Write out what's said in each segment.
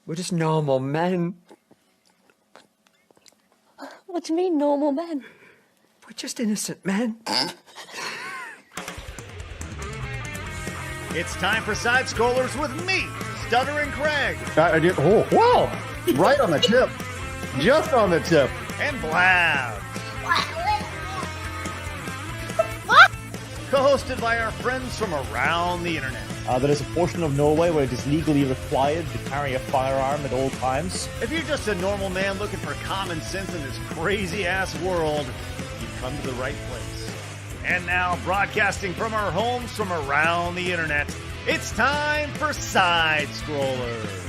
We're just normal men. What do you mean, normal men? We're just innocent men. It's time for Side Scrollers with me, Stuttering Craig. I did. Oh, wow. Right on the tip. Just on the tip. And Blabs. Co-hosted by our friends from around the internet. There is a portion of Norway where it is legally required to carry a firearm at all times. If you're just a normal man looking for common sense in this crazy-ass world, you've come to the right place. And now, broadcasting from our homes from around the internet, it's time for Side Scrollers.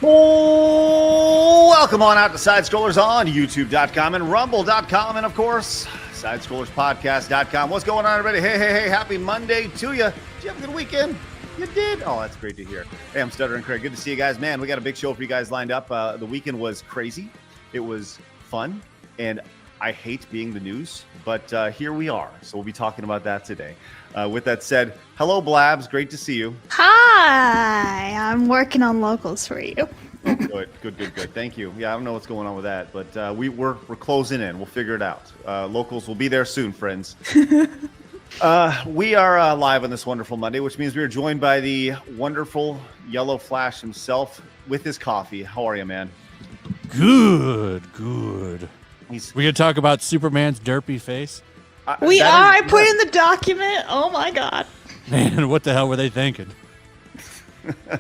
Oh, welcome on out to Side Scrollers on YouTube.com and Rumble.com, and of course, SidescrollersPodcast.com. What's going on, everybody? Hey, happy Monday to you. Did you have a good weekend? You did? Oh, that's great to hear. Hey, I'm Stuttering Craig. Good to see you guys. Man, we got a big show for you guys lined up. The weekend was crazy. It was fun, and I hate being the news, but here we are. So we'll be talking about that today. With that said, hello, Blabs. Great to see you. Hi, I'm working on locals for you. Oh, good. Thank you. Yeah, I don't know what's going on with that, but we're closing in. We'll figure it out. Locals will be there soon, friends. We are live on this wonderful Monday, which means we are joined by the wonderful Yellow Flash himself with his coffee. How are you, man? Good. We gonna talk about Superman's derpy face? I put in the document. Oh my god. Man, what the hell were they thinking?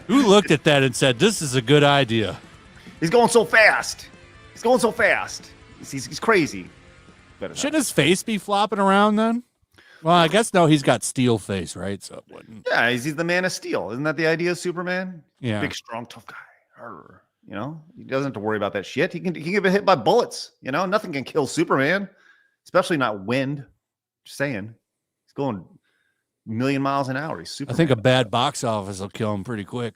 Who looked at that and said, this is a good idea? He's going so fast. He's crazy. Shouldn't his face be flopping around then? Well, I guess no, he's got steel face, right? So it wouldn't. Yeah, he's the Man of Steel. Isn't that the idea of Superman? Yeah. Big, strong, tough guy. Arr. You know, he doesn't have to worry about that shit. He can get hit by bullets. You know, nothing can kill Superman, especially not wind. Just saying. He's going a million miles an hour. He's Superman. I think a bad box office will kill him pretty quick.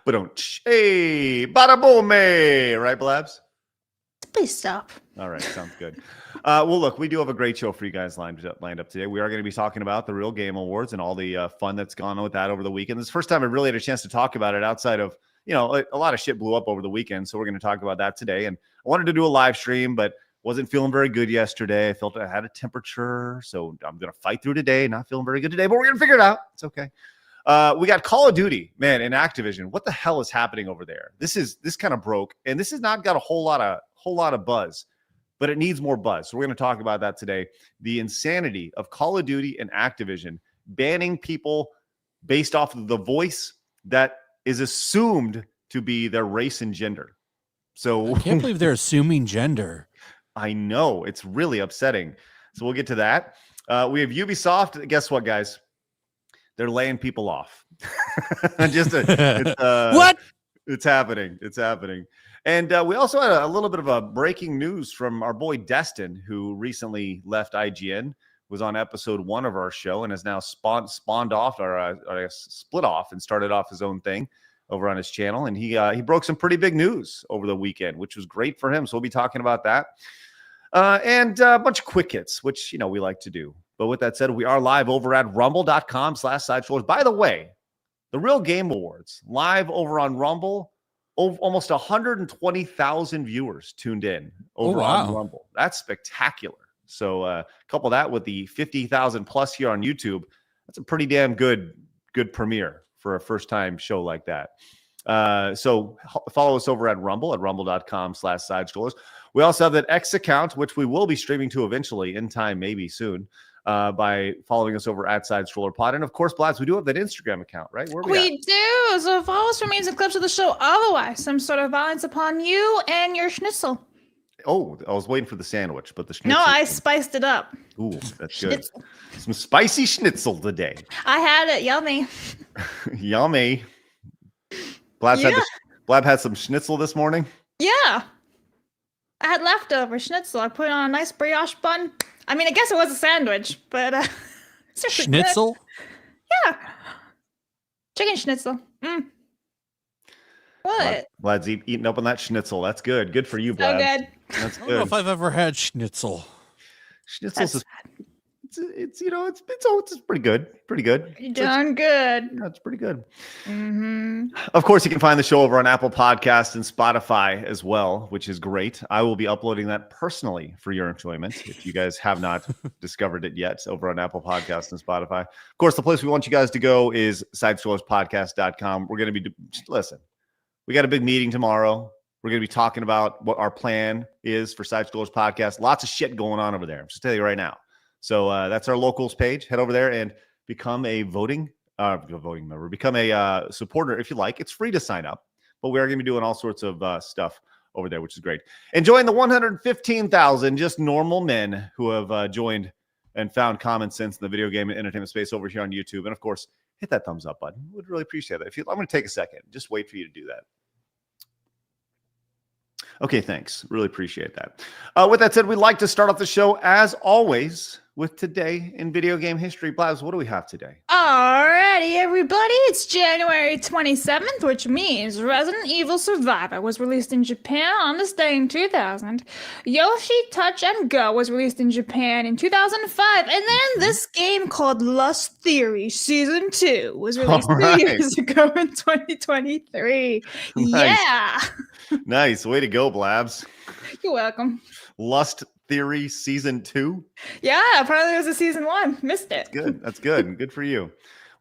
But hey, bada boom, right, Blabs? Please stop. All right, sounds good. Well, look, we do have a great show for you guys lined up today. We are going to be talking about the Real Game Awards and all the fun that's gone on with that over the weekend. This is the first time I really had a chance to talk about it outside of, you know, a lot of shit blew up over the weekend. So we're going to talk about that today. And I wanted to do a live stream, but wasn't feeling very good yesterday. I felt I had a temperature. So I'm going to fight through today. Not feeling very good today, but we're going to figure it out. It's okay. We got Call of Duty, man, in Activision. What the hell is happening over there? This kind of broke, and this has not got a whole lot of buzz, but it needs more buzz. So we're going to talk about that today. The insanity of Call of Duty and Activision banning people based off of the voice that is assumed to be their race and gender. So I can't believe they're assuming gender. I know, it's really upsetting. So we'll get to that. We have Ubisoft. Guess what, guys? They're laying people off. What? It's happening. And we also had a little bit of a breaking news from our boy Destin, who recently left IGN, was on episode 1 of our show, and has now spawned off, or I guess split off, and started off his own thing over on his channel. And he broke some pretty big news over the weekend, which was great for him. So we'll be talking about that. And a bunch of quick hits, which, you know, we like to do. But with that said, we are live over at rumble.com/sidescrollers. By the way, the Real Game Awards, live over on Rumble, almost 120,000 viewers tuned in over on Rumble. That's spectacular. So couple that with the 50,000 plus here on YouTube. That's a pretty damn good premiere for a first-time show like that. So follow us over at rumble.com/sidescrollers. We also have that X account, which we will be streaming to eventually in time, maybe soon, by following us over at SideScrollerPod. And of course, Blabs, we do have that Instagram account, right? Where We do. So follow us for memes and clips of the show. Otherwise, some sort of violence upon you and your schnitzel. Oh, I was waiting for the sandwich, but the schnitzel. No, I spiced it up. Ooh, that's good. Some spicy schnitzel today. I had it. Yummy. Yummy. Blab had some schnitzel this morning. Yeah. I had leftover schnitzel. I put it on a nice brioche bun. I mean, I guess it was a sandwich, but it's actually schnitzel? Good. Yeah. Chicken schnitzel. What? Vlad's eating up on that schnitzel. That's good. Good for you, So Vlad. good. That's I don't know good. if I've ever had schnitzel. Schnitzel's it's pretty good. Pretty good. Pretty darn good. Yeah, it's pretty good. Mm-hmm. Of course, you can find the show over on Apple Podcasts and Spotify as well, which is great. I will be uploading that personally for your enjoyment if you guys have not discovered it yet over on Apple Podcasts and Spotify. Of course, the place we want you guys to go is sidescrollerspodcast.com. We're going to be, listen, we got a big meeting tomorrow. We're going to be talking about what our plan is for Side Scrollers Podcast. Lots of shit going on over there. I'm just telling you right now. So that's our locals page. Head over there and become a voting member. Become a supporter if you like. It's free to sign up, but we are going to be doing all sorts of stuff over there, which is great. And join the 115,000 just normal men who have joined and found common sense in the video game and entertainment space over here on YouTube. And of course, hit that thumbs up button. Would really appreciate that. I'm going to take a second. Just wait for you to do that. Okay, thanks. Really appreciate that. With that said, we'd like to start off the show, as always, with Today in Video Game History. Blabs, what do we have today? Alrighty, everybody. It's January 27th, which means Resident Evil Survivor was released in Japan on this day in 2000. Yoshi Touch and Go was released in Japan in 2005. And then this game called Lust Theory Season 2 was released 2 years ago in 2023. Nice. Yeah. Nice. Way to go, Blabs. You're welcome. Lust Theory Season 2? Yeah, apparently it was a Season 1. Missed it. Good. That's good. Good for you.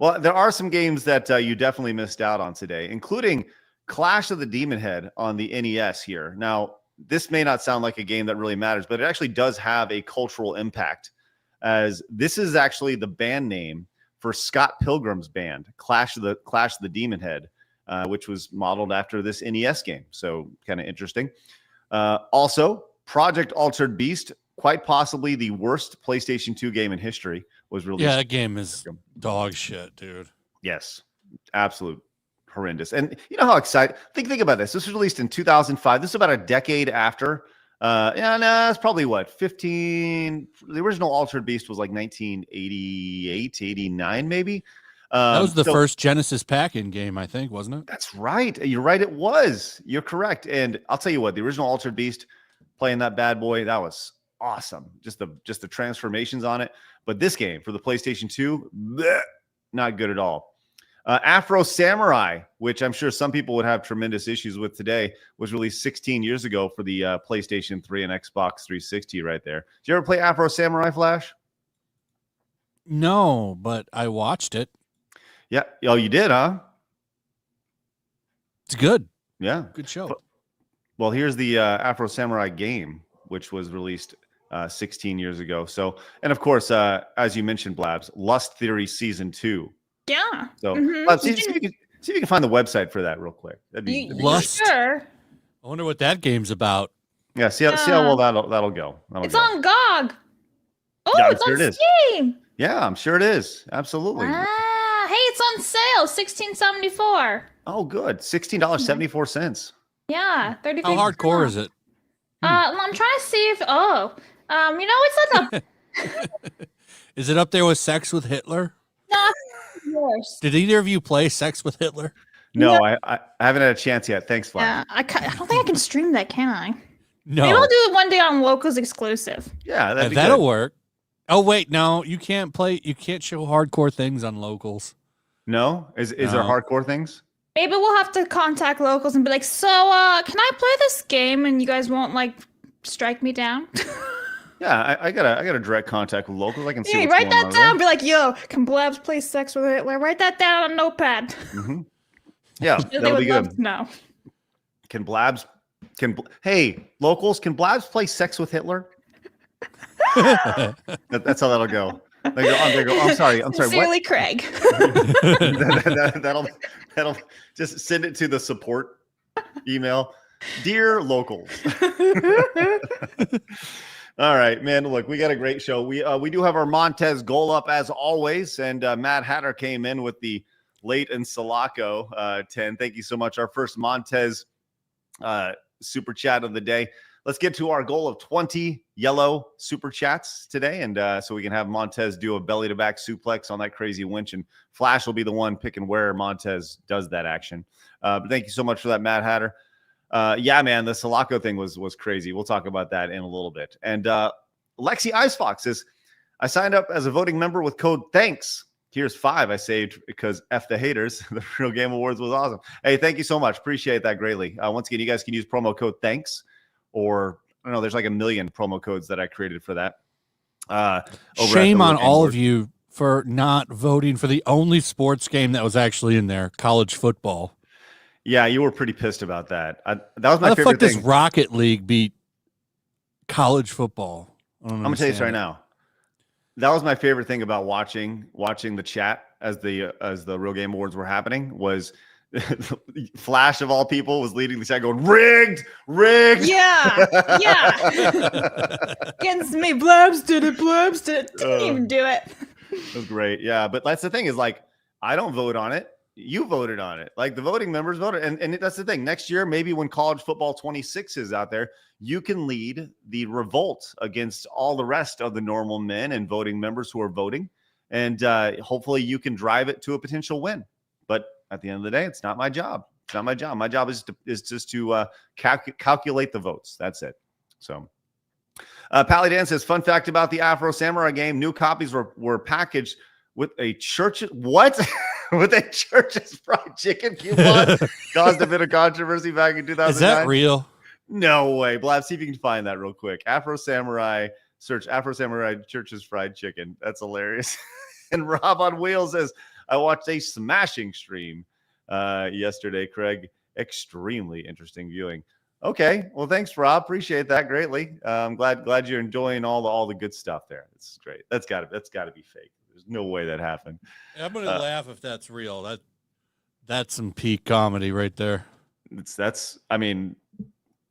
Well, there are some games that you definitely missed out on today, including Clash of the Demon Head on the NES here. Now, this may not sound like a game that really matters, but it actually does have a cultural impact, as this is actually the band name for Scott Pilgrim's band, Clash of the Demon Head, which was modeled after this NES game. So kind of interesting. Also, Project Altered Beast, quite possibly the worst PlayStation 2 game in history, was released. Yeah, that game is dog shit, dude. Yes, absolute horrendous. And you know how excited? Think about this. This was released in 2005. This is about a decade after. It's probably what, 15. The original Altered Beast was like 1988, 89, maybe. That was the first Genesis pack-in game, I think, wasn't it? That's right. You're right. It was. You're correct. And I'll tell you what, the original Altered Beast, playing that bad boy, that was awesome. Just the transformations on it. But this game for the PlayStation 2, bleh, not good at all. Afro Samurai, which I'm sure some people would have tremendous issues with today, was released 16 years ago for the PlayStation 3 and Xbox 360 right there. Did you ever play Afro Samurai, Flash? No, but I watched it. Yeah. Oh, you did, huh? It's good. Yeah. Good show. Well, here's the Afro Samurai game, which was released 16 years ago. So, and of course, as you mentioned, Blabs, Lust Theory Season 2. Yeah. So, Blabs, see if you can find the website for that real quick. That'd be Lust. Sure. I wonder what that game's about. Yeah, see how well that'll go. It's on GOG. Oh, Yeah, it's sure on it is. Steam. Yeah, I'm sure it is. Absolutely. Hey, it's on sale, $16.74. Oh, good. $16.74. Yeah, 33. How hardcore is it? I'm trying to see if. It's not the. Is it up there with Sex with Hitler? Not worse. Did either of you play Sex with Hitler? No, I haven't had a chance yet. Thanks, Flash. Yeah, I don't think I can stream that, can I? No. Maybe I'll do it one day on Locals exclusive. Yeah, that'll work. Oh wait, no, you can't play. You can't show hardcore things on Locals. No, is there hardcore things? Maybe we'll have to contact Locals and be like, so, can I play this game and you guys won't strike me down? Yeah, I got a direct contact with Locals. I can see. Yeah, write that down. Be like, yo, can Blabs play Sex with Hitler? Write that down on a notepad. Mm-hmm. Yeah, They that'll would be love good. to know. Can Blabs? Hey, Locals? Can Blabs play Sex with Hitler? That's how that'll go. They go, I'm sorry. Sincerely, What? Craig. that'll just send it to the support email. Dear Locals. All right, man. Look, we got a great show. We do have our Montez goal up as always, and Matt Hatter came in with the late and Sulaco 10. Thank you so much. Our first Montez super chat of the day. Let's get to our goal of 20 yellow super chats today, and so we can have Montez do a belly to back suplex on that crazy winch, and Flash will be the one picking where Montez does that action. But thank you so much for that, Matt Hatter. Yeah, man, the Sulaco thing was crazy. We'll talk about that in a little bit. And Lexi Icefox says, I signed up as a voting member with code THANKS. Here's 5 I saved because F the haters. The Real Game Awards was awesome. Hey, thank you so much. Appreciate that greatly. Once again, you guys can use promo code THANKS, or I don't know, there's like a million promo codes that I created for that. Shame on all of you for not voting for the only sports game that was actually in there, college football. Yeah, you were pretty pissed about that. That was my How the favorite fuck thing. does Rocket League beat college football? I'm gonna tell you this right now. That was my favorite thing about watching the chat as the Real Game Awards were happening. Was Flash of all people was leading the chat, going rigged. Yeah. Against me, Blabs did it. Didn't even do it. That was great. Yeah, but that's the thing is like I don't vote on it. You voted on it. Like the voting members voted. And that's the thing. Next year, maybe when college football 26 is out there, you can lead the revolt against all the rest of the normal men and voting members who are voting. And hopefully you can drive it to a potential win. But at the end of the day, it's not my job. It's not my job. My job is just to calculate the votes. That's it. So Pally Dan says, fun fact about the Afro Samurai game, new copies were packaged with a church. What? With a Church's fried chicken coupon. Caused a bit of controversy back in 2009. Is that real? No way. Blab, see if you can find that real quick. Afro Samurai, search Afro Samurai Church's fried chicken. That's hilarious. And Rob on Wheels says, I watched a smashing stream yesterday, Craig. Extremely interesting viewing. Okay. Well, thanks, Rob. Appreciate that greatly. I'm glad you're enjoying all the good stuff there. It's great. That's gotta be fake. There's no way that happened. I'm gonna laugh if that's real. That's some peak comedy right there. I mean,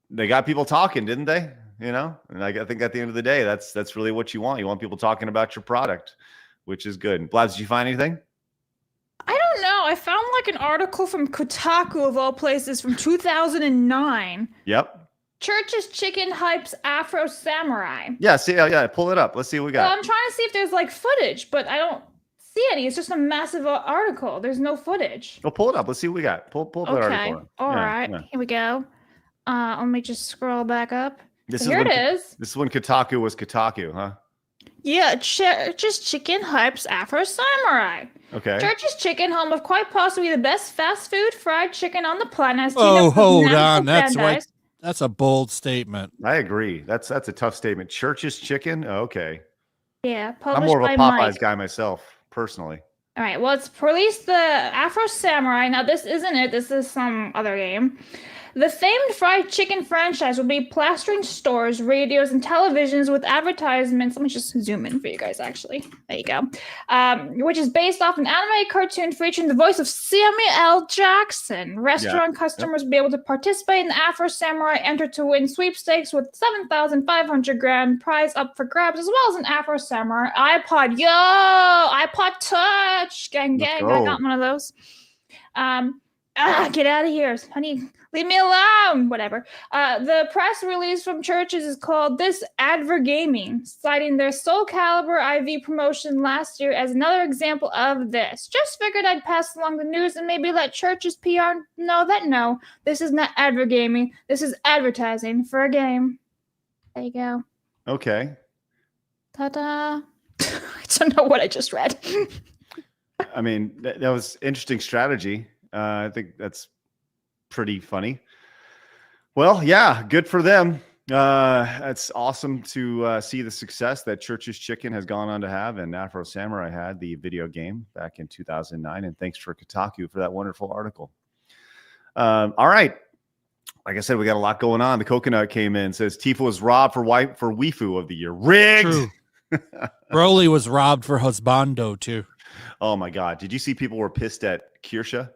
they got people talking, didn't they? You know, and I think at the end of the day, that's really what you want. You want people talking about your product, which is good. Blabs, did you find anything? I don't know. I found like an article from Kotaku of all places from 2009. Yep. Church's Chicken hypes Afro Samurai. Yeah, pull it up. Let's see what we got. Well, I'm trying to see if there's like footage, but I don't see any. It's just a massive article. There's no footage. Well, pull it up. Let's see what we got. Pull up that article. All right. Here we go. Let me just scroll back up. Here it is. This is when Kotaku was Kotaku, huh? Yeah, Church's Chicken hypes Afro Samurai. Okay. Church's Chicken, home of quite possibly the best fast food fried chicken on the planet. Oh, hold on. That's a bold statement. I agree. That's a tough statement. Church's Chicken? Oh, okay. Yeah, published I'm more of a by Popeyes Mike. guy myself, personally. All right, well, it's released the Afro Samurai. Now, this isn't it. This is some other game. The famed fried chicken franchise will be plastering stores, radios, and televisions with advertisements. Let me just zoom in for you guys, actually. There you go. Which is based off an anime cartoon featuring the voice of Samuel L. Jackson. Restaurant customers will be able to participate in the Afro Samurai, enter to win sweepstakes with 7,500 grand prize up for grabs, as well as an Afro Samurai iPod. Yo, iPod Touch. Gang, gang. I got one of those. Get out of here, honey. Leave me alone. Whatever. The press release from Church's is called This Advergaming, citing their Soul Calibur IV promotion last year as another example of this. Just figured I'd pass along the news and maybe let Church's PR know that no, this is not advergaming. This is advertising for a game. There you go. Okay. Ta-da. I don't know what I just read. I mean, that was interesting strategy. I think that's pretty funny. Well, yeah, good for them. It's awesome to see the success that Church's Chicken has gone on to have, and Afro Samurai had, the video game, back in 2009. And thanks for Kotaku for that wonderful article. All right. Like I said, we got a lot going on. The Coconut came in, says Tifa was robbed for Waifu of the Year. Rigged. True. Broly was robbed for Husbando too. Oh my God! Did you see people were pissed at Kirsha?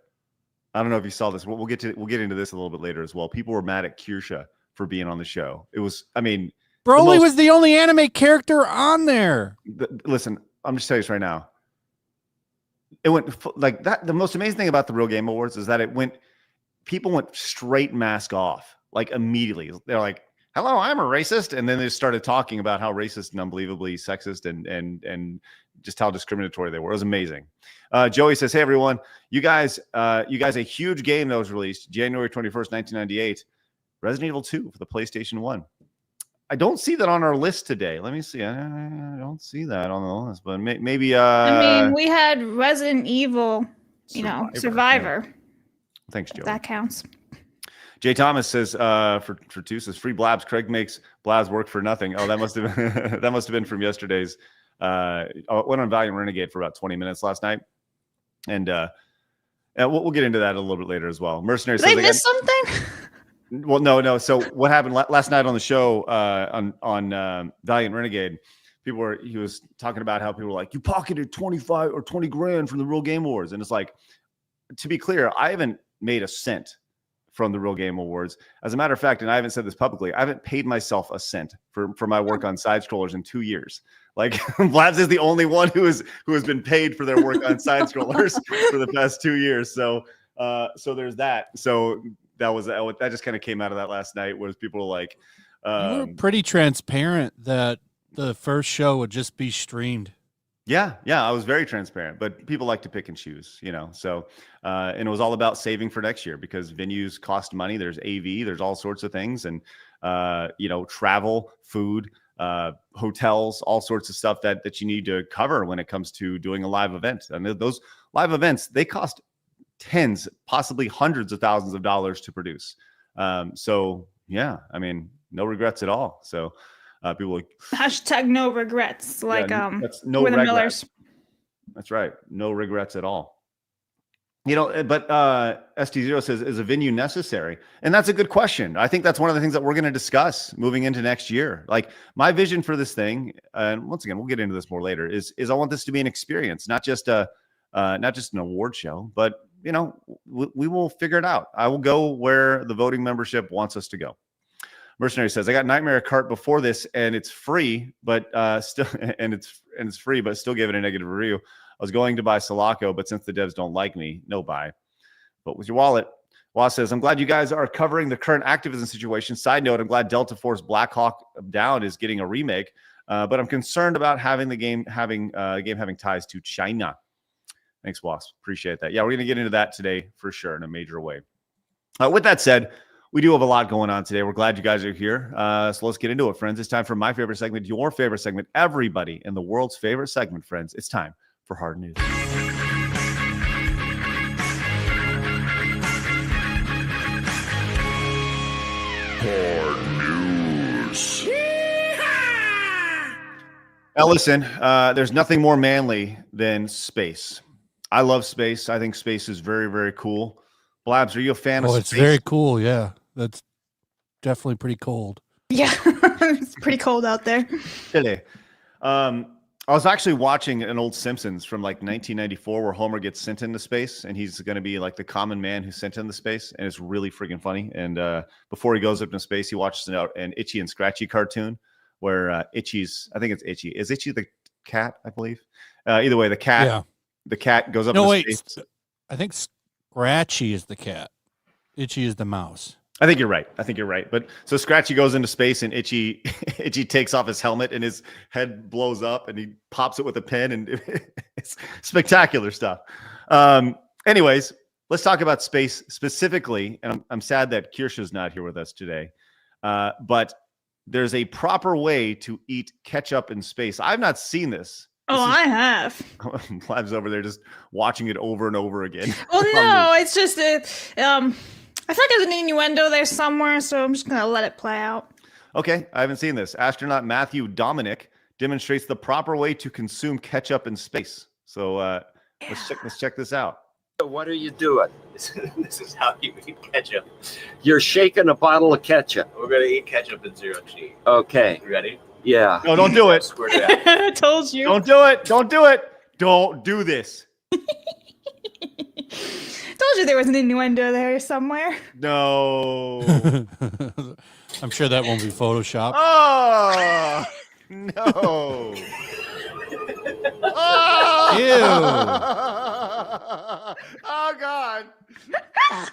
I don't know if you saw this. We'll get into this a little bit later as well. People were mad at Kirsha for being on the show. It was, I mean, Broly was the only anime character on there. Listen, I'm just telling you this right now. It went like that. The most amazing thing about the Real Game Awards is that people went straight mask off, like immediately. They're like, hello, I'm a racist. And then they started talking about how racist and unbelievably sexist and just how discriminatory they were. It was amazing. Joey says, hey, everyone, you guys, a huge game that was released January 21st, 1998, Resident Evil 2 for the PlayStation 1. I don't see that on our list today. Let me see. I don't see that on the list, but maybe. I mean, we had Resident Evil, Survivor. Yeah. Thanks, Joe. That counts. Jay Thomas says for two says free Blabs. Craig makes Blabs work for nothing. Oh, that must have been that must have been from yesterday's. I went on Valiant Renegade for about 20 minutes last night, and we'll get into that a little bit later as well. Mercenary Did says I miss something? Well, no. So what happened last night on the show on Valiant Renegade? He was talking about how people were like, you pocketed 25 or 20 grand from the Real Game Awards, and it's like, to be clear, I haven't made a cent from the Real Game Awards. As a matter of fact, and I haven't said this publicly, I haven't paid myself a cent for my work on side scrollers in 2 years. Like Blabs is the only one who has been paid for their work on side scrollers for the past 2 years. So there's that. So that just kind of came out of that last night, where people were like, you were pretty transparent that the first show would just be streamed. Yeah, I was very transparent, but people like to pick and choose, So, and it was all about saving for next year, because venues cost money. There's AV, there's all sorts of things, and travel, food, hotels, all sorts of stuff that you need to cover when it comes to doing a live event. And those live events, they cost tens, possibly hundreds of thousands of dollars to produce. So yeah, I mean, no regrets at all. So. People like hashtag no regrets, like that's no with the regrets. Millers. That's right, no regrets at all. But ST0 says, is a venue necessary? And that's a good question. I think that's one of the things that we're going to discuss moving into next year. Like, my vision for this thing, and once again, we'll get into this more later, is I want this to be an experience, not just an award show, but we will figure it out. I will go where the voting membership wants us to go. Mercenary says, I got Nightmare Kart before this, and it's free, but still gave it a negative review. I was going to buy Sulaco, but since the devs don't like me, no buy. But with your wallet, Waz says, I'm glad you guys are covering the current Activision situation. Side note, I'm glad Delta Force Black Hawk Down is getting a remake, but I'm concerned about having the game having ties to China. Thanks, Waz. Appreciate that. Yeah, we're going to get into that today for sure in a major way. With that said, we do have a lot going on today. We're glad you guys are here. So let's get into it, friends. It's time for my favorite segment, your favorite segment, everybody in the world's favorite segment, friends. It's time for Hard News. Hard News. Now listen, there's nothing more manly than space. I love space. I think space is very, very cool. Blabs, are you a fan of space? It's very cool, yeah. That's definitely pretty cold. Yeah, it's pretty cold out there. Chile. I was actually watching an old Simpsons from like 1994 where Homer gets sent into space, and he's going to be like the common man who's sent into space, and it's really freaking funny. And before he goes up into space, he watches an Itchy and Scratchy cartoon where Itchy's, I think it's Itchy. Is Itchy the cat, I believe? Either way, the cat goes up into space. I think Scratchy is the cat. Itchy is the mouse. I think you're right. But so Scratchy goes into space, and Itchy takes off his helmet, and his head blows up, and he pops it with a pen, and it's spectacular stuff. Anyways, let's talk about space specifically. And I'm sad that Kirsha's not here with us today. But there's a proper way to eat ketchup in space. I've not seen this. I have. Blabs over there just watching it over and over again. Well, no, it's just I feel like there's an innuendo there somewhere, so I'm just going to let it play out. Okay, I haven't seen this. Astronaut Matthew Dominic demonstrates the proper way to consume ketchup in space. So let's check this out. What are you doing? This is how you eat ketchup. You're shaking a bottle of ketchup. We're going to eat ketchup in zero G. Okay. You ready? Yeah. No, don't do it. Swear to God. I told you. Don't do it. Don't do it. Don't do this. Told you there was an innuendo there somewhere. No. I'm sure that won't be Photoshopped. Oh, no. Oh. Ew. Oh, God. I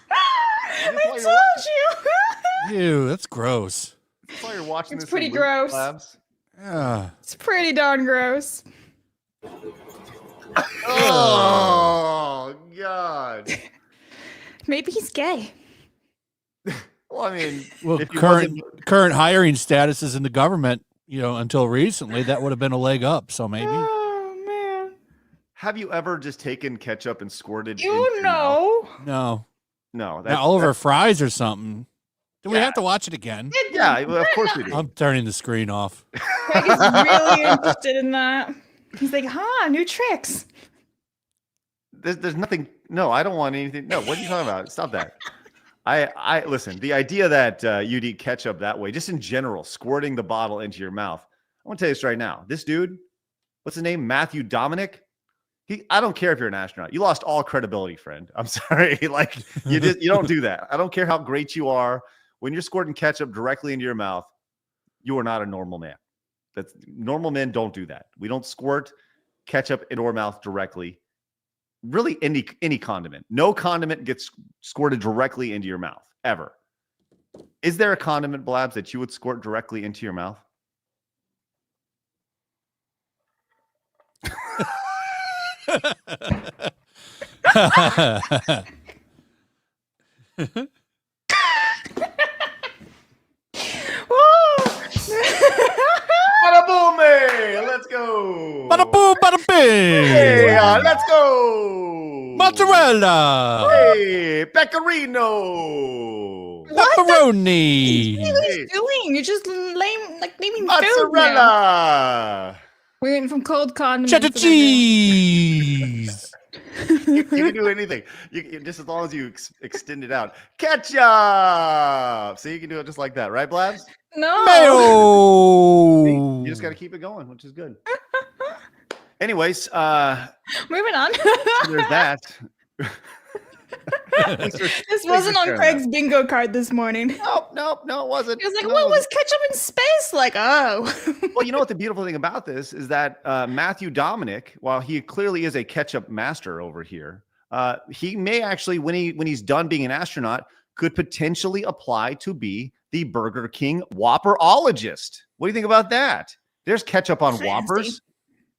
told you. Ew, that's gross. That's why you're watching It's this pretty in loop, gross. Labs. Yeah. It's pretty darn gross. Oh, God. Maybe he's gay. Well, I mean, Well, if he current hiring statuses in the government, until recently, that would have been a leg up. So maybe. Oh man. have you ever just taken ketchup and squirted? You into your mouth? know. No. No, Now over fries or something. Do we Yeah. have to watch it again? Yeah, well, of course we do. I'm turning the screen off. Craig is really interested in that. He's like, new tricks. There's nothing. No, I don't want anything. No, what are you talking about? Stop that. I listen. The idea that you'd eat ketchup that way, just in general, squirting the bottle into your mouth. I want to tell you this right now. This dude, what's his name? Matthew Dominic. I don't care if you're an astronaut. You lost all credibility, friend. I'm sorry. Like you don't do that. I don't care how great you are. When you're squirting ketchup directly into your mouth, you are not a normal man. Normal men don't do that. We don't squirt ketchup into our mouth directly. Really, any condiment. No condiment gets squirted directly into your mouth, ever. Is there a condiment, Blabs, that you would squirt directly into your mouth? Bada boom, let's go. Bada boom, bada bing. Hey, let's go. Mozzarella. Hey, pecorino. Pepperoni. What are you doing? You're just naming food now. Mozzarella. We went from cold condiments. Cheddar to cheese. You can do anything. You just as long as you extend it out. Ketchup. So you can do it just like that, right, Blabs? No. Mayo. You just got to keep it going, which is good. Anyways, Moving on. there's that. This wasn't on Craig's bingo card this morning. Nope, it wasn't. He was like, No, what was Ketchup in Space? Like, oh. Well, you know what the beautiful thing about this is that Matthew Dominic, while he clearly is a ketchup master over here, he may actually, when he's done being an astronaut, could potentially apply to be the Burger King Whopperologist. What do you think about that? There's ketchup on Fancy. Whoppers.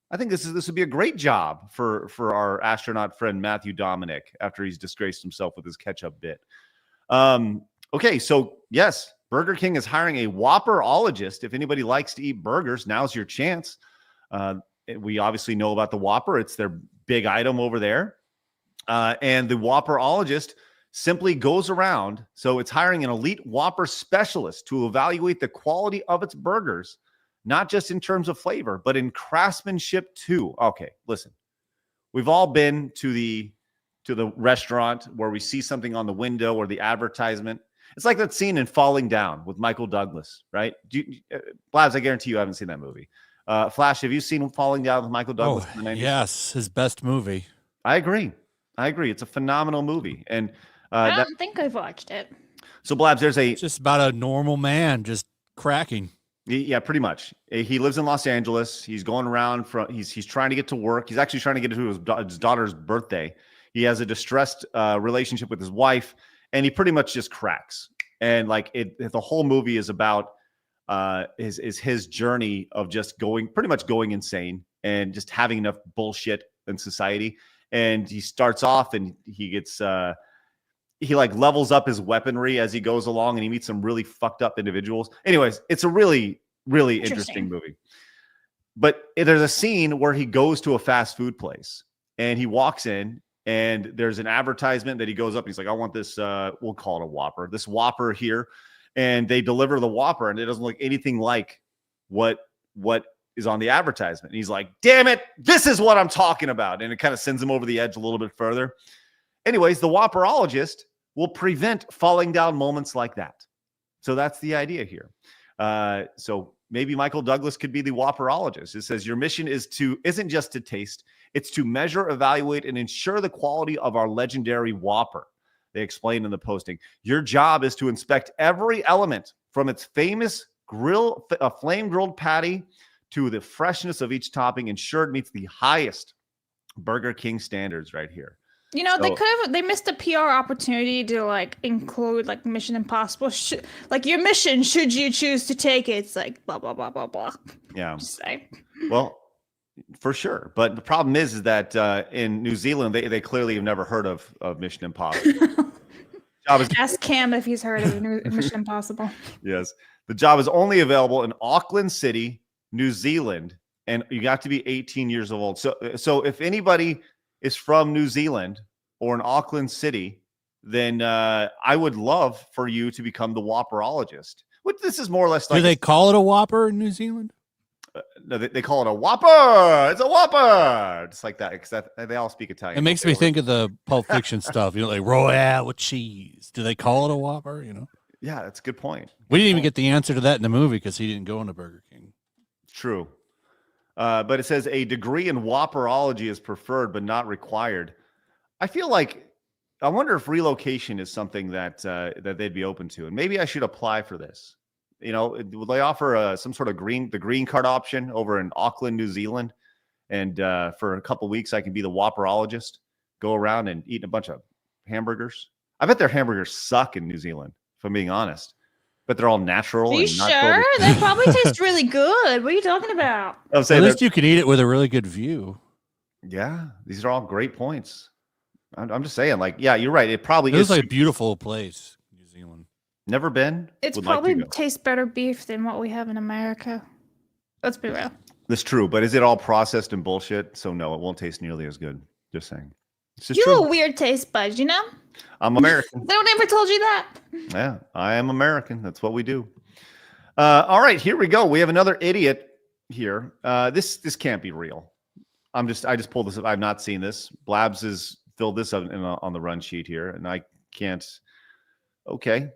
I think this would be a great job for our astronaut friend Matthew Dominic after he's disgraced himself with his ketchup bit. Okay, so yes, Burger King is hiring a Whopperologist. If anybody likes to eat burgers, now's your chance. We obviously know about the Whopper. It's their big item over there. And the Whopperologist simply goes around. So it's hiring an elite Whopper specialist to evaluate the quality of its burgers, not just in terms of flavor, but in craftsmanship too. Okay, listen. We've all been to the restaurant where we see something on the window or the advertisement. It's like that scene in Falling Down with Michael Douglas, right? Blabs, I guarantee you haven't seen that movie. Flash, have you seen Falling Down with Michael Douglas in the 90s? Yes, his best movie. I agree. It's a phenomenal movie. And I don't think I've watched it. so Blabs, It's just about a normal man just cracking. Yeah, pretty much. He lives in Los Angeles. He's going around he's trying to get to work. He's actually trying to get to his daughter's birthday. He has a distressed relationship with his wife, and he pretty much just cracks. And like the whole movie is about his journey of just going insane and just having enough bullshit in society. And he starts off and he gets he like levels up his weaponry as he goes along, and he meets some really fucked up individuals. Anyways, it's a really, really interesting movie. But there's a scene where he goes to a fast food place and he walks in, and there's an advertisement that he goes up and he's like, I want this, we'll call it a Whopper, this Whopper here. And they deliver the Whopper, and it doesn't look anything like what is on the advertisement. And he's like, damn it, this is what I'm talking about. And it kind of sends him over the edge a little bit further. Anyways, the Whopperologist will prevent falling down moments like that. So that's the idea here. So maybe Michael Douglas could be the Whopperologist. It says your mission isn't just to taste, it's to measure, evaluate, and ensure the quality of our legendary Whopper. They explained in the posting. Your job is to inspect every element from its famous flame-grilled patty to the freshness of each topping, ensure it meets the highest Burger King standards right here. You know, they missed a PR opportunity to like include like Mission Impossible, like your mission should you choose to take it. It's like blah blah blah blah blah. Yeah. Just say. Well, for sure, but the problem is that in New Zealand they clearly have never heard of Mission Impossible. job is Ask Cam if he's heard of Mission Impossible. yes. The job is only available in Auckland City, New Zealand, and you got to be 18 years old. So if anybody is from New Zealand or in Auckland City, then I would love for you to become the Whopperologist. Which this is more or less like. Do they call it a Whopper in New Zealand? No, they call it a Whopper. It's a Whopper. Just like that, because they all speak Italian. It makes me think of the Pulp Fiction stuff. You know, like Royale with cheese. Do they call it a Whopper? You know. Yeah, that's a good point. We didn't even get the answer to that in the movie because he didn't go into Burger King. True. But it says a degree in Whopperology is preferred but not required. I feel like I wonder if relocation is something that that they'd be open to, and maybe I should apply for this. You know, would they offer some sort of the green card option over in Auckland, New Zealand, and for a couple of weeks I can be the Whopperologist, go around and eat a bunch of hamburgers. I bet their hamburgers suck in New Zealand, if I'm being honest. But they're all natural. Are you sure? They probably taste really good. What are you talking about? I'm saying at least you can eat it with a really good view. Yeah, these are all great points. I'm just saying, like, yeah, you're right. It probably is is like a beautiful place, New Zealand. Never been. It's probably tastes better beef than what we have in America. Let's be real. That's true, but is it all processed and bullshit? So no, it won't taste nearly as good. Just saying. It's just You true. a weird taste buds, you know? I'm American. They don't ever told you that. Yeah, I am American. That's what we do. All right, here we go. We have another idiot here. This can't be real. I just pulled this up. I've not seen this. Blabs has filled this up on the run sheet here, and I can't. Okay.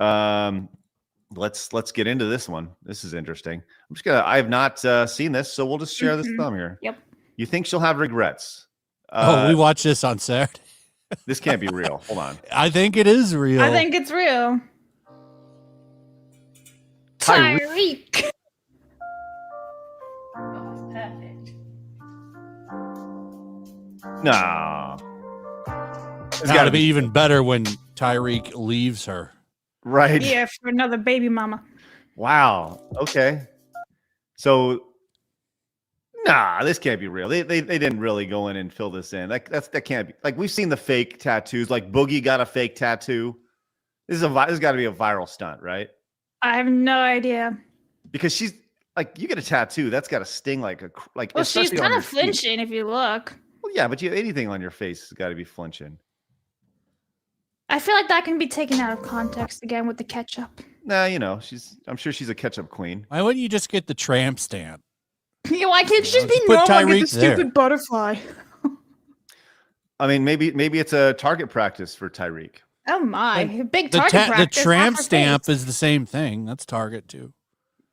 Let's get into this one. This is interesting. I have not seen this, so we'll just share this thumb here. Yep. You think she'll have regrets? We watched this on Saturday. This can't be real. Hold on. I think it is real. I think it's real. Tyreek. Oh, perfect. No. It's got to be even better when Tyreek leaves her. Right. Yeah, for another baby mama. Wow. Okay. So, nah, this can't be real. They didn't really go in and fill this in. That can't be. Like, we've seen the fake tattoos. Like Boogie got a fake tattoo. This has got to be a viral stunt, right? I have no idea. Because she's like, you get a tattoo, that's got to sting like. Well, she's kind of flinching if you look. Well, yeah, but anything on your face has got to be flinching. I feel like that can be taken out of context again with the ketchup. Nah, I'm sure she's a ketchup queen. Why wouldn't you just get the tramp stamp? Why can't you just be put normal and Tyreek get the stupid there. butterfly? I mean, maybe it's a target practice for Tyreek. Oh my, big The target practice. the tramp half her stamp face. is the same thing. That's target too.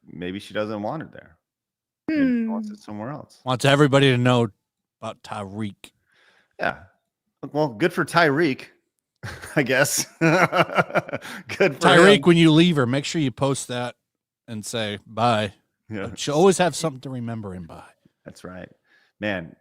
Maybe she doesn't want it there. Maybe she wants it somewhere else. Wants everybody to know about Tyreek. Yeah. Well, good for Tyreek, I guess. Good for Tyreek, him. when you leave her, make sure you post that and say bye. Yeah. She'll always have something to remember him by. That's right. Man,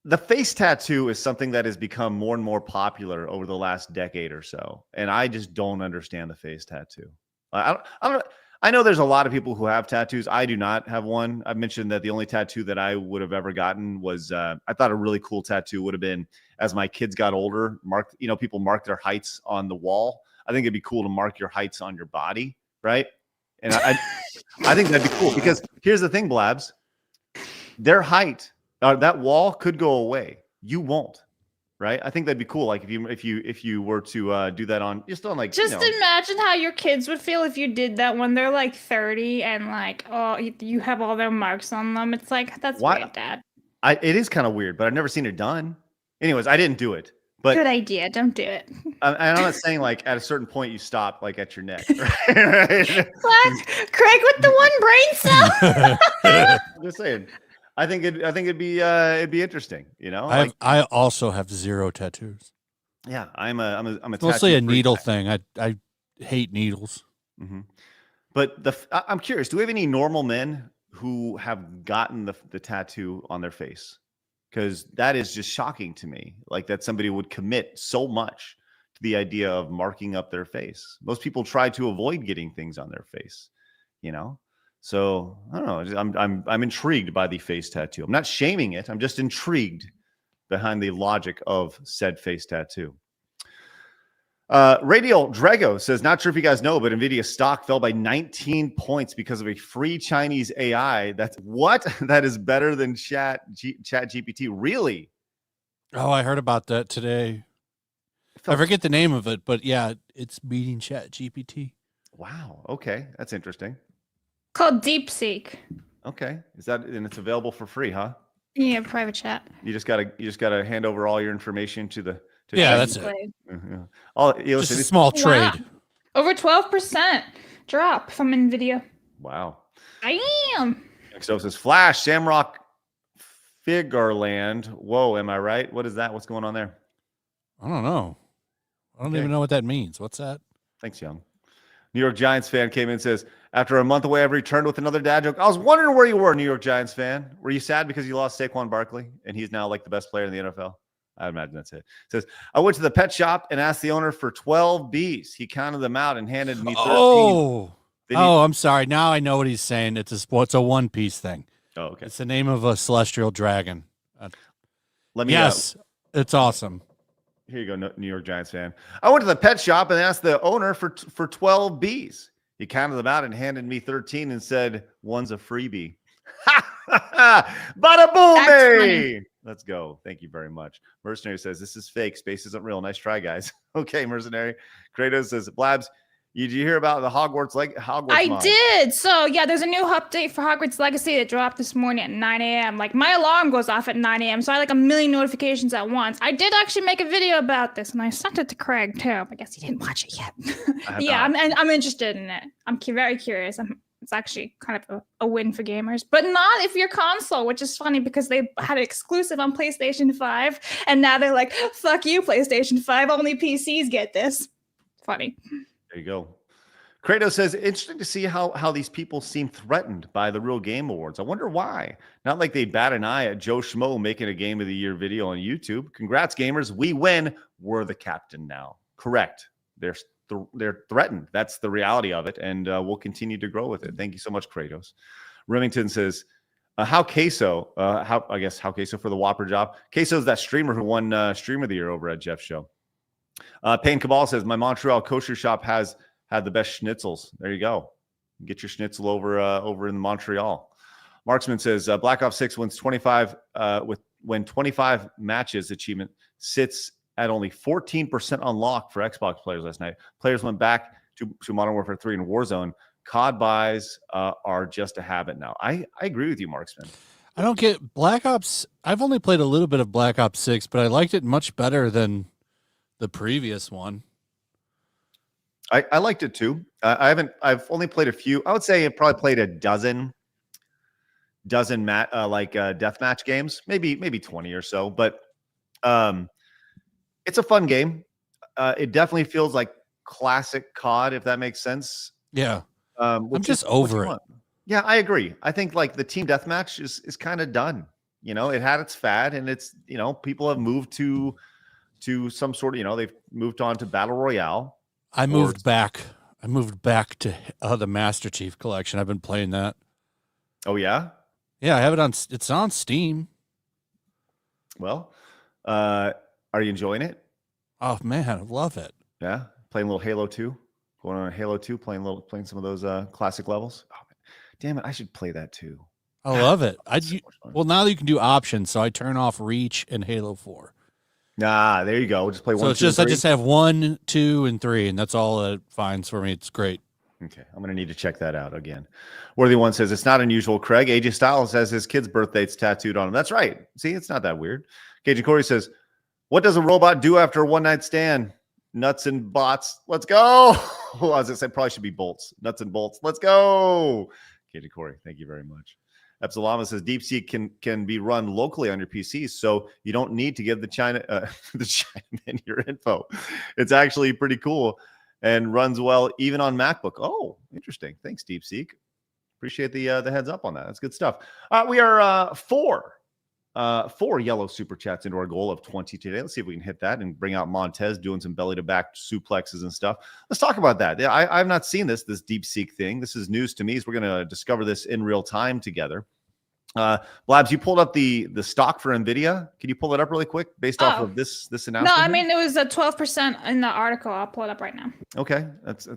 the face tattoo is something that has become more and more popular over the last decade or so. And I just don't understand the face tattoo. I know there's a lot of people who have tattoos. I do not have one. I mentioned that the only tattoo that I would have ever gotten was, I thought a really cool tattoo would have been, as my kids got older, people mark their heights on the wall. I think it'd be cool to mark your heights on your body, right? And I think that'd be cool, because here's the thing, Blabs. Their height, that wall could go away. You won't, right? I think that'd be cool. Like if you were to do that on imagine how your kids would feel if you did that when they're like 30 and like, oh, you have all their marks on them. It's like, that's weird, Dad. It is kind of weird, but I've never seen it done. Anyways, I didn't do it. But good idea. Don't do it. I'm not saying like at a certain point you stop like at your neck. Right? Craig with the one brain cell. I'm just saying. I think it'd be interesting. I also have 0 tattoos. Yeah, I'm a it's mostly a tattoo needle freak. thing. I hate needles. Mm-hmm. But I'm curious. Do we have any normal men who have gotten the tattoo on their face? Because that is just shocking to me. Like that somebody would commit so much to the idea of marking up their face. Most people try to avoid getting things on their face, So I don't know. I'm intrigued by the face tattoo. I'm not shaming it. I'm just intrigued behind the logic of said face tattoo. Radial Drago says, not sure if you guys know, but Nvidia stock fell by 19 points because of a free Chinese AI. That's what? That is better than Chat GPT. Really? Oh, I heard about that today. I forget the name of it, but yeah, it's beating Chat GPT. Wow. Okay. That's interesting. Called DeepSeek. Okay. And it's available for free, huh? Yeah, private chat. You just gotta hand over all your information to the that's it. Just a small trade. Wow. Over 12% drop from Nvidia. Wow. I am. So it says Flash, Samrock, Figureland. Whoa, am I right? What is that? What's going on there? I don't know. I don't even know what that means. What's that? Thanks, Young. New York Giants fan came in and says, after a month away, I've returned with another dad joke. I was wondering where you were, New York Giants fan. Were you sad because you lost Saquon Barkley and he's now like the best player in the NFL? I imagine that's it. It says, I went to the pet shop and asked the owner for 12 bees. He counted them out and handed me 13. I'm sorry. Now I know what he's saying. It's a One Piece thing. Oh, okay. It's the name of a celestial dragon. Yes, it's awesome. Here you go, New York Giants fan. I went to the pet shop and asked the owner for 12 bees. He counted them out and handed me 13 and said, one's a freebie. Bada boom! Let's go. Thank you very much. Mercenary says, this is fake. Space isn't real. Nice try, guys. Okay, Mercenary. Kratos says, Blabs, did you hear about the Hogwarts I mod? did. So, yeah, there's a new update for Hogwarts Legacy that dropped this morning at 9 a.m. Like, my alarm goes off at 9 a.m., so I had like a million notifications at once. I did actually make a video about this, and I sent it to Craig, too. I guess he didn't watch it yet. Yeah, I'm interested in it. I'm very curious. It's actually kind of a win for gamers, but not if you're console, which is funny because they had it exclusive on PlayStation 5, and now they're like, fuck you, PlayStation 5, only PCs get this. Funny. There you go. Kratos says, interesting to see how these people seem threatened by the Real Game Awards. I wonder why. Not like they bat an eye at Joe Schmo making a Game of the Year video on YouTube. Congrats, gamers. We win. We're the captain now. Correct. They're threatened. That's the reality of it, and we'll continue to grow with it. Thank you so much, Kratos. Remington says, how Queso for the Whopper job. Queso's that streamer who won Streamer of the Year over at Jeff's show. Payne Cabal says, my Montreal kosher shop had the best schnitzels. There you go. Get your schnitzel over in Montreal. Marksman says, Black Ops 6 wins 25 when 25 matches achievement sits at only 14% unlocked for Xbox players last night. Players went back to Modern Warfare 3 and Warzone. COD buys are just a habit now. I agree with you, Marksman. I don't get Black Ops. I've only played a little bit of Black Ops 6, but I liked it much better than the previous one. I liked it too. I've only played a few. I would say I probably played a dozen deathmatch games, maybe 20 or so. But it's a fun game. It definitely feels like classic COD, if that makes sense. Yeah. I'm just over it. Yeah, I agree. I think like the team deathmatch is kind of done. You know, it had its fad, and it's, you know, people have moved to some sort of, you know, they've moved on to Battle Royale. I moved back to the Master Chief Collection. I've been playing that. Oh yeah? Yeah, I have it on. It's on Steam. Well, are you enjoying it? Oh man, I love it. Yeah, playing a little Halo 2. Going on Halo 2, playing some of those classic levels. Oh, damn it, I should play that too. I love it. Well, now that you can do options, so I turn off Reach and Halo 4. Nah, there you go. Just play 1, 2, 3. I just have 1, 2, and 3, and that's all it finds for me. It's great. Okay, I'm gonna need to check that out again. Worthy One says it's not unusual. Craig AJ Styles says his kid's birthday's tattooed on him. That's right. See, it's not that weird. Cajun Corey says, "What does a robot do after a one-night stand? Nuts and bots. Let's go." Well, as I said, probably should be bolts. Nuts and bolts. Let's go. Cajun Corey, thank you very much. Epsilama says DeepSeek can be run locally on your PCs, so you don't need to give the Chinaman your info. It's actually pretty cool and runs well even on MacBook. Oh, interesting. Thanks, DeepSeek. Appreciate the heads up on that. That's good stuff. We are four yellow super chats into our goal of 20 today. Let's see if we can hit that and bring out Montez doing some belly to back suplexes and stuff. Let's talk about that. Yeah, I've not seen this DeepSeek thing. This is news to me. So we're going to discover this in real time together. Blabs, you pulled up the stock for Nvidia. Can you pull it up really quick based off of this announcement? No, I here? mean it was a 12% in the article. I'll pull it up right now. Okay,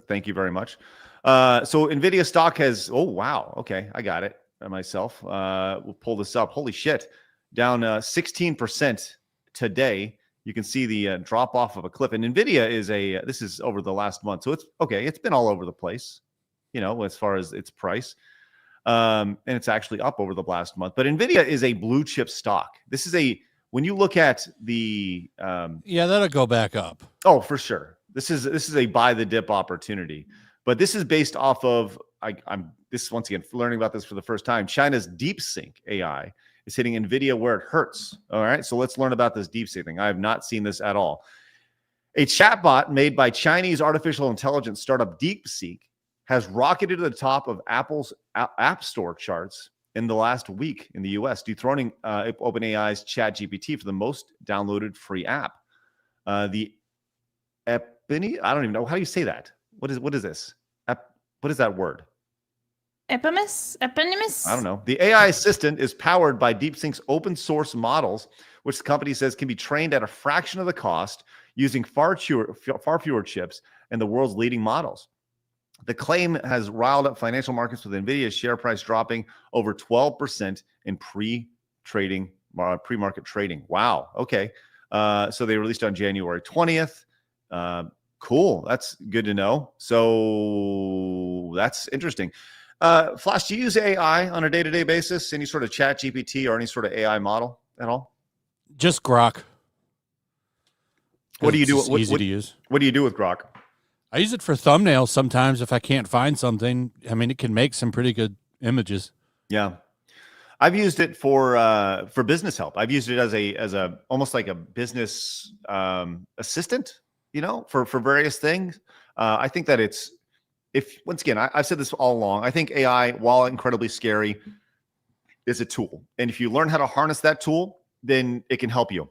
thank you very much. So Nvidia stock has, oh wow, okay, I got it myself. We'll pull this up. Holy shit, down 16% today. You can see the drop off of a cliff. And Nvidia is this is over the last month, so it's okay. It's been all over the place, as far as its price. And it's actually up over the last month. But Nvidia is a blue chip stock. This is when you look at the that'll go back up. Oh, for sure. This is a buy the dip opportunity. But this is based off of once again learning about this for the first time. China's DeepSeek AI is hitting Nvidia where it hurts. All right. So let's learn about this DeepSeek thing. I have not seen this at all. A chatbot made by Chinese artificial intelligence startup DeepSeek has rocketed to the top of Apple's App Store charts in the last week in the US, dethroning OpenAI's ChatGPT for the most downloaded free app. The Epini, I don't even know. How do you say that? What is this? What is that word? Eponymus? I don't know. The AI assistant is powered by DeepSeek's open source models, which the company says can be trained at a fraction of the cost using far fewer chips and the world's leading models. The claim has riled up financial markets with Nvidia's share price dropping over 12% in pre-market trading. Wow. Okay. So they released on January 20th. Cool. That's good to know. So that's interesting. Flash, do you use AI on a day-to-day basis? Any sort of chat GPT or any sort of AI model at all? Just Grok. What do you do? Easy to use. What do you do with Grok? I use it for thumbnails sometimes if I can't find something. I mean, it can make some pretty good images. Yeah. I've used it for business help. I've used it as a almost like a business assistant, for various things. I think that once again, I've said this all along. I think AI, while incredibly scary, is a tool. And if you learn how to harness that tool, then it can help you.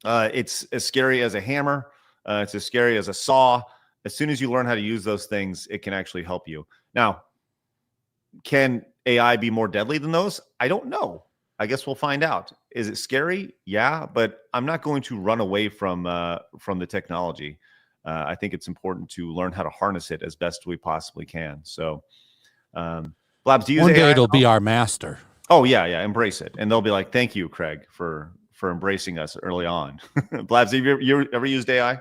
It's as scary as a hammer. It's as scary as a saw. As soon as you learn how to use those things, it can actually help you. Now, can AI be more deadly than those? I don't know. I guess we'll find out. Is it scary? Yeah, but I'm not going to run away from the technology. I think it's important to learn how to harness it as best we possibly can. So, Blabs, do you use One day AI? it'll be our master. Oh yeah, embrace it, and they'll be like, "Thank you, Craig, for embracing us early on." Blabs, have you ever used AI?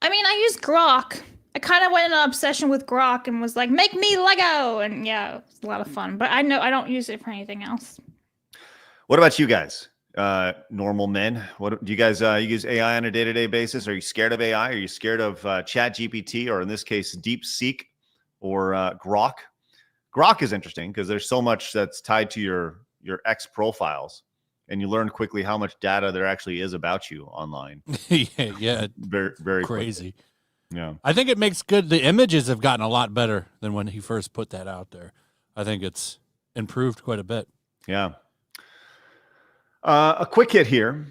I mean, I use Grok. I kind of went in an obsession with Grok and was like, make me Lego. And yeah, it's a lot of fun. But I don't use it for anything else. What about you guys? Normal men. What do you guys you use AI on a day-to-day basis? Are you scared of AI? Are you scared of ChatGPT, or in this case, DeepSeek or Grok? Grok is interesting because there's so much that's tied to your X profiles, and you learn quickly how much data there actually is about you online. yeah, very, very crazy. Quickly. Yeah, I think it makes good. The images have gotten a lot better than when he first put that out there. I think it's improved quite a bit. Yeah. A quick hit here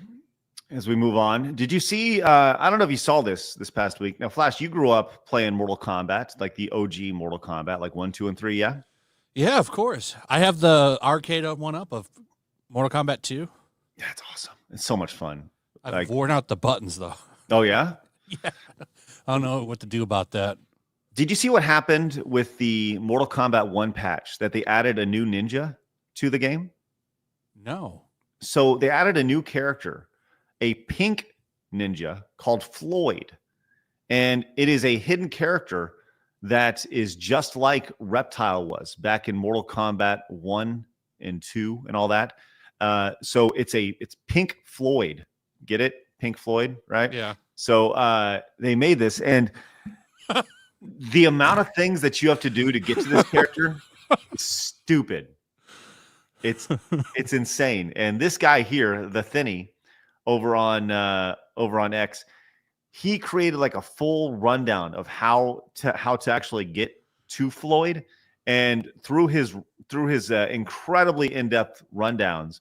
as we move on. Did you see? I don't know if you saw this past week. Now, Flash, you grew up playing Mortal Kombat, like the OG Mortal Kombat, like 1, 2, and 3. Yeah. Yeah, of course. I have the arcade one up of Mortal Kombat 2. That's awesome. It's so much fun. I've worn out the buttons though. Oh yeah. Yeah. I don't know what to do about that. Did you see what happened with the Mortal Kombat 1 patch, that they added a new ninja to the game? No. So they added a new character, a pink ninja called Floyd. And it is a hidden character that is just like Reptile was back in Mortal Kombat 1 and 2 and all that. So it's Pink Floyd. Get it? Pink Floyd, right? Yeah. So they made this, and the amount of things that you have to do to get to this character is stupid. It's insane. And this guy here, the Thinny, over on X, he created like a full rundown of how to actually get to Floyd, and through his incredibly in-depth rundowns,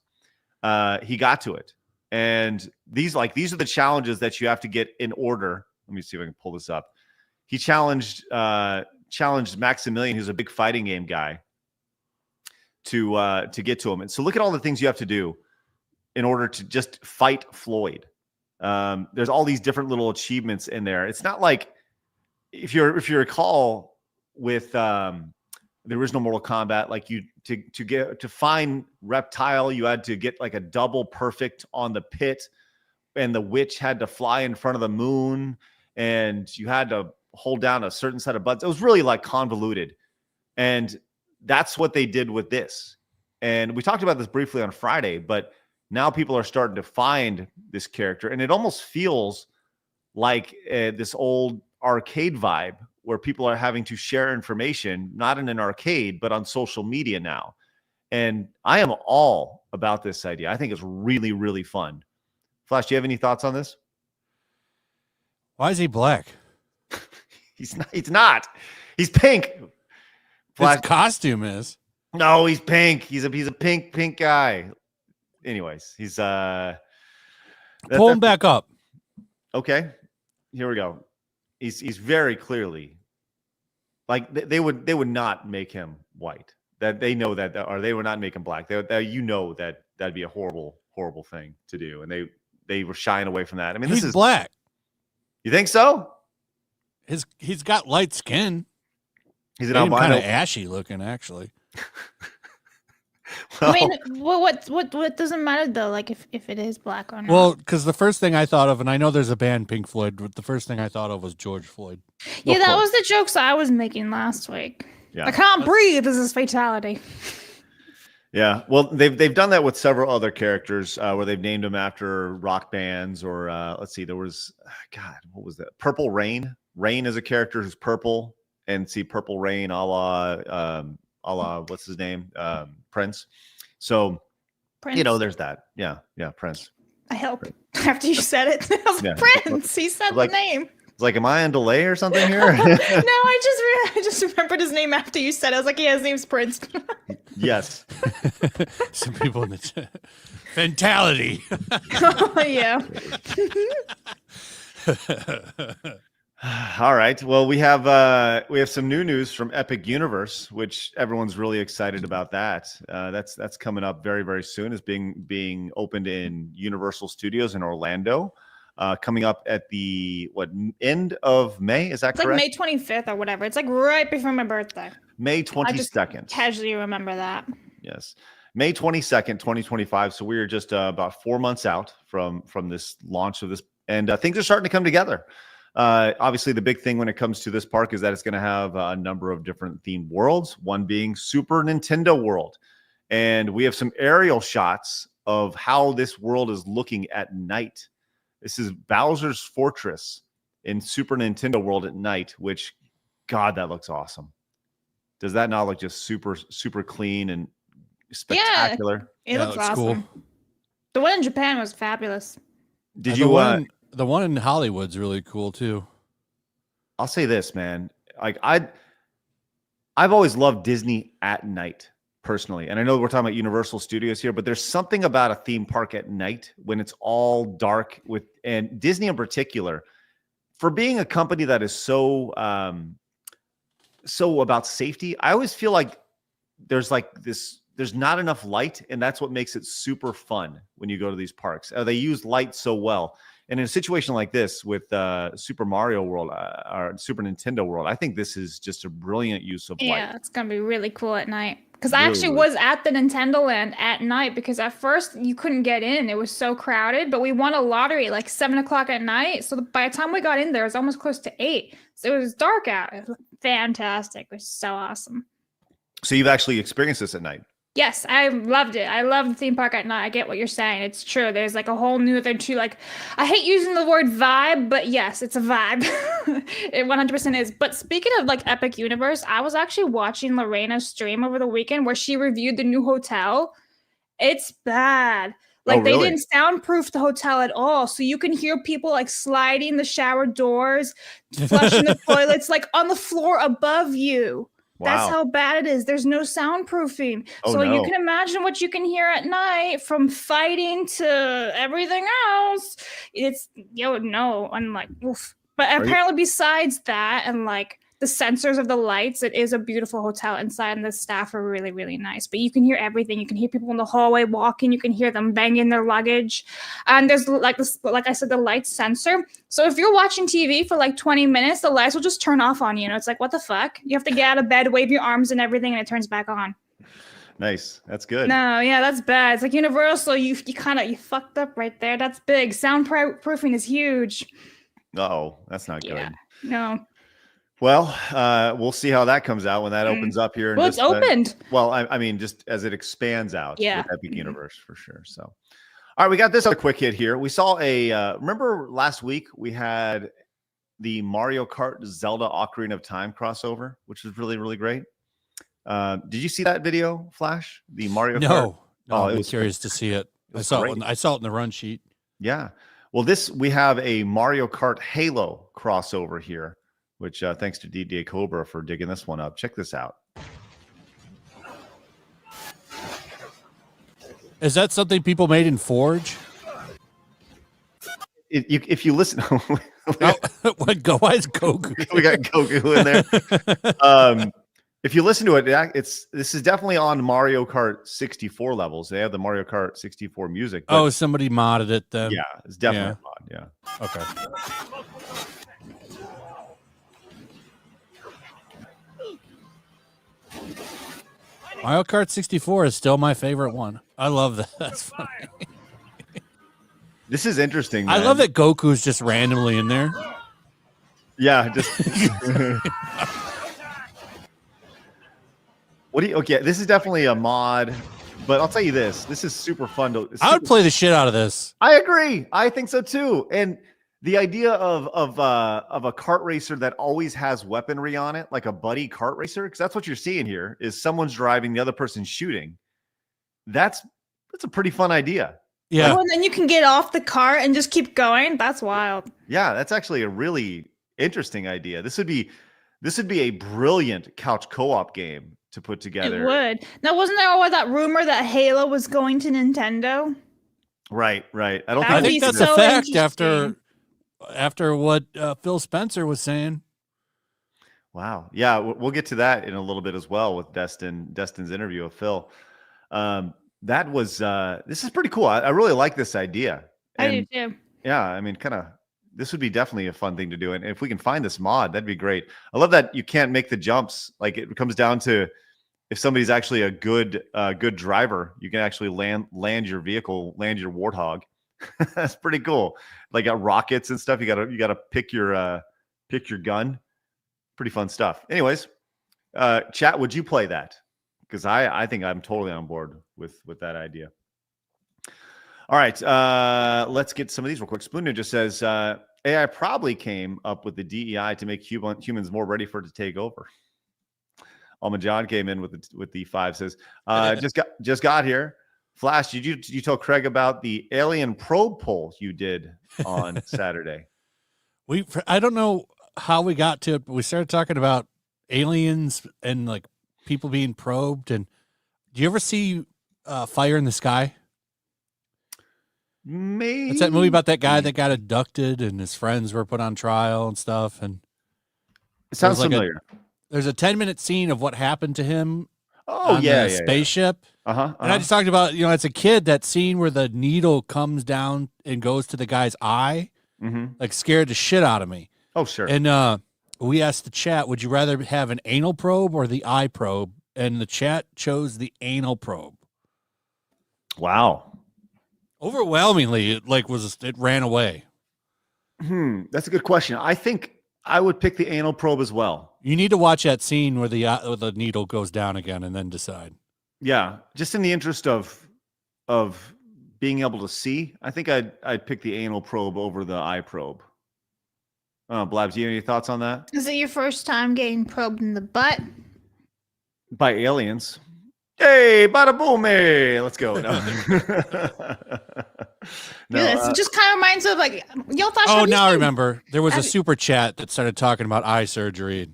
he got to it. And these are the challenges that you have to get in order. Let me see if I can pull this up. He challenged Maximilian, who's a big fighting game guy, to get to him. And so look at all the things you have to do in order to just fight Floyd. There's all these different little achievements in there. It's not like if you recall with the original Mortal Kombat, like you to find Reptile, you had to get like a double perfect on the pit, and the witch had to fly in front of the moon, and you had to hold down a certain set of buttons. It was really like convoluted, and that's what they did with this. And we talked about this briefly on Friday, but now people are starting to find this character, and it almost feels like this old arcade vibe where people are having to share information, not in an arcade, but on social media now. And I am all about this idea. I think it's really, really fun. Flash, do you have any thoughts on this? Why is he black? He's not. He's pink. Flash. His costume is. No, he's pink. He's a pink guy. Anyways, he's pull him back up. Okay, here we go. He's very clearly like they would not make him white. That they know that, or they would not make him black. That'd be a horrible thing to do, and they were shying away from that. I mean, he's black. You think so? He's got light skin. He's an albino, kind of ashy looking, actually. Well, I mean, what doesn't matter though? Like if it is black or not. Well, because the first thing I thought of, and I know there's a band Pink Floyd, but the first thing I thought of was George Floyd. Yeah, that was the jokes I was making last week. Yeah. I can't breathe. This is fatality. Yeah, well, they've done that with several other characters where they've named them after rock bands, or let's see, there was what was that? Purple Rain. Rain is a character who's purple, and see Purple Rain, a la what's his name, Prince. So, Prince. There's that. Yeah, Prince. I hope after you said it, I was like, Prince. He said the name. It's like, am I on delay or something here? No, I just remembered his name after you said it. I was like, yeah, his name's Prince. Yes. Some people in the chat. Fatality. Oh, yeah. All right. Well, we have some new news from Epic Universe, which everyone's really excited about. That's coming up very, very soon. It's being opened in Universal Studios in Orlando. Coming up at the end of May? Is that correct? Like May 25th or whatever. It's like right before my birthday. May 22nd. I just casually remember that. Yes, May 22nd, 2025. So we are just about 4 months out from this launch of this, and things are starting to come together. Obviously, the big thing when it comes to this park is that it's going to have a number of different themed worlds. One being Super Nintendo World, and we have some aerial shots of how this world is looking at night. This is Bowser's Fortress in Super Nintendo World at night, which, God, that looks awesome. Does that not look just super, super clean and spectacular? Yeah, it looks awesome. Cool. The one in Japan was fabulous. Did you? The one in Hollywood's really cool too. I'll say this, man. Like I've always loved Disney at night. Personally, and I know we're talking about Universal Studios here, but there's something about a theme park at night when it's all dark and Disney in particular, for being a company that is so about safety. I always feel like there's not enough light, and that's what makes it super fun when you go to these parks. They use light so well. And in a situation like this with Super Mario World or Super Nintendo World, I think this is just a brilliant use of light. Yeah, it's going to be really cool at night. Because I actually was at the Nintendo Land at night because at first you couldn't get in. It was so crowded, but we won a lottery like 7 o'clock at night. So by the time we got in there, it was almost close to 8. So it was dark out. It was fantastic. It was so awesome. So you've actually experienced this at night? Yes, I loved it. I love the theme park at night. I get what you're saying. It's true. There's like a whole new other too. Like, I hate using the word vibe, but yes, it's a vibe. It 100% is. But speaking of like Epic Universe, I was actually watching Lorena's stream over the weekend where she reviewed the new hotel. It's bad. Like they didn't soundproof the hotel at all. So you can hear people like sliding the shower doors, flushing the toilets, like on the floor above you. Wow. That's how bad it is. There's no soundproofing. You can imagine what you can hear at night, from fighting to everything else. It's, I'm like, oof. But apparently besides that, and like the sensors of the lights. It is a beautiful hotel inside, and the staff are really, really nice. But you can hear everything. You can hear people in the hallway walking. You can hear them banging their luggage. And there's like I said, the light sensor. So if you're watching TV for like 20 minutes, the lights will just turn off on you. It's like, what the fuck? You have to get out of bed, wave your arms and everything, and it turns back on. Nice. That's good. No, yeah, that's bad. It's like Universal. You fucked up right there. That's big. Soundproofing is huge. Oh, that's not Yeah. good. No. Well, we'll see how that comes out when that opens up here. Well, it's opened. Well, I mean, just as it expands out. Yeah. With Epic Universe for sure. So, all right, we got this other quick hit here. We saw remember last week we had the Mario Kart Zelda Ocarina of Time crossover, which was really, really great. Did you see that video, Flash? The Mario Kart? No, I was curious to see it. I saw it in the run sheet. Yeah. Well, we have a Mario Kart Halo crossover here, which thanks to DDA Cobra for digging this one up. Check this out. Is that something people made in Forge? If you listen, Why is Goku? We got Goku in there. If you listen to it, this is definitely on Mario Kart 64 levels. They have the Mario Kart 64 music. Oh, somebody modded it then. Yeah, it's definitely a mod. Yeah. Okay. Mario Kart 64 is still my favorite one. I love that. That's funny. This is interesting. I love that Goku's just randomly in there. Yeah, just okay, this is definitely a mod, but I'll tell you this is super fun I would play the shit out of this. I agree. I think so too. And the idea of a kart racer that always has weaponry on it, like a buddy kart racer, because that's what you're seeing here, is someone's driving, the other person's shooting. That's a pretty fun idea. Yeah. Oh, and then you can get off the cart and just keep going. That's wild. Yeah, that's actually a really interesting idea. This would be a brilliant couch co-op game to put together. It would. Now, wasn't there all that rumor that Halo was going to Nintendo? Right. I think that's a fact after what Phil Spencer was saying. Wow. Yeah, we'll get to that in a little bit as well with Destin's interview with Phil. That was this is pretty cool. I really like this idea. I do too. Yeah, I mean, this would be definitely a fun thing to do. And if we can find this mod, that'd be great. I love that you can't make the jumps. Like, it comes down to if somebody's actually a good driver, you can actually land your vehicle, land your Warthog. That's pretty cool. Like, got rockets and stuff. You gotta pick your gun. Pretty fun stuff. Anyways, chat, would you play that? Because I think I'm totally on board with that idea. All right, let's get some of these real quick. Spoon Ninja says AI probably came up with the DEI to make humans more ready for it to take over. Alma John came in with the 5, says just got here. Flash, did you tell Craig about the alien probe poll you did on Saturday? I don't know how we got to it, but we started talking about aliens and like people being probed. And do you ever see Fire in the Sky? Maybe. It's that movie about that guy that got abducted and his friends were put on trial and stuff. And it sounds familiar. There's a 10-minute scene of what happened to him. Oh, on yeah, the spaceship. And I just talked about, as a kid, that scene where the needle comes down and goes to the guy's eye, like scared the shit out of me. Oh, sure. And we asked the chat, would you rather have an anal probe or the eye probe? And the chat chose the anal probe. Wow. Overwhelmingly, it ran away. That's a good question. I think I would pick the anal probe as well. You need to watch that scene where the needle goes down again and then decide. Yeah, just in the interest of being able to see, I think I'd pick the anal probe over the eye probe. Blabs, do you have any thoughts on that? Is it your first time getting probed in the butt? By aliens. Hey, bada boom, hey, let's go. No. It just kind of reminds of like, I remember. There was a super chat that started talking about eye surgery.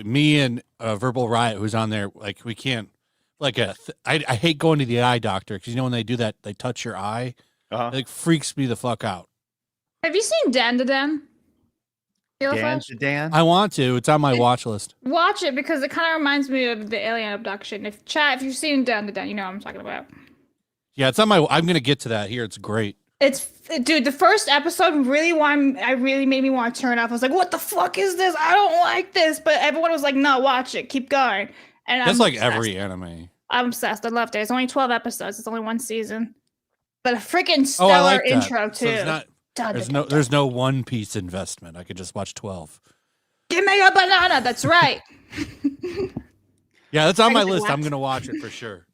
Me and Verbal Riot, who's on there, like, we can't, like, I hate going to the eye doctor because, when they do that, they touch your eye. It freaks me the fuck out. Have you seen Dan to Dan? Dan Flash? to Dan? I want to. It's on my watch list. Watch it because it kind of reminds me of the alien abduction. If you've seen Down to Dan, you know what I'm talking about. Yeah, it's on my. I'm gonna get to that here. It's great. Dude, the first episode really made me want to turn off. I was like, what the fuck is this? I don't like this. But everyone was like, no, watch it. Keep going. And That's I'm like obsessed. every anime. I'm obsessed. I loved it. It's only 12 episodes. It's only one season. But a freaking stellar I like that. intro, too. So it's not, there's no One Piece investment. I could just watch 12. Give me a banana. That's right. Yeah, that's on my list. I'm going to watch it for sure.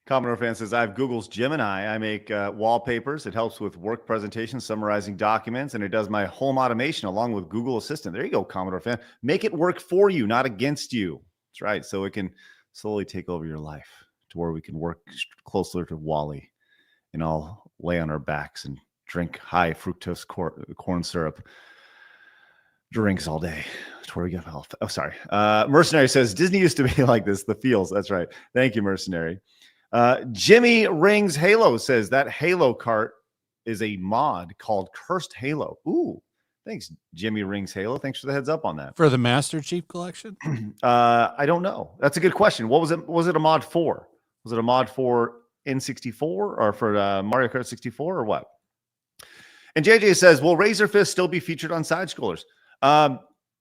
Commodore fan says, I have Google's Gemini. I make wallpapers. It helps with work presentations, summarizing documents, and it does my home automation along with Google Assistant. There you go, Commodore fan. Make it work for you, not against you. That's right. So it can slowly take over your life to where we can work closer to Wally and all lay on our backs and drink high fructose corn syrup drinks all day to where we get health. Oh, sorry. Mercenary says, Disney used to be like this. The feels. That's right. Thank you, Mercenary. Jimmy Rings Halo says that Halo Kart is a mod called Cursed Halo. Ooh, thanks, Jimmy Rings Halo. Thanks for the heads up on that. For the Master Chief Collection? I don't know. That's a good question. What was it? Was it a mod for? Was it a mod for N64 or for Mario Kart 64 or what? And JJ says, will Razor Fist still be featured on side scrollers?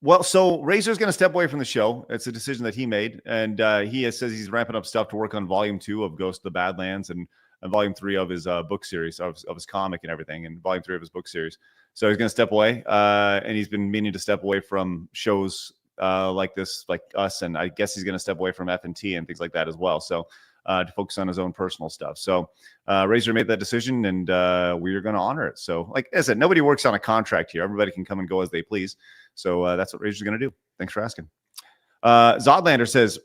Well, so Razor's going to step away from the show. It's a decision that he made. And he says he's ramping up stuff to work on volume 2 of Ghost of the Badlands and volume 3 of his book series, of his comic and everything, and volume 3 of his book series. So he's going to step away. And he's been meaning to step away from shows like this, like us. And I guess he's going to step away from F&T and things like that as well. So to focus on his own personal stuff. So Razor made that decision, and we are going to honor it. So like I said, nobody works on a contract here. Everybody can come and go as they please. So that's what Razor's going to do. Thanks for asking. Zodlander says,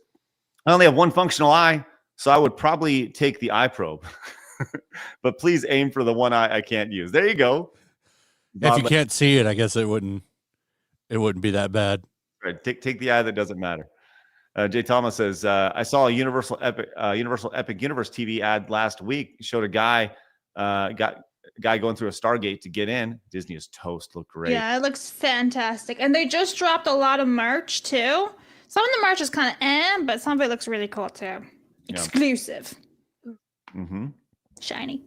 I only have one functional eye, so I would probably take the eye probe. But please aim for the one eye I can't use. There you go. If you can't see it, I guess it wouldn't be that bad. Right. Take the eye that doesn't matter. Jay Thomas says, I saw a Universal Epic Universe TV ad last week. It showed a guy going through a Stargate to get in. Disney is toast. Look great. Yeah, it looks fantastic. And they just dropped a lot of merch, too. Some of the merch is kind of but some of it looks really cool, too. Exclusive. Mm-hmm. Shiny.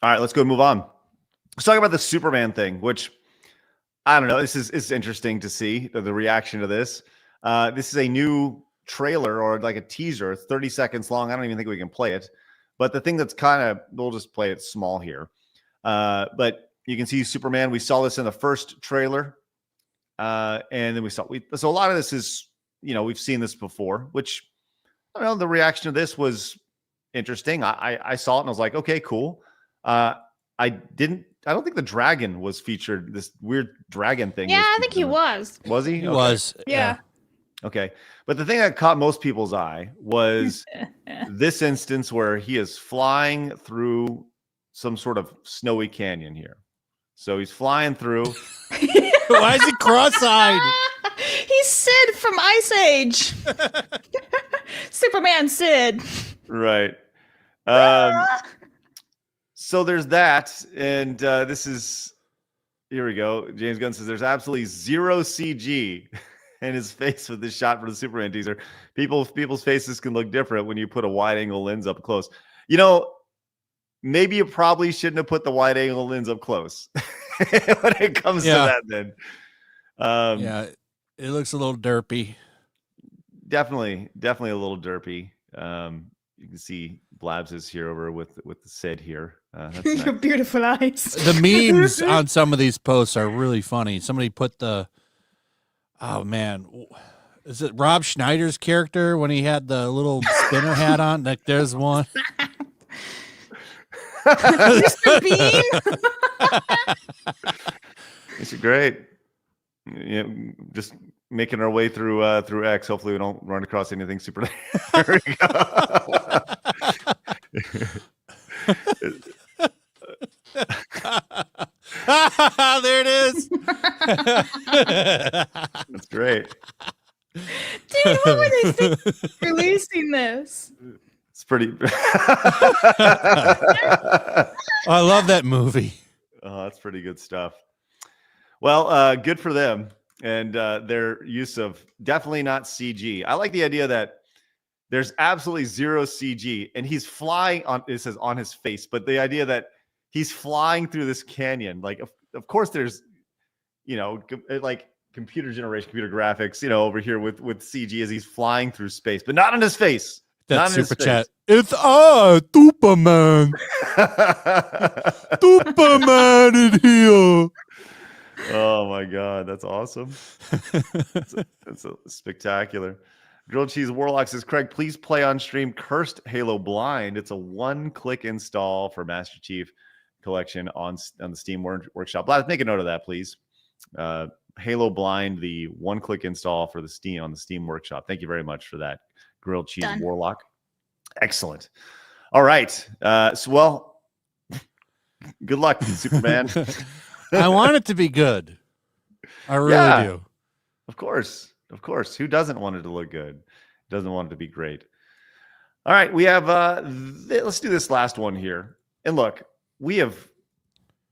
All right, let's go move on. Let's talk about the Superman thing, which, I don't know. It's interesting to see the reaction to this. This is a new trailer or like a teaser, 30 seconds long. I don't even think we can play it. But the thing that's we'll just play it small here. But you can see Superman. We saw this in the first trailer. And then so a lot of this is, we've seen this before, which, I don't know, the reaction to this was interesting. I saw it and I was like, okay, cool. I don't think the dragon was featured. This weird dragon thing. Yeah, I think he was. Was he? He was. Yeah. Okay. But the thing that caught most people's eye was this instance where he is flying through some sort of snowy canyon here. So he's flying through. Why is he cross-eyed? He's Sid from Ice Age. Superman Sid. Right. So there's that. And here we go. James Gunn says there's absolutely zero CG in his face with this shot for the Superman teaser. People's faces can look different when you put a wide angle lens up close. Maybe you probably shouldn't have put the wide angle lens up close when it comes to that then. Yeah, it looks a little derpy. Definitely a little derpy. You can see Blabs is here over with the Sid here. That's Your nice. beautiful eyes. The memes on some of these posts are really funny. Somebody put oh man, is it Rob Schneider's character when he had the little spinner hat on? Like there's one. Mr. Bean. It's great. Just making our way through X. Hopefully we don't run across anything super. There we go. There it is. That's great. Dude, what were they thinking releasing this? It's pretty. I love that movie. Oh, that's pretty good stuff. Well, good for them and their use of definitely not CG. I like the idea that there's absolutely zero CG, and he's flying on. It says on his face, but the idea that he's flying through this canyon, like of course there's, like computer generation, computer graphics, over here with CG as he's flying through space, but not on his face. That super chat. It's Superman. Superman in here. Oh my God, that's awesome. That's spectacular. Grilled Cheese Warlock says, Craig, please play on stream Cursed Halo Blind. It's a one-click install for Master Chief Collection on the Steam Workshop. Blabs, make a note of that, please. Halo Blind, the one-click install for the Steam Workshop. Thank you very much for that, Grilled Cheese Warlock. Excellent. All right. Well, good luck, Superman. I want it to be good. I really do. Of course. Of course. Who doesn't want it to look good? Doesn't want it to be great. All right. We have, let's do this last one here. And look, we have,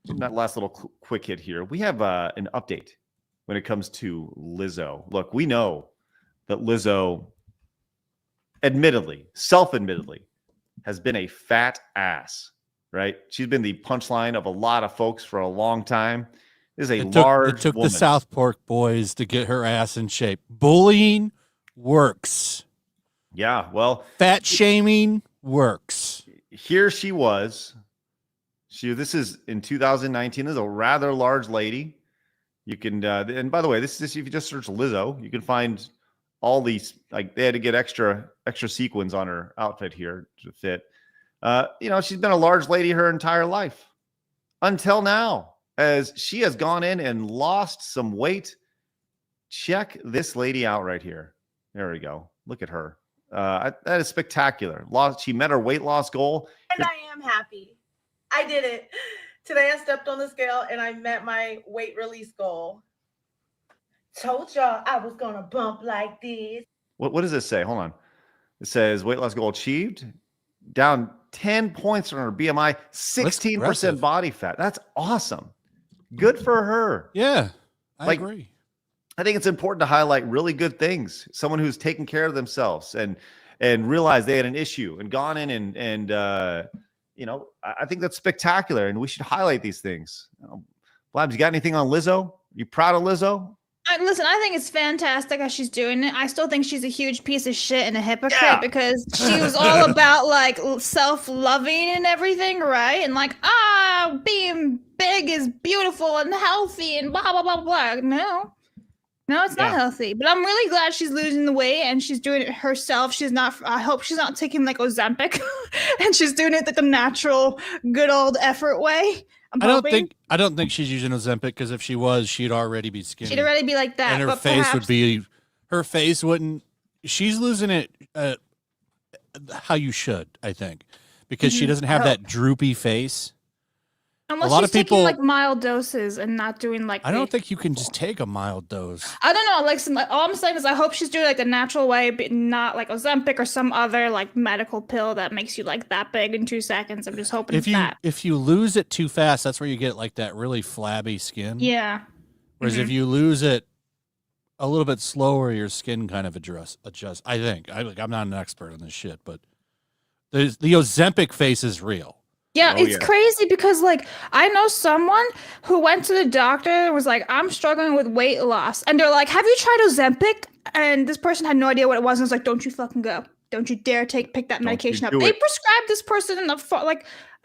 that last little quick hit here. We have an update when it comes to Lizzo. Look, we know that Lizzo, self-admittedly, has been a fat ass, right? She's been the punchline of a lot of folks for a long time. It took the Southport boys to get her ass in shape. Bullying works. Yeah, well, fat shaming works. Here she was. This is in 2019. This is a rather large lady. You can, and by the way, this if you just search Lizzo, you can find all these. Like they had to get extra sequins on her outfit here to fit. She's been a large lady her entire life until now, as she has gone in and lost some weight. Check this lady out right here. There we go. Look at her. That is spectacular. She met her weight loss goal. And I am happy. I did it. Today I stepped on the scale and I met my weight release goal. Told y'all I was going to bump like this. What does this say? Hold on. It says weight loss goal achieved. Down 10 points on her BMI, 16% body fat. That's awesome. Good for her. Yeah, I agree. I think it's important to highlight really good things. Someone who's taken care of themselves and realized they had an issue and gone in and I think that's spectacular, and we should highlight these things. Blabs, you got anything on Lizzo? You proud of Lizzo? Listen, I think it's fantastic how she's doing it. I still think she's a huge piece of shit and a hypocrite because she was all about like self-loving and everything, right? And like, being big is beautiful and healthy and blah, blah, blah, blah. No, it's not healthy. But I'm really glad she's losing the weight and she's doing it herself. I hope she's not taking like Ozempic and she's doing it the natural, good old effort way. I don't think she's using Ozempic, because if she was, she'd already be skinny. She'd already be like that. And her face wouldn't. She's losing it how you should, I think, because she doesn't have that droopy face. Unless she's taking like mild doses and not doing like. I don't think you can just take a mild dose. I don't know. All I'm saying is I hope she's doing like the natural way, but not like Ozempic or some other like medical pill that makes you like that big in 2 seconds. I'm just hoping if you lose it too fast, that's where you get like that really flabby skin. Yeah. Whereas if you lose it a little bit slower, your skin kind of adjust. I think. I'm not an expert on this shit, but the Ozempic face is real. Yeah, it's crazy because, like, I know someone who went to the doctor and was like, I'm struggling with weight loss. And they're like, have you tried Ozempic? And this person had no idea what it was. And was like, don't you fucking go. Don't you dare pick that medication up. They prescribed this person a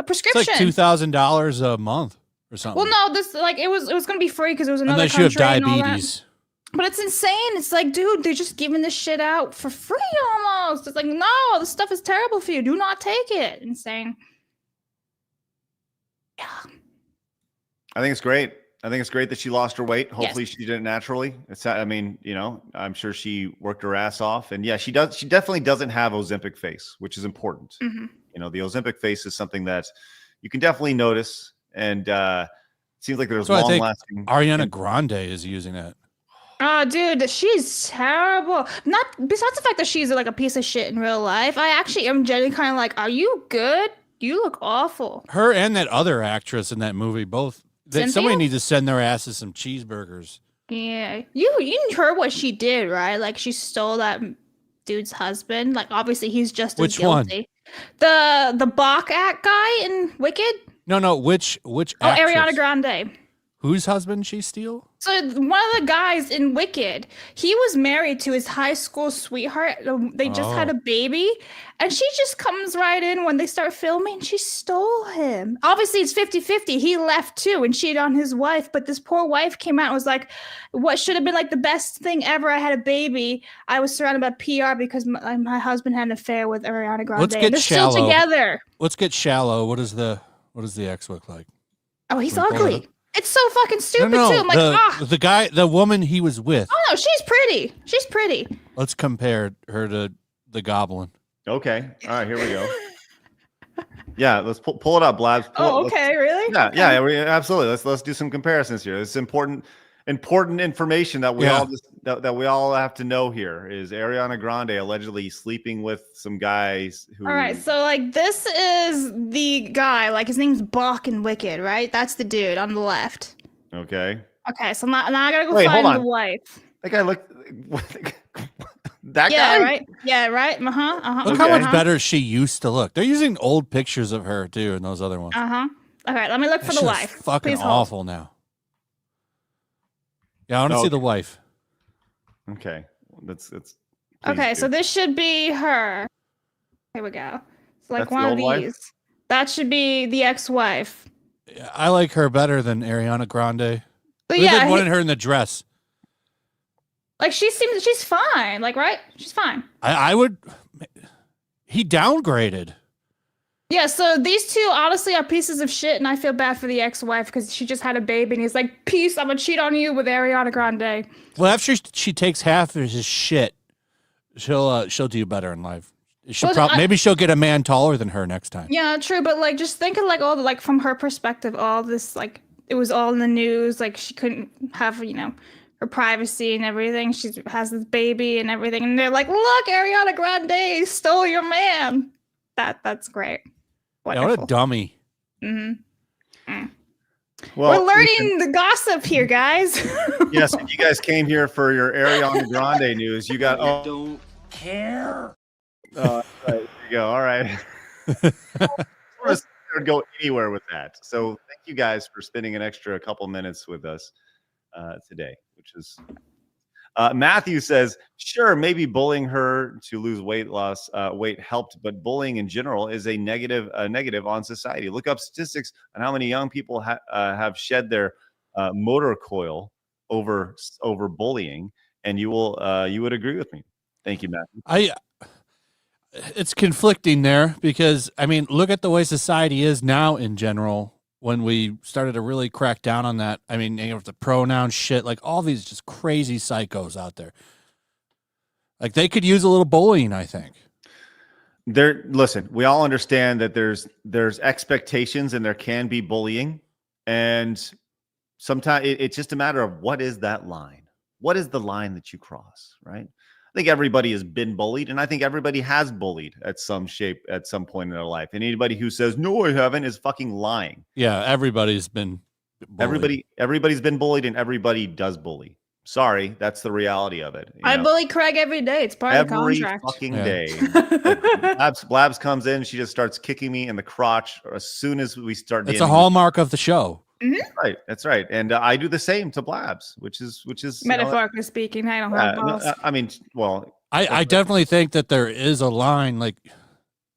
prescription. It's like $2,000 a month or something. Well, no, it was going to be free because it was another unless country. You have diabetes. But it's insane. It's like, dude, they're just giving this shit out for free almost. It's like, no, this stuff is terrible for you. Do not take it. Insane. Yeah. I think it's great. I think it's great that she lost her weight. Hopefully she did it naturally. I'm sure she worked her ass off. And yeah, she does. She definitely doesn't have Ozempic face, which is important. Mm-hmm. The Ozempic face is something that you can definitely notice. And it seems like there's long lasting. Ariana Grande is using it. Oh, dude, she's terrible. Not besides the fact that she's like a piece of shit in real life. I actually am genuinely kind of like, are you good? You look awful. Her and that other actress in that movie both Somebody needs to send their asses some cheeseburgers. Yeah, you heard what she did, right? Like she stole that dude's husband. Like obviously he's just as guilty. The Bach act guy in Wicked. No, which actress? Ariana Grande. Whose husband she steal? So one of the guys in Wicked, he was married to his high school sweetheart. They just had a baby, and she just comes right in when they start filming. She stole him. Obviously, it's 50-50. He left too and cheated on his wife, but this poor wife came out and was like, what should have been like the best thing ever. I had a baby. I was surrounded by PR because my husband had an affair with Ariana Grande. Let's get They're shallow. Still together. Let's get shallow. What does the ex look like? Oh, he's ugly. It's so fucking stupid too. I'm like, the woman he was with. Oh no, she's pretty. She's pretty. Let's compare her to the goblin. Okay. All right, here we go. Yeah, let's pull it up, Blabs. Okay, really? Yeah, okay. yeah, absolutely. Let's do some comparisons here. It's important information that we all have to know here. Is Ariana Grande allegedly sleeping with some guys who? All right, so like this is the guy. Like his name's Bach in Wicked, right? That's the dude on the left. Okay. Okay, so now I gotta go find the wife. That guy looked. That yeah, guy? Right? Yeah, right. Look how much better she used to look. They're using old pictures of her too, and those other ones. All right, let me look for the wife. Fucking awful now. Yeah, I want to see the wife. Okay, that's okay. So this should be her. Here we go. It's like one of these. Wife? That should be the ex-wife. I like her better than Ariana Grande. But I wanted her in the dress. Like she's fine. Like right, she's fine. I would. He downgraded. Yeah, so these two honestly are pieces of shit, and I feel bad for the ex-wife because she just had a baby, and he's like, "Peace, I'm gonna cheat on you with Ariana Grande." Well, after she takes half of his shit, she'll do better in life. Maybe she'll get a man taller than her next time. Yeah, true, but like just think of like all the like from her perspective, all this like it was all in the news. Like she couldn't have her privacy and everything. She has this baby and everything, and they're like, "Look, Ariana Grande stole your man." That's great. Wonderful. Yeah, what a dummy. Mm-hmm. Well, we're learning the gossip here, guys. Yes, if you guys came here for your Ariana Grande news, you got. I don't care. Right, there you go. All right. We're go anywhere with that. So thank you guys for spending an extra couple minutes with us today, which is. Matthew says, sure, maybe bullying her to lose weight helped, but bullying in general is a negative on society. Look up statistics on how many young people have shed their motor coil over bullying, and you would agree with me. Thank you, Matthew. It's conflicting there because I mean, look at the way society is now in general. When we started to really crack down on that, I mean, the pronoun shit, like all these just crazy psychos out there. Like they could use a little bullying, I think. Listen, we all understand that there's expectations and there can be bullying. And sometimes it's just a matter of what is that line? What is the line that you cross, right? I think everybody has been bullied, and I think everybody has bullied at some point in their life. And anybody who says, no, I haven't is fucking lying. Yeah, everybody's been bullied. Everybody's been bullied, and everybody does bully. Sorry, that's the reality of it. I bully Craig every day. It's part of the contract. Every fucking day. Blabs comes in, she just starts kicking me in the crotch as soon as we start. It's a hallmark of the show. Mm-hmm. Right, that's right, and I do the same to Blabs, which is metaphorically speaking. I don't have balls. I mean, well, I definitely think that there is a line. Like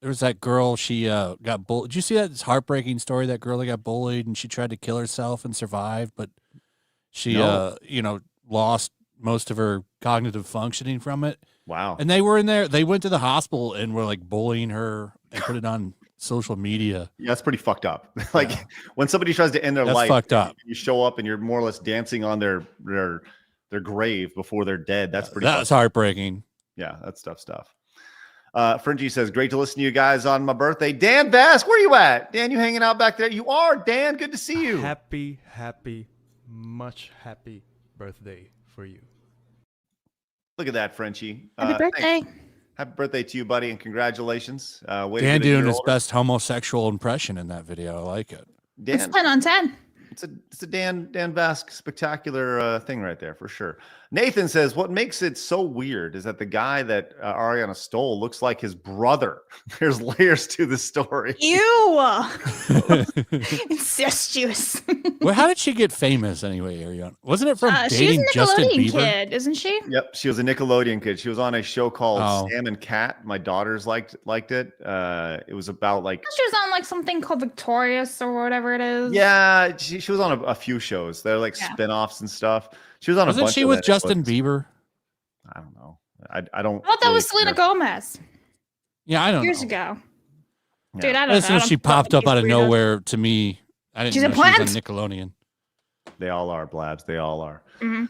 there was that girl, she got bullied. Did you see that heartbreaking story? That girl that got bullied and she tried to kill herself and survived, but she lost most of her cognitive functioning from it. Wow. And they were in there. They went to the hospital and were like bullying her and put it on social media. Yeah, that's pretty fucked up. Like when somebody tries to end their life, fucked up. You show up and you're more or less dancing on their grave before they're dead. That's pretty. That's heartbreaking. Yeah, that's tough stuff. Fringy says, great to listen to you guys on my birthday. Dan Bass, where you at? Dan, you hanging out back there? You are, Dan. Good to see you. Happy, much happy birthday for you. Look at that, Frenchie. Happy birthday. Happy birthday to you, buddy, and congratulations. Dan doing his best homosexual impression in that video. I like it. Dan, it's 10 on 10. It's a Dan Vasc spectacular thing right there for sure. Nathan says what makes it so weird is that the guy that Ariana stole looks like his brother. There's layers to the story. Ew. Incestuous. Well, how did she get famous anyway, Ariana? Wasn't it from She's dating a Justin Nickelodeon Bieber? kid, isn't she? Yep, she was a Nickelodeon kid. She was on a show called Oh. Sam and Cat. My daughters liked it. It was about like She was on like something called Victorious or whatever it is. yeah, she was on a few shows. They're like spin-offs and stuff. She was on Wasn't a bunch she of with that. Justin Bieber? I don't know. I don't. I thought that really was Selena care. Gomez Yeah, I don't years know. ago. Yeah. Dude, I don't As soon know. as she popped up out of nowhere to me, I didn't She's a know she was plant. on Nickelodeon. They all are, Blabs. They all are. Mhm.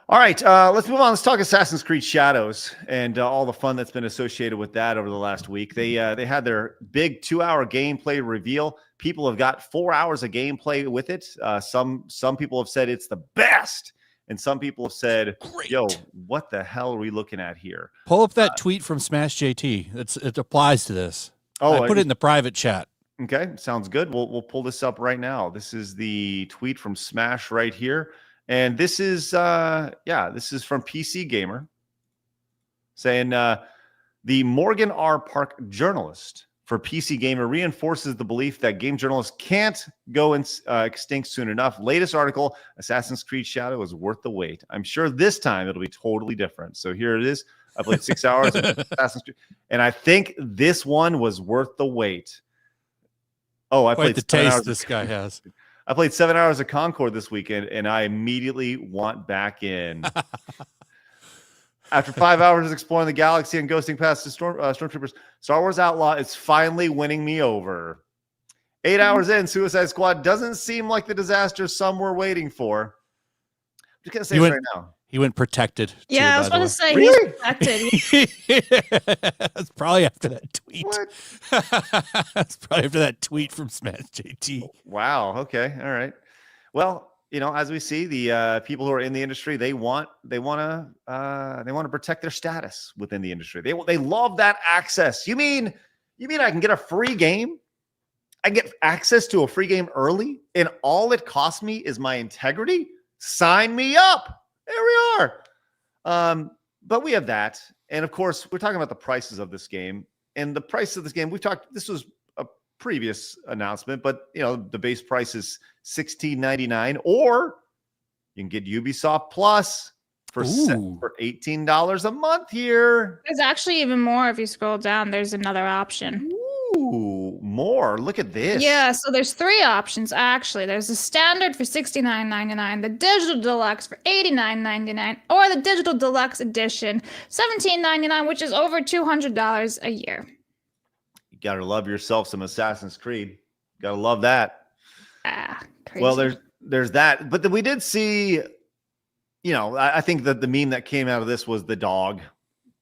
All right, let's move on. Let's talk Assassin's Creed Shadows and all the fun that's been associated with that over the last week. They had their big 2-hour gameplay reveal. People have got 4 hours of gameplay with it. Some people have said it's the best, and some people have said, "Yo, what the hell are we looking at here?" Pull up that tweet from Smash JT. It applies to this. Oh, I put it in the private chat. Okay, sounds good. We'll pull this up right now. This is the tweet from Smash right here. And this is this is from PC Gamer saying the Morgan R. Park journalist for PC Gamer reinforces the belief that game journalists can't go extinct soon enough. Latest article, Assassin's Creed Shadow is worth the wait. I'm sure this time it'll be totally different. So here it is. I played 6 hours of Assassin's Creed, and I think this one was worth the wait. Oh, I played the 7 taste hours this guy has. I played 7 hours of Concord this weekend, and I immediately want back in. After 5 hours exploring the galaxy and ghosting past the stormtroopers, Star Wars Outlaw is finally winning me over. 8 hours in, Suicide Squad doesn't seem like the disaster some were waiting for. I'm just going to say this right now. He went protected. Too, Yeah, I was by about the to say Really? he's protected. That's probably after that tweet. What? That's probably after that tweet from Smash JT. Wow. Okay. All right. Well, as we see, the people who are in the industry, they want to protect their status within the industry. They love that access. You mean I can get a free game? I get access to a free game early, and all it costs me is my integrity? Sign me up. There we are. But we have that. And of course, we're talking about the prices of this game. And the price of this game, this was a previous announcement, but the base price is $16.99, or you can get Ubisoft Plus for $18 a month here. There's actually even more if you scroll down. There's another option. Ooh, more. Look at this. Yeah, so there's 3 options actually. There's the standard for $69.99, the digital deluxe for $89.99, or the digital deluxe edition $17.99, which is over $200 a year. You gotta love yourself some Assassin's Creed. Gotta love that. Crazy. Well, there's that, but then we did see. I think that the meme that came out of this was the dog.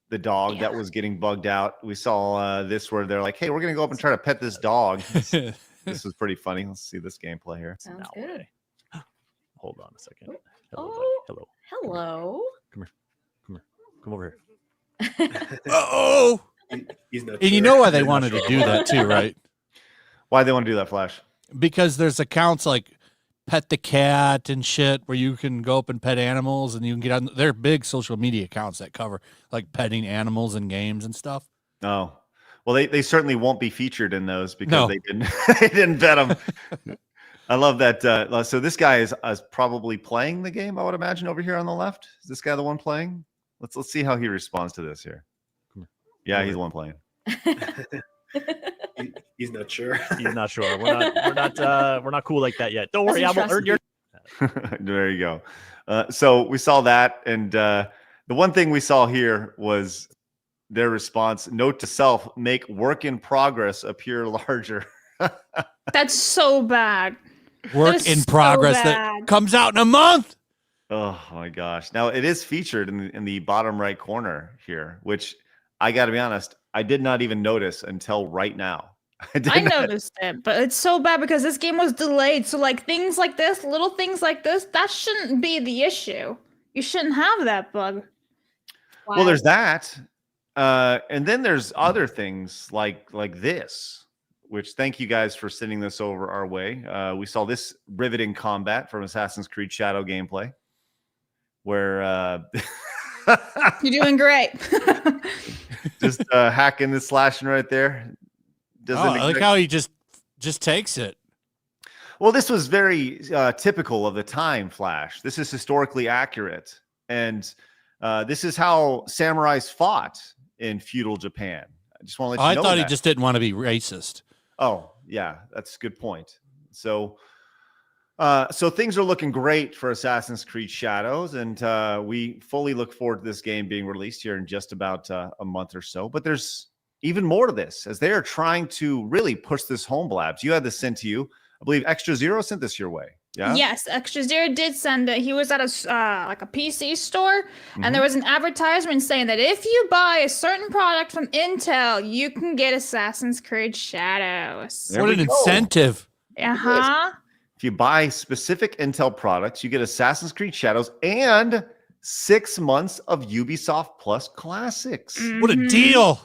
The dog that was getting bugged out. We saw this where they're like, "Hey, we're gonna go up and try to pet this dog." This was pretty funny. Let's see this gameplay here. Sounds good. Hold on a second. Hello, buddy. Oh, Hello. hello. Come over here. Oh, He's not and you know why they wanted to do that too, right? Why they want to do that, Flash? Because there's accounts like Pet the Cat and shit where you can go up and pet animals, and you can get on. They're big social media accounts that cover like petting animals in games and stuff. Oh, well, they certainly won't be featured in those because No. they didn't vet them. I love that. So this guy is probably playing the game, I would imagine, over here on the left. Is this guy the one playing? Let's see how he responds to this here. Yeah, he's the one playing. He's not sure. He's not sure. We're not cool like that yet. Don't worry, I will earn your. There you go. So we saw that, and the one thing we saw here was their response. Note to self: make work in progress appear larger. That's so bad. Work That is in so progress that bad. comes out in a month. Oh my gosh! Now it is featured in the bottom right corner here, which I got to be honest, I did not even notice until right now. I noticed it, but it's so bad because this game was delayed. So like things like this, little things like this, that shouldn't be the issue. You shouldn't have that bug. Well, there's that, and then there's other things like this, which thank you guys for sending this over our way. We saw this riveting combat from Assassin's Creed Shadow gameplay, where You're doing great. just hacking and slashing right there. I like how he just takes it. Well, this was very typical of the time, Flash. This is historically accurate. And this is how samurais fought in feudal Japan. I just want to let you know I thought that. he just didn't want to be racist. Oh, yeah, that's a good point. So things are looking great for Assassin's Creed Shadows, and we fully look forward to this game being released here in just about a month or so. But there's even more to this, as they are trying to really push this home, Blabs. You had this sent to you. I believe Extra Zero sent this your way. Yeah. Yes, Extra Zero did send it. He was at a like a PC store, and there was an advertisement saying that if you buy a certain product from Intel, you can get Assassin's Creed Shadows. What an incentive! If you buy specific Intel products, you get Assassin's Creed Shadows and 6 months of Ubisoft Plus Classics. What a deal!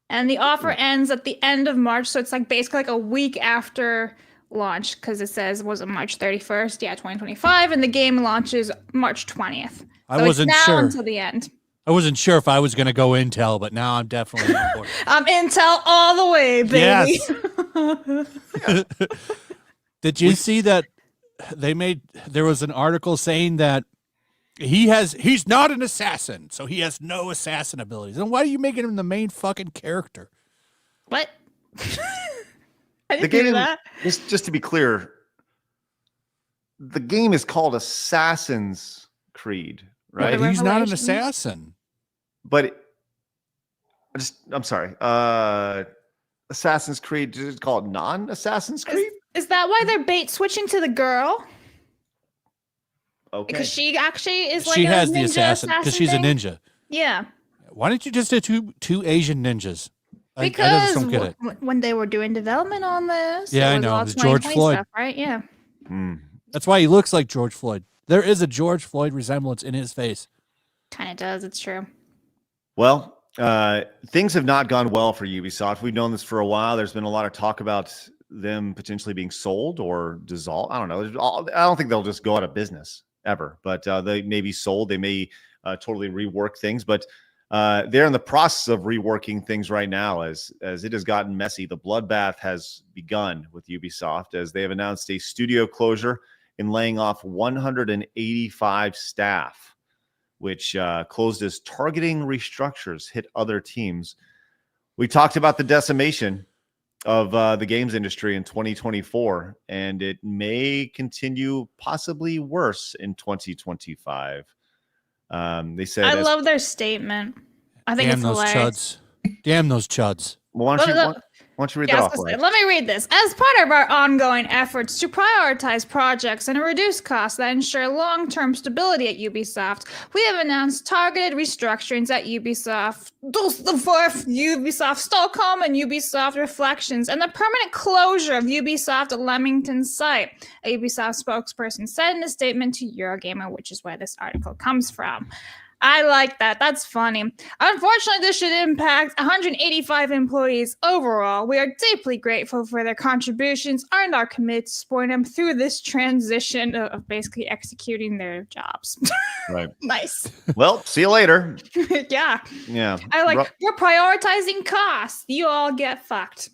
And the offer ends at the end of March, so it's like basically like a week after launch, because it says, was it March 31st? Yeah, 2025, and the game launches March 20th. So I wasn't it's now sure until the end. I wasn't sure if I was going to go Intel, but now I'm definitely on board. I'm Intel all the way, baby. Yes. Did you see that there was an article saying that he's not an assassin, so he has no assassin abilities. And why are you making him the main fucking character? What? I didn't hear that. Just to be clear, the game is called Assassin's Creed, right? He's not an assassin. But I'm sorry. Assassin's Creed, just call it non-Assassin's Creed? Is that why they're bait switching to the girl? Okay. Because she actually is like she a has the ninja assassin because she's thing? a ninja. Yeah. Why didn't you just do two Asian ninjas? I Because just don't get it. when they were doing development on this, Yeah, it I was know. all It was George 2020 Floyd. stuff, right? Yeah. That's why he looks like George Floyd. There is a George Floyd resemblance in his face. Kind of does. It's true. Well, things have not gone well for Ubisoft. We've known this for a while. There's been a lot of talk about them potentially being sold or dissolved. I don't know. I don't think they'll just go out of business ever, but they may be sold. They may totally rework things, but they're in the process of reworking things right now as it has gotten messy. The bloodbath has begun with Ubisoft as they have announced a studio closure and laying off 185 staff, which closed as targeting restructures hit other teams. We talked about the decimation of the games industry in 2024, and it may continue possibly worse in 2025. They said, I love their statement. I think it's hilarious. Damn those chuds. Well, why don't you read that off? Let me read this. As part of our ongoing efforts to prioritize projects and reduce costs that ensure long-term stability at Ubisoft, we have announced targeted restructurings at Ubisoft Dusseldorf, Ubisoft Stockholm, and Ubisoft Reflections, and the permanent closure of Ubisoft Leamington site, a Ubisoft spokesperson said in a statement to Eurogamer, which is where this article comes from. I like that. That's funny. Unfortunately, this should impact 185 employees overall. We are deeply grateful for their contributions and are committed to supporting them through this transition of basically executing their jobs. Right. Nice. Well, see you later. Yeah. Yeah. I like, we're prioritizing costs. You all get fucked.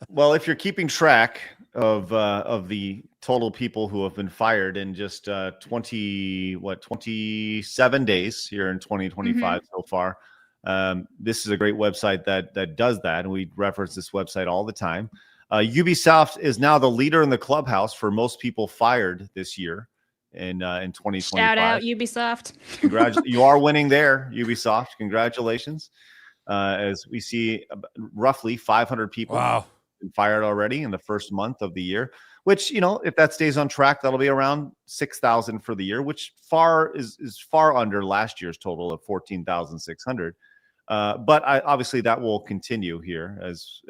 Well, if you're keeping track of the total people who have been fired in just 27 days here in 2025 so far. This is a great website that does that, and we reference this website all the time. Ubisoft is now the leader in the clubhouse for most people fired this year in 2025. Shout out Ubisoft. You are winning there, Ubisoft. Congratulations. As we see roughly 500 people been fired already in the first month of the year, which, if that stays on track, that'll be around 6,000 for the year, which is far under last year's total of 14,600. But obviously that will continue here as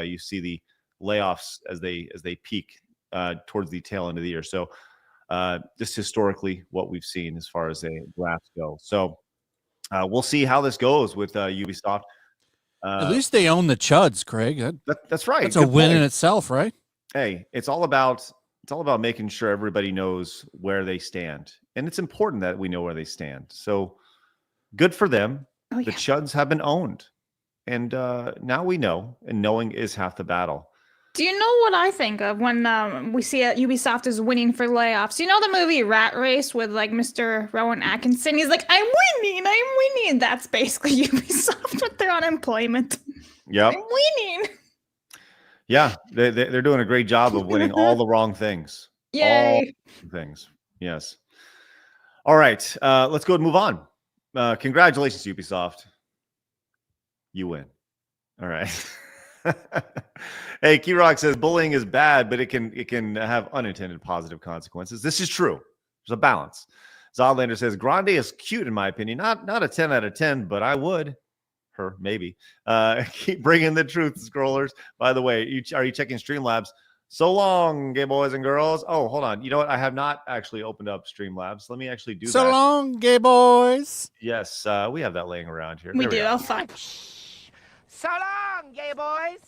you see the layoffs as they peak towards the tail end of the year. So just historically what we've seen as far as graphs go. So we'll see how this goes with Ubisoft. At least they own the Chuds, Craig. That's right. That's a Good win point. in itself, right? Hey, it's all about making sure everybody knows where they stand, and it's important that we know where they stand. So good for them. The Chuds have been owned, and now we know, and knowing is half the battle. Do you know what I think of when we see Ubisoft is winning for layoffs? You know the movie Rat Race with like Mr. Rowan Atkinson? He's like, I'm winning. That's basically Ubisoft with their unemployment. Yep. I'm winning. Yeah, they're doing a great job of winning all the wrong things. Yay. All things. Yes. All right. Let's go and move on. Congratulations, Ubisoft. You win. All right. Hey, Key Rock says bullying is bad, but it can have unintended positive consequences. This is true. There's a balance. Zodlander says Grande is cute in my opinion. Not a 10 out of 10, but I would. Her maybe. Keep bringing the truth, scrollers. By the way, are you checking Streamlabs? So long, gay boys and girls. Oh, hold on. You know what? I have not actually opened up Streamlabs. Let me actually do that. So long, gay boys. Yes, we have that laying around here. We There do. go. I'll find. So long, gay boys.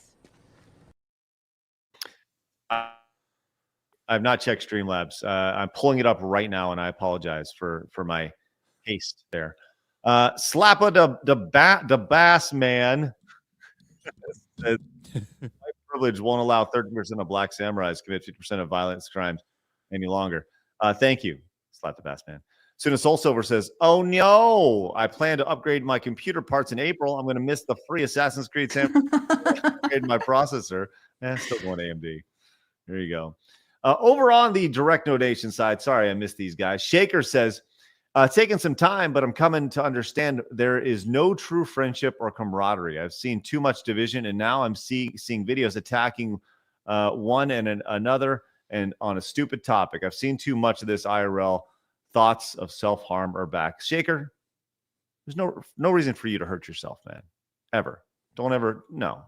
I've not checked Streamlabs. I'm pulling it up right now, and I apologize for my haste there. Slappa the bass man. My privilege won't allow 30% of black samurais to commit 50% of violent crimes any longer. Thank you, Slap the bass man. Suna Soul Silver says, "Oh no, I plan to upgrade my computer parts in April. I'm going to miss the free Assassin's Creed sample. Upgrade my processor. Still going AMD. There you go." Over on the direct donation side, sorry I missed these guys. Shaker says, taking some time, but I'm coming to understand there is no true friendship or camaraderie. I've seen too much division, and now I'm seeing videos attacking one and another and on a stupid topic. I've seen too much of this IRL. Thoughts of self-harm are back. Shaker, there's no reason for you to hurt yourself, man. Ever. Don't ever. No.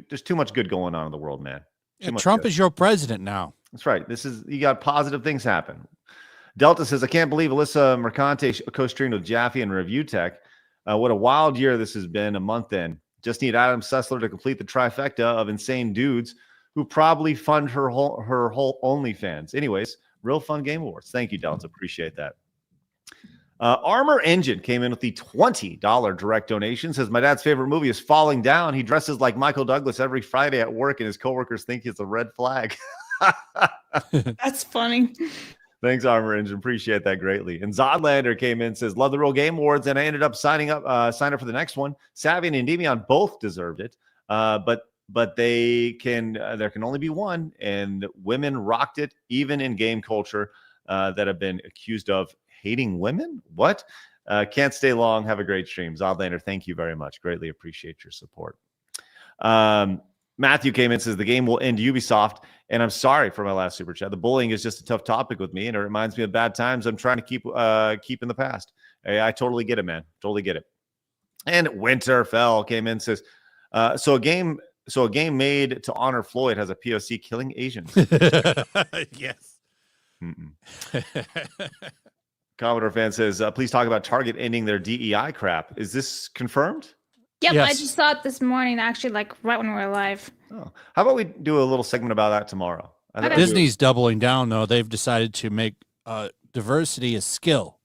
There's too much good going on in the world, man. Yeah, Trump is your president now. That's right. You got positive things happen. Delta says, I can't believe Alyssa Mercante co-streamed with Jaffe and Review Tech. What a wild year this has been, a month in. Just need Adam Sessler to complete the trifecta of insane dudes who probably fund her whole OnlyFans. Anyways, real fun Game Awards. Thank you, Delta. Appreciate that. Armor Engine came in with the $20 direct donation. Says, my dad's favorite movie is Falling Down. He dresses like Michael Douglas every Friday at work, and his coworkers think he's a red flag. That's funny. Thanks, Armor Engine. Appreciate that greatly. And Zodlander came in, says, love the Real Game Awards, and I ended up signing up for the next one. Savvy and Endymion both deserved it, but there can only be one, and women rocked it, even in game culture that have been accused of hating women. What? Can't stay long. Have a great stream. Zodlander, thank you very much. Greatly appreciate your support. Matthew came in, says the game will end Ubisoft, and I'm sorry for my last super chat. The bullying is just a tough topic with me, and it reminds me of bad times I'm trying to keep in the past. Hey, I totally get it, man. Totally get it. And Winterfell came in, says, so a game made to honor Floyd has a POC killing Asians. Yes. Commodore fan says, please talk about Target ending their DEI crap. Is this confirmed? Yep, Yes. I just saw it this morning, actually, like right when we were live. Oh, how about we do a little segment about that tomorrow? I think Disney's doubling down, though. They've decided to make diversity a skill.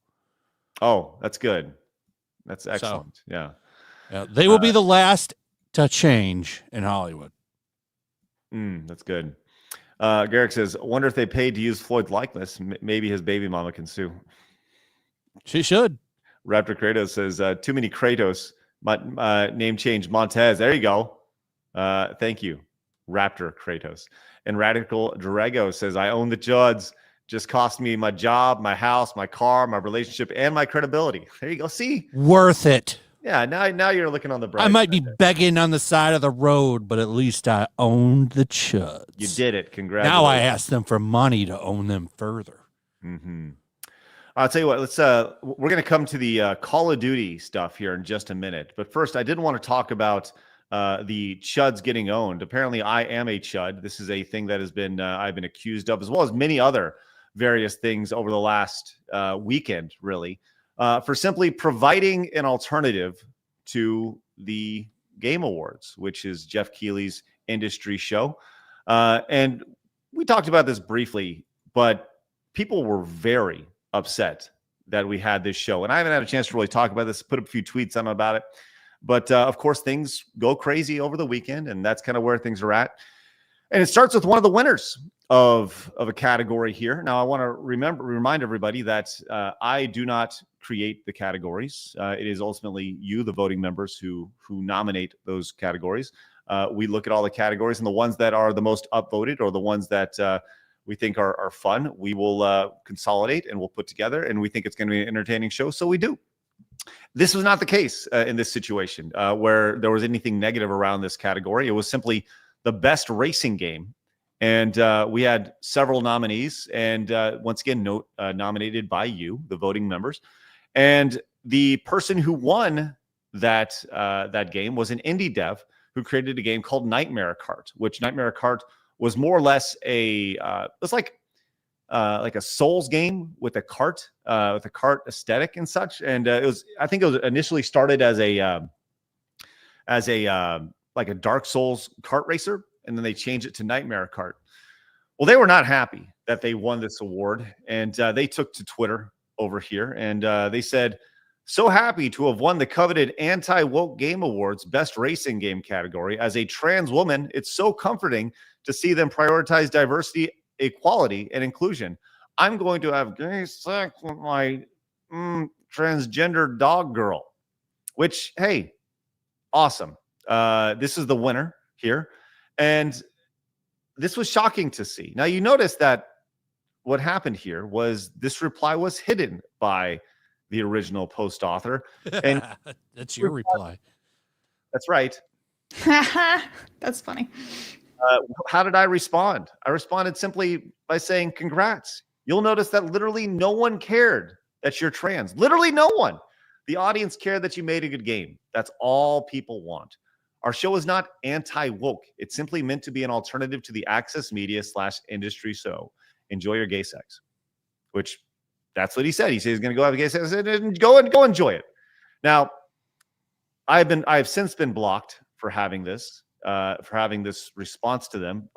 Oh, that's good. That's excellent. Yeah. They will be the last to change in Hollywood. That's good. Garrick says, I wonder if they paid to use Floyd's likeness. Maybe his baby mama can sue. She should. Raptor Kratos says, too many Kratos. Name change Montez. There you go. Thank you, Raptor Kratos. And Radical Drago says, I own the Chuds. Just cost me my job, my house, my car, my relationship, and my credibility. There you go. See? Worth it. Yeah, now you're looking on the bright I might be side there. begging on the side of the road, but at least I owned the Chuds. You did it. Congratulations. Now I ask them for money to own them further. Mm-hmm. I'll tell you what, we're going to come to the Call of Duty stuff here in just a minute. But first, I did want to talk about the Chuds getting owned. Apparently, I am a Chud. This is a thing that has been I've been accused of, as well as many other various things over the last weekend, really, for simply providing an alternative to the Game Awards, which is Jeff Keighley's industry show. And we talked about this briefly, but people were very upset that we had this show. And I haven't had a chance to really talk about this, put a few tweets on about it. But of course, things go crazy over the weekend, and that's kind of where things are at. And it starts with one of the winners of a category here. Now, I want to remind everybody that I do not create the categories. It is ultimately you, the voting members, who nominate those categories. We look at all the categories, and the ones that are the most upvoted or the ones that we think are fun, we will consolidate and we'll put together, and we think it's going to be an entertaining show, so we do. This was not the case in this situation where there was anything negative around this category. It was simply the best racing game. And we had several nominees, and once again, nominated by you, the voting members. And the person who won that game was an indie dev who created a game called Nightmare Kart, which Nightmare Kart was more or less it's like a Souls game with a kart aesthetic and such. And I think it was initially started as a like a Dark Souls kart racer, and then they changed it to Nightmare Kart. Well, they were not happy that they won this award, and they took to Twitter over here, and they said, "So happy to have won the coveted Anti-Woke Game Awards Best Racing Game category. As a trans woman, it's so comforting to see them prioritize diversity, equality, and inclusion. I'm going to have gay sex with my transgender dog girl," which, hey, awesome. This is the winner here. And this was shocking to see. Now, you notice that what happened here was this reply was hidden by the original post author. And that's your reply. That's right. That's funny. How did I respond? I responded simply by saying, "Congrats." You'll notice that literally no one cared that you're trans. Literally no one. The audience cared that you made a good game. That's all people want. Our show is not anti-woke. It's simply meant to be an alternative to the access media /industry. So enjoy your gay sex, which that's what he said. He said he's going to go have a gay sex and go enjoy it. Now, I've since been blocked for having this response to them.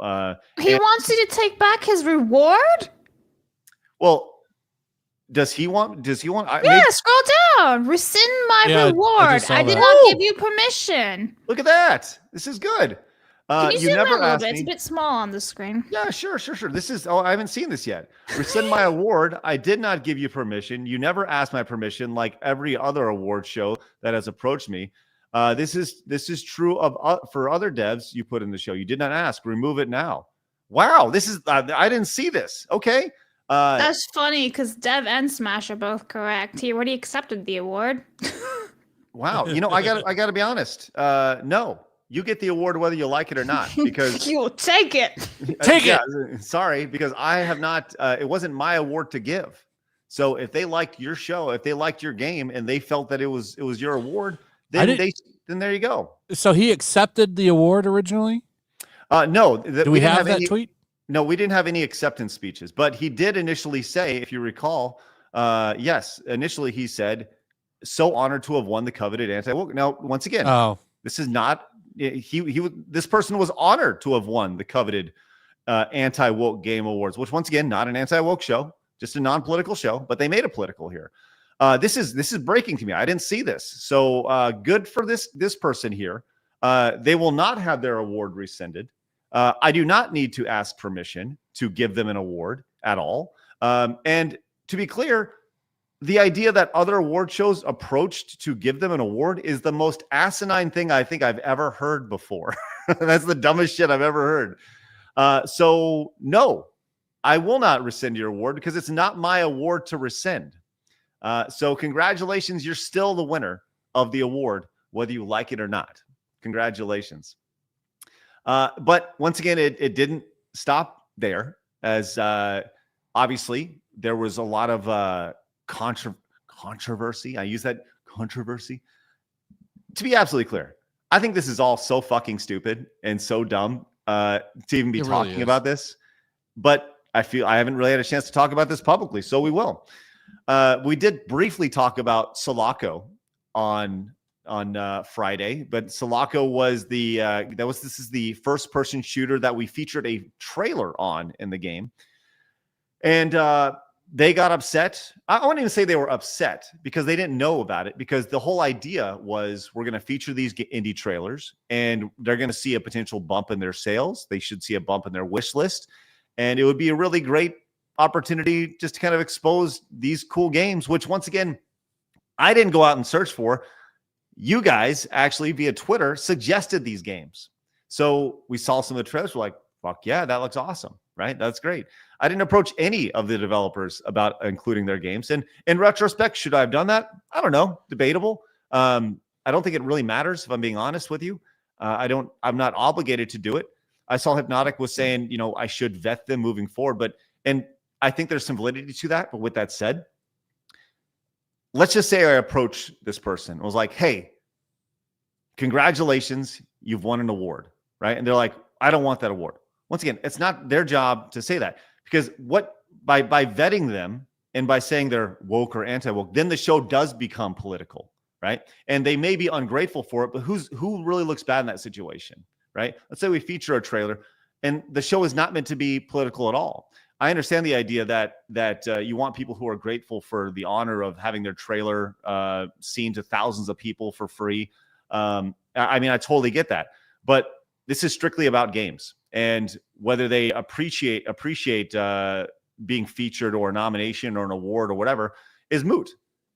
He wants you to take back his reward? Well, does he want? Yeah, scroll down. Rescind my reward. I did not give you permission. Look at that. This is good. Can you zoom out a little bit? It's a bit small on the screen. Yeah, sure. This is, I haven't seen this yet. Rescind my award. I did not give you permission. You never asked my permission, like every other award show that has approached me. This is true for other devs you put in the show. You did not ask. Remove it now. Wow, this is I didn't see this. Okay. That's funny because Dev and Smash are both correct. He already accepted the award. Wow. I gotta be honest. No, you get the award whether you like it or not, because you'll take it. Take it. Sorry, because I have not. It wasn't my award to give. So if they liked your show, if they liked your game, and they felt that it was your award, then there you go. So he accepted the award originally? No. Do we have that tweet? No, we didn't have any acceptance speeches, but he did initially say, if you recall, yes, initially he said, "So honored to have won the coveted anti-woke." Now, once again, this is not, this person was honored to have won the coveted anti-woke game awards, which once again, not an anti-woke show, just a non-political show, but they made it political here. This is breaking to me. I didn't see this. So good for this person here. They will not have their award rescinded. I do not need to ask permission to give them an award at all. And to be clear, the idea that other award shows approached to give them an award is the most asinine thing I think I've ever heard before. That's the dumbest shit I've ever heard. So no, I will not rescind your award because it's not my award to rescind. So congratulations. You're still the winner of the award, whether you like it or not. Congratulations. But once again, it didn't stop there, as obviously there was a lot of controversy. I use that controversy. To be absolutely clear, I think this is all so fucking stupid and so dumb to even be talking about this. But I feel I haven't really had a chance to talk about this publicly, so we will. We did briefly talk about Sulaco on Friday, but Sulaco was this is the first person shooter that we featured a trailer on in the game. And they got upset. I wouldn't even say they were upset because they didn't know about it, because the whole idea was we're going to feature these indie trailers and they're going to see a potential bump in their sales. They should see a bump in their wish list. And it would be a really great opportunity just to kind of expose these cool games, which once again, I didn't go out and search for. You guys actually via Twitter suggested these games. So we saw some of the trailers. We're like, fuck yeah, that looks awesome, right? That's great. I didn't approach any of the developers about including their games. And in retrospect, should I have done that? I don't know. Debatable. I don't think it really matters, if I'm being honest with you. I'm not obligated to do it. I saw Hypnotic was saying, I should vet them moving forward. And I think there's some validity to that. But with that said, let's just say I approach this person. I was like, hey, congratulations, you've won an award, right? And they're like, I don't want that award. Once again, it's not their job to say that, because by vetting them and by saying they're woke or anti-woke, then the show does become political, right? And they may be ungrateful for it, but who really looks bad in that situation, right? Let's say we feature a trailer and the show is not meant to be political at all. I understand the idea that you want people who are grateful for the honor of having their trailer seen to thousands of people for free. I totally get that, but this is strictly about games, and whether they appreciate being featured or a nomination or an award or whatever is moot,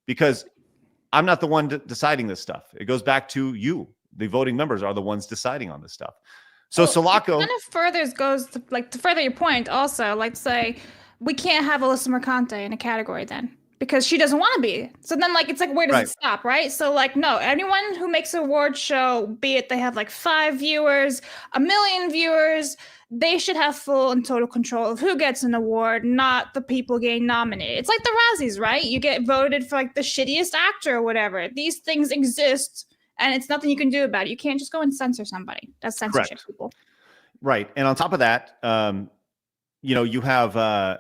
because I'm not the one deciding this stuff. It goes back to you. The voting members are the ones deciding on this stuff. So Sulaco to further your point also, like say we can't have Alyssa Mercante in a category then because she doesn't want to be. So then it's like, where does it stop, right? So no, anyone who makes an award show, be it they have 5 viewers, 1 million viewers, they should have full and total control of who gets an award, not the people getting nominated. It's like the Razzies, right? You get voted for the shittiest actor or whatever. These things exist. And it's nothing you can do about it. You can't just go and censor somebody. That's censorship, people. Right. And on top of that, you have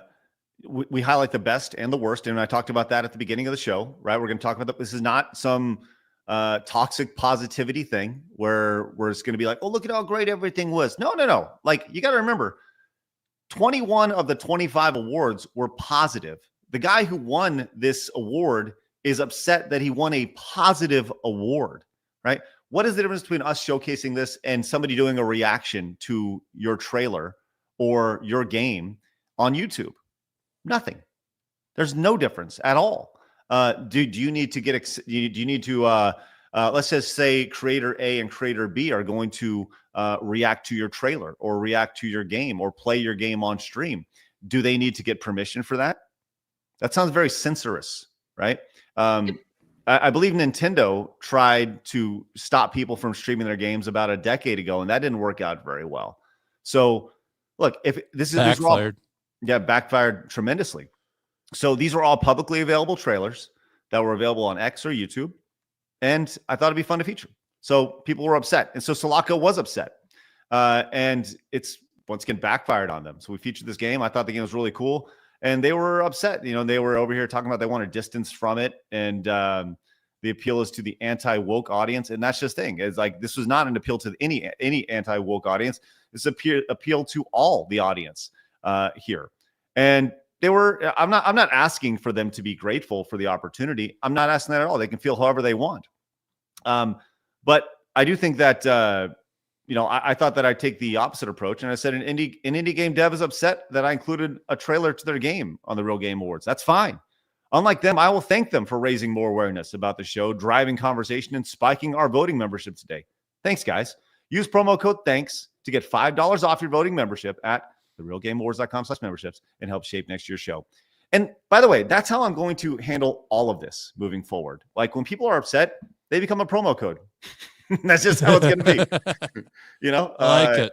we highlight the best and the worst. And I talked about that at the beginning of the show, right? We're going to talk about that. This is not some toxic positivity thing where we're just going to be like, oh, look at how great everything was. No. You got to remember, 21 of the 25 awards were positive. The guy who won this award is upset that he won a positive award. Right? What is the difference between us showcasing this and somebody doing a reaction to your trailer or your game on YouTube? Nothing. There's no difference at all. Do you need to let's just say creator A and creator B are going to react to your trailer or react to your game or play your game on stream. Do they need to get permission for that? That sounds very censorious, right? I believe Nintendo tried to stop people from streaming their games about a decade ago, and that didn't work out very well. So, look, if this is backfired. Backfired tremendously. So these are all publicly available trailers that were available on X or YouTube, and I thought it'd be fun to feature. So people were upset, and so Sulaco was upset, and it's once again backfired on them. So we featured this game. I thought the game was really cool. And they were upset. They were over here talking about they want to distance from it. And the appeal is to the anti-woke audience. And that's just the thing. It's this was not an appeal to any anti-woke audience. It's appeal to all the audience here. And I'm not asking for them to be grateful for the opportunity. I'm not asking that at all. They can feel however they want. But I do think that, I thought that I'd take the opposite approach. And I said, an indie game dev is upset that I included a trailer to their game on the Real Game Awards. That's fine. Unlike them, I will thank them for raising more awareness about the show, driving conversation, and spiking our voting membership today. Thanks, guys. Use promo code THANKS to get $5 off your voting membership at therealgameawards.com/memberships and help shape next year's show. And by the way, that's how I'm going to handle all of this moving forward. When people are upset, they become a promo code. That's just how it's going to be. I like it.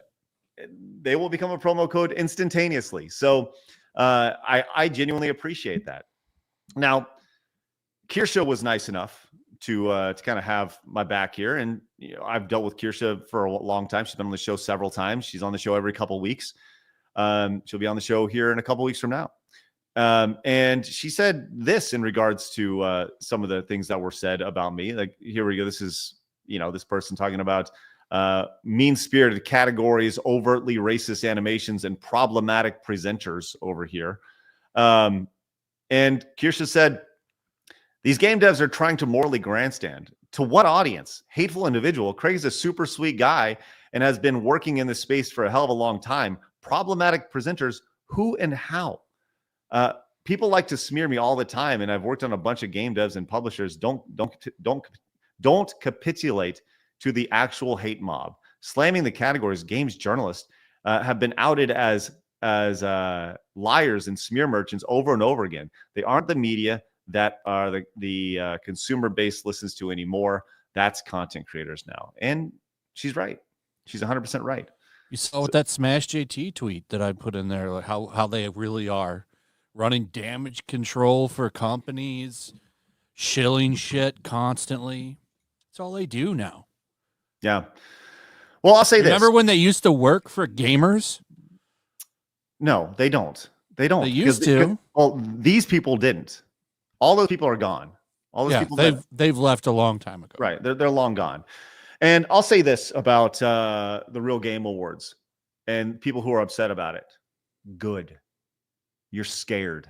They will become a promo code instantaneously. So I genuinely appreciate that. Now, Kirsha was nice enough to kind of have my back here. And I've dealt with Kirsha for a long time. She's been on the show several times. She's on the show every couple of weeks. She'll be on the show here in a couple of weeks from now. And she said this in regards to some of the things that were said about me. Like, here we go. This is, this person talking about mean-spirited categories, overtly racist animations, and problematic presenters over here. And Kirsha said, these game devs are trying to morally grandstand. To what audience? Hateful individual. Craig is a super sweet guy and has been working in this space for a hell of a long time. Problematic presenters, who and how? People like to smear me all the time, and I've worked on a bunch of game devs and publishers. Don't capitulate to the actual hate mob. Slamming the categories, games journalists have been outed as liars and smear merchants over and over again. They aren't the media that are the consumer base listens to anymore. That's content creators now. And she's right. She's 100% right. You saw with that Smash JT tweet that I put in there, like how they really are running damage control for companies, shilling shit constantly. That's all they do now. Yeah. Well, I'll say Remember this. when they used to work for gamers? No, they don't. They don't. They used to. Well, these people didn't. All those people are gone. All those people they've left a long time ago. Right. They're long gone. And I'll say this about the Real Game Awards and people who are upset about it. Good. You're scared.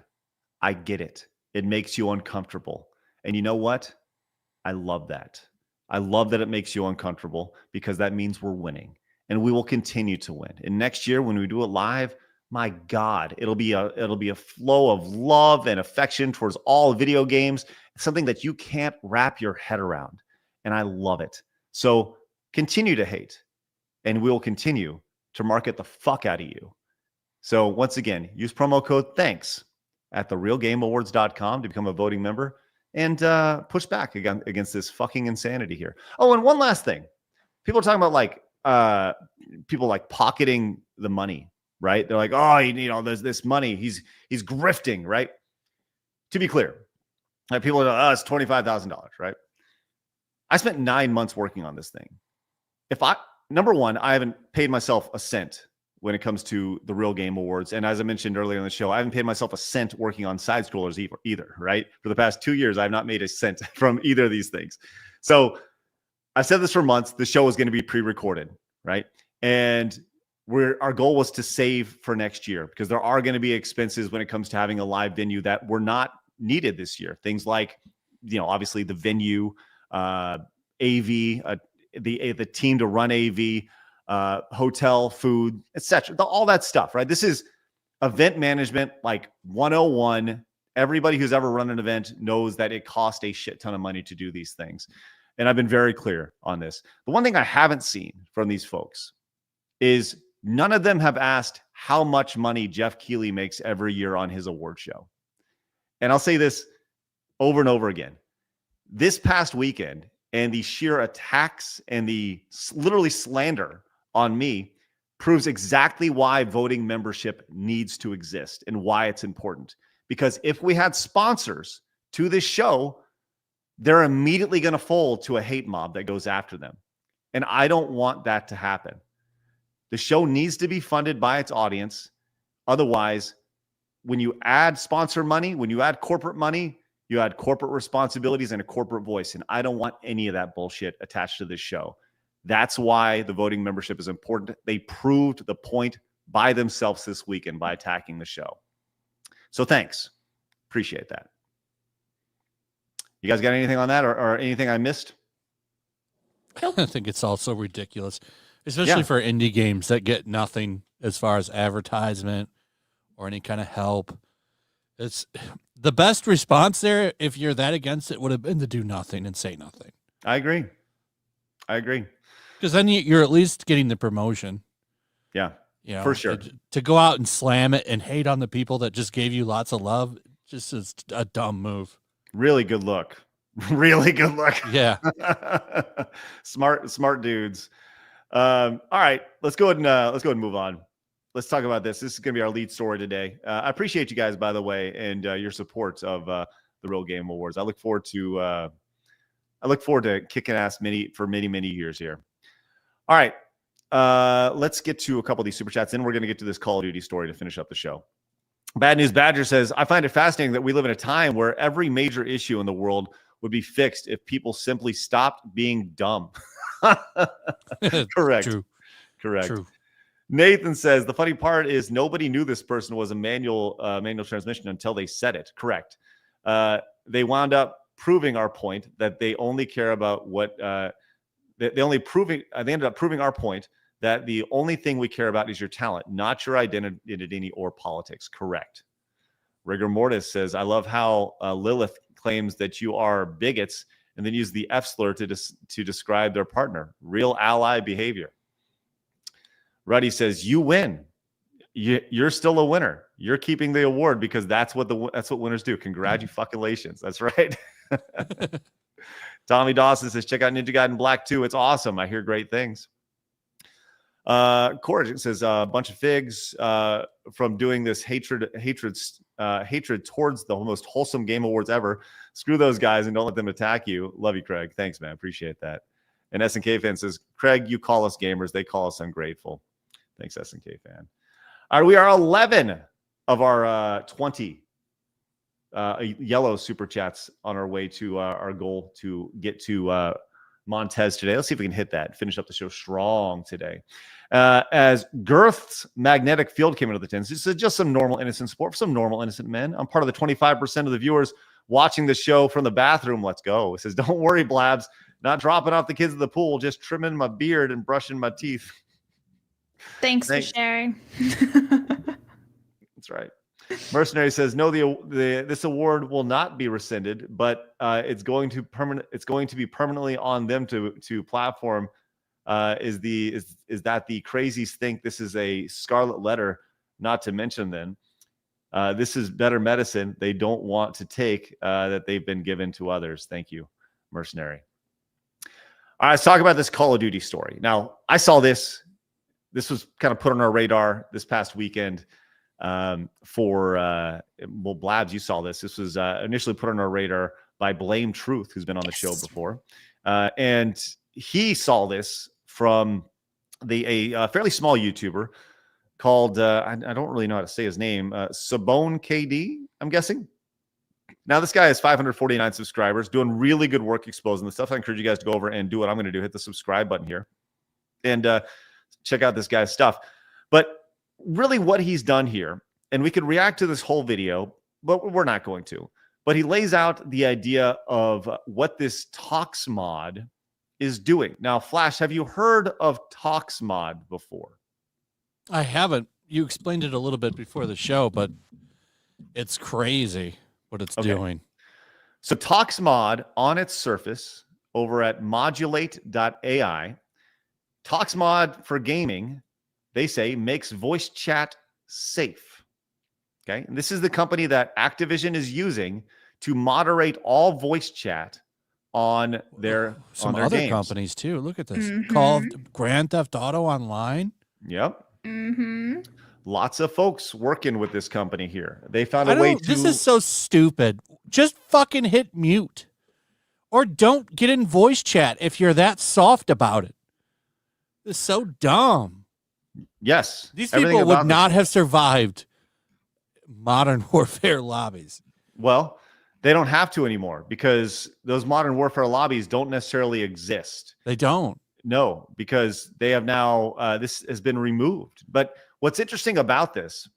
I get it. It makes you uncomfortable. And you know what? I love that. I love that it makes you uncomfortable because that means we're winning and we will continue to win. And next year when we do it live, my God, it'll be a flow of love and affection towards all video games, something that you can't wrap your head around. And I love it. So continue to hate and we'll continue to market the fuck out of you. So once again, use promo code THANKS at therealgameawards.com to become a voting member and push back against this fucking insanity here. Oh, and one last thing. People are talking about people like pocketing the money, right? They're like, oh, there's this money. He's grifting, right? To be clear, people are like, oh, it's $25,000, right? I spent 9 months working on this thing. Number one, I haven't paid myself a cent when it comes to the Real Game Awards. And as I mentioned earlier in the show, I haven't paid myself a cent working on side scrollers either, right? For the past 2 years, I've not made a cent from either of these things. So I've said this for months. The show is going to be pre-recorded, right? And our goal was to save for next year because there are going to be expenses when it comes to having a live venue that were not needed this year. Things like, obviously the venue, AV, the team to run AV, hotel, food, etc. All that stuff, right? This is event management like 101. Everybody who's ever run an event knows that it costs a shit ton of money to do these things. And I've been very clear on this. The one thing I haven't seen from these folks is none of them have asked how much money Jeff Keighley makes every year on his award show. And I'll say this over and over again. This past weekend and the sheer attacks and the literally slander on me proves exactly why voting membership needs to exist and why it's important. Because if we had sponsors to this show, they're immediately going to fold to a hate mob that goes after them. And I don't want that to happen. The show needs to be funded by its audience. Otherwise, when you add sponsor money, when you add corporate money, you add corporate responsibilities and a corporate voice. And I don't want any of that bullshit attached to this show. That's why the voting membership is important. They proved the point by themselves this weekend by attacking the show. So thanks. Appreciate that. You guys got anything on that or anything I missed? I think it's also ridiculous, especially for indie games that get nothing as far as advertisement or any kind of help. It's the best response there, if you're that against it, would have been to do nothing and say nothing. I agree. Because then you're at least getting the promotion. Yeah, for sure. To go out and slam it and hate on the people that just gave you lots of love, just is a dumb move. Really good look. Really good look. Yeah. Smart dudes. All right, let's go ahead and move on. Let's talk about this. This is going to be our lead story today. I appreciate you guys, by the way, and your support of the Real Game Awards. I look forward to kicking ass for many years here. All right, let's get to a couple of these super chats, and we're going to get to this Call of Duty story to finish up the show. Bad News Badger says, I find it fascinating that we live in a time where every major issue in the world would be fixed if people simply stopped being dumb. Correct. True. Correct. True. Nathan says, the funny part is nobody knew this person was a manual transmission until they said it. Correct. They wound up proving our point that they only care about what they ended up proving our point that the only thing we care about is your talent, not your identity or politics. Correct. Rigor Mortis says, I love how Lilith claims that you are bigots and then use the F slur to describe their partner. Real ally behavior. Ruddy says, you win. You're still a winner. You're keeping the award because that's what winners do. Congratulations. That's right. Tommy Dawson says, check out Ninja Gaiden Black 2. It's awesome. I hear great things. Corage says a bunch of figs from doing this hatred towards the most wholesome game awards ever. Screw those guys and don't let them attack you. Love you, Craig. Thanks, man. Appreciate that. And SNK fan says, Craig, you call us gamers. They call us ungrateful. Thanks, SNK fan. All right, we are 11 of our 20 yellow super chats on our way to our goal to get to Montez today. Let's see if we can hit that. Finish up the show strong today. As Girth's magnetic field came into the tins, this is just some normal innocent sport for some normal innocent men. I'm part of the 25% of the viewers watching the show from the bathroom. Let's go. It says, don't worry, Blabs. Not dropping off the kids at the pool, just trimming my beard and brushing my teeth. Thanks for sharing. That's right. Mercenary says, no, this award will not be rescinded, but it's going to be permanently on them to platform. Is that the crazies think this is a scarlet letter? Not to mention then, this is better medicine they don't want to take that they've been given to others. Thank you, Mercenary. All right, let's talk about this Call of Duty story. Now, I saw this. This was kind of put on our radar this past weekend for Blabs, you saw this. This was initially put on our radar by Blame Truth, who's been on the show before. And he saw this from a fairly small YouTuber called, I don't really know how to say his name, Sabone KD, I'm guessing. Now, this guy has 549 subscribers, doing really good work exposing the stuff. I encourage you guys to go over and do what I'm going to do. Hit the subscribe button here and check out this guy's stuff. But really what he's done here, and we could react to this whole video, but we're not going to. But he lays out the idea of what this Tox mod is doing. Now, Flash, have you heard of Tox mod before? I haven't. You explained it a little bit before the show, but it's crazy what it's doing. So Tox mod on its surface over at modulate.ai, Tox mod for gaming, they say, makes voice chat safe. Okay. And this is the company that Activision is using to moderate all voice chat on their some on their other games. Companies too. Look at this. Call Grand Theft Auto Online. Yep. Lots of folks working with this company here. They found a way to. This is so stupid. Just fucking hit mute. Or don't get in voice chat if you're that soft about it. It's so dumb. Yes. These people would not have survived Modern Warfare lobbies. Well, they don't have to anymore because those Modern Warfare lobbies don't necessarily exist. They don't. No, because they have now, this has been removed. But what's interesting about this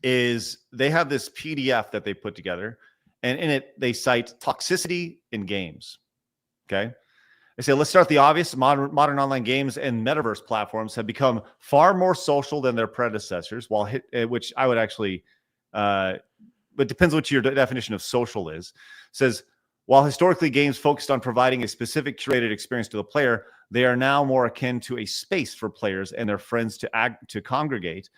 is they have this PDF that they put together, and in it, they cite toxicity in games. Okay. They say, let's start the obvious. Modern online games and metaverse platforms have become far more social than their predecessors, which I would actually, but it depends what your definition of social is. It says, while historically games focused on providing a specific curated experience to the player, they are now more akin to a space for players and their friends to congregate,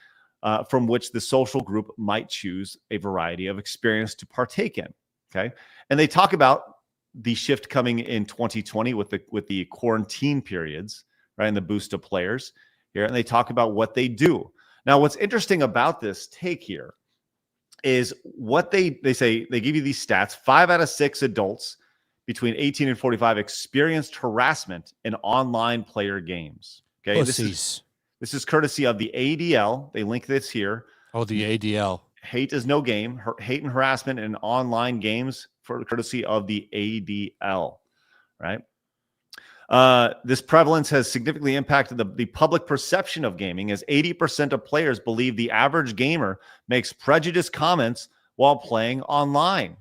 from which the social group might choose a variety of experience to partake in. Okay. And they talk about the shift coming in 2020 with the quarantine periods, right? And the boost of players here. And they talk about what they do. Now, what's interesting about this take here is what they say, they give you these stats. 5 out of 6 adults between 18 and 45 experienced harassment in online player games. Okay. This is courtesy of the ADL. They link this here. Oh, the ADL. Hate is no game. Hate and harassment in online games for courtesy of the ADL, right? This prevalence has significantly impacted the public perception of gaming, as 80% of players believe the average gamer makes prejudiced comments while playing online.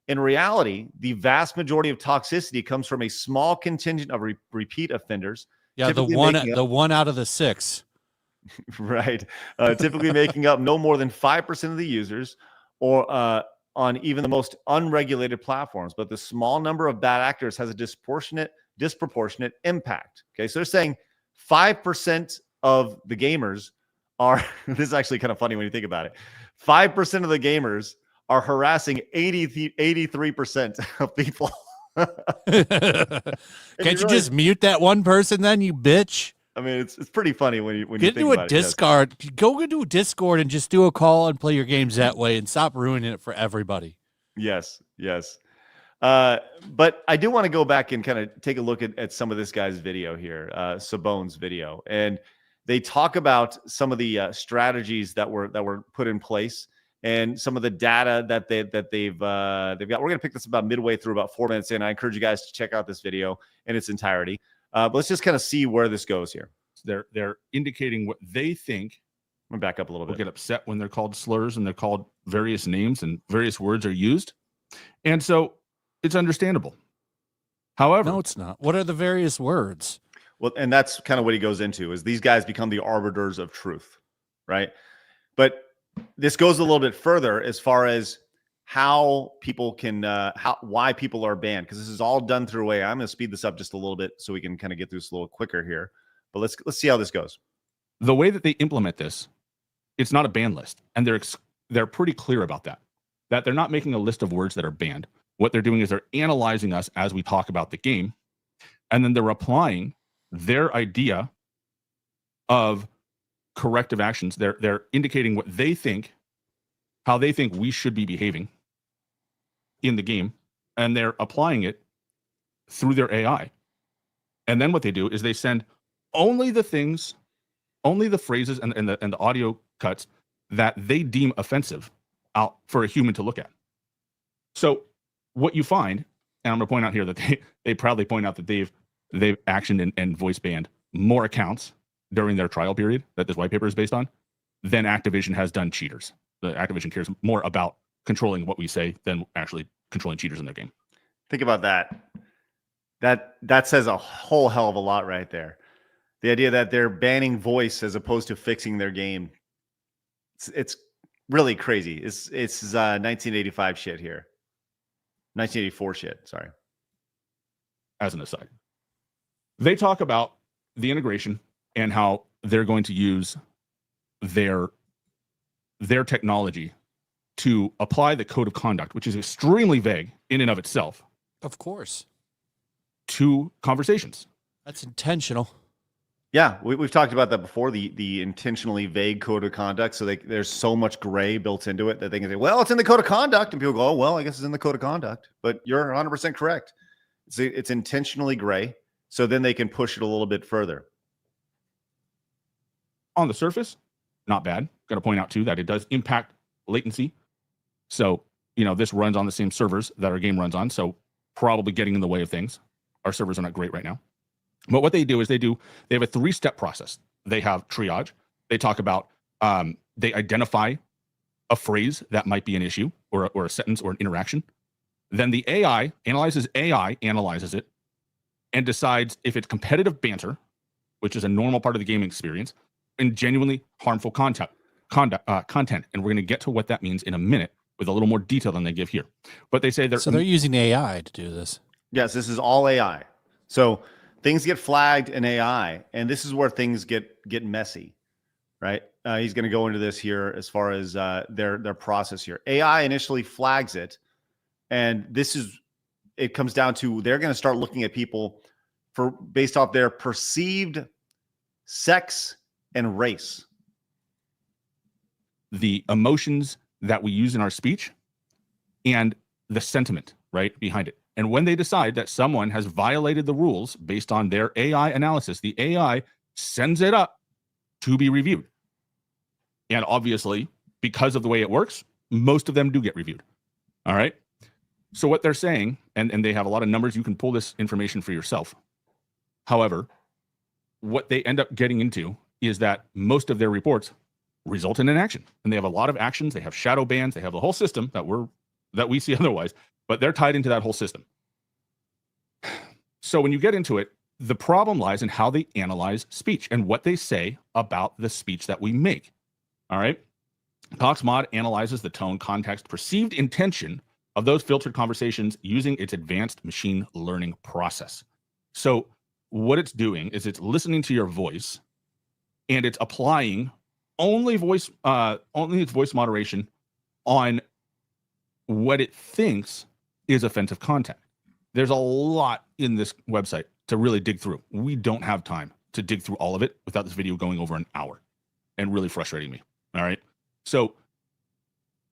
In reality, the vast majority of toxicity comes from a small contingent of repeat offenders. Yeah, the one out of the 6. Right. Typically making up no more than 5% of the users, or on even the most unregulated platforms. But the small number of bad actors has a disproportionate impact. Okay, so they're saying 5% of the gamers are, this is actually kind of funny when you think about it, 5% of the gamers are harassing 83% of people. Can't you just mute that one person then, you bitch? I mean, it's pretty funny when you get think into about a Discord. Yes. Go into a Discord and just do a call and play your games that way, and stop ruining it for everybody. Yes. But I do want to go back and kind of take a look at some of this guy's video here, Sabone's video, and they talk about some of the strategies that were put in place and some of the data that they've got. We're going to pick this about midway through, about 4 minutes in. I encourage you guys to check out this video in its entirety. But let's just kind of see where this goes here. They're indicating what they think. I'm gonna back up a little bit. Get upset when they're called slurs and they're called various names and various words are used, and so it's understandable. However, no, it's not. What are the various words? Well, and that's kind of what he goes into, is these guys become the arbiters of truth, right? But this goes a little bit further as far as how people can, why people are banned, because this is all done through AI. I'm going to speed this up just a little bit so we can kind of get through this a little quicker here. But let's see how this goes. The way that they implement this, it's not a ban list, and they're pretty clear about that. That they're not making a list of words that are banned. What they're doing is they're analyzing us as we talk about the game, and then they're applying their idea of corrective actions. They're indicating what they think, how they think we should be behaving in the game, and they're applying it through their AI. And then what they do is they send only the things, only the phrases and the audio cuts that they deem offensive out for a human to look at. So what you find, and I'm going to point out here that they proudly point out that they've actioned and voice banned more accounts during their trial period that this white paper is based on than Activision has done cheaters. The Activision cares more about controlling what we say than actually controlling cheaters in their game. Think about that. That says a whole hell of a lot right there. The idea that they're banning voice as opposed to fixing their game. It's really crazy. It's 1985 shit here. 1984 shit, sorry. As an aside, they talk about the integration and how they're going to use their technology to apply the code of conduct, which is extremely vague in and of itself. Of course. To conversations. That's intentional. Yeah, we've talked about that before, the intentionally vague code of conduct. So there's so much gray built into it that they can say, well, it's in the code of conduct. And people go, oh, well, I guess it's in the code of conduct. But you're 100% correct. It's intentionally gray. So then they can push it a little bit further. On the surface, not bad. Got to point out, too, that it does impact latency. So, this runs on the same servers that our game runs on. So probably getting in the way of things. Our servers are not great right now. But what they do is they have a 3-step process. They have triage. They talk about, they identify a phrase that might be an issue or a sentence or an interaction. Then the AI analyzes it and decides if it's competitive banter, which is a normal part of the gaming experience, and genuinely harmful content. And we're going to get to what that means in a minute with a little more detail than they give here. But they say they're using AI to do this. Yes, this is all AI. So things get flagged in AI, and this is where things get messy, right? He's going to go into this here as far as their process here. AI initially flags it, and it comes down to they're going to start looking at people based off their perceived sex and race. The emotions that we use in our speech and the sentiment, right, behind it. And when they decide that someone has violated the rules based on their AI analysis, the AI sends it up to be reviewed. And obviously, because of the way it works, most of them do get reviewed. All right. So what they're saying, and they have a lot of numbers, you can pull this information for yourself. However, what they end up getting into is that most of their reports result in an action. And they have a lot of actions. They have shadow bans. They have the whole system that we see otherwise, but they're tied into that whole system. So when you get into it, the problem lies in how they analyze speech and what they say about the speech that we make. All right. ToxMod analyzes the tone, context, perceived intention of those filtered conversations using its advanced machine learning process. So what it's doing is it's listening to your voice and it's applying only its voice moderation on what it thinks is offensive content. There's a lot in this website to really dig through. We don't have time to dig through all of it without this video going over an hour and really frustrating me. All right. So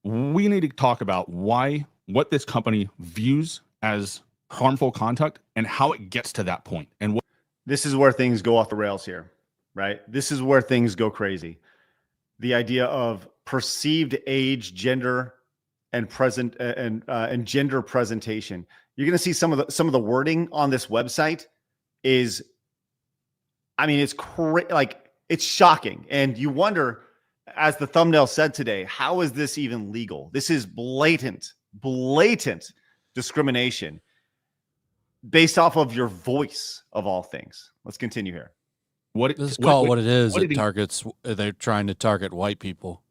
we need to talk about what this company views as harmful conduct and how it gets to that point. And what this is where things go off the rails here, right? This is where things go crazy. The idea of perceived age, gender, and gender presentation. You're going to see some of the wording on this website is, I mean, it's shocking. And you wonder, as the thumbnail said today, how is this even legal? This is blatant discrimination based off of your voice of all things. Let's continue here. Let's call it what it is. They're trying to target white people.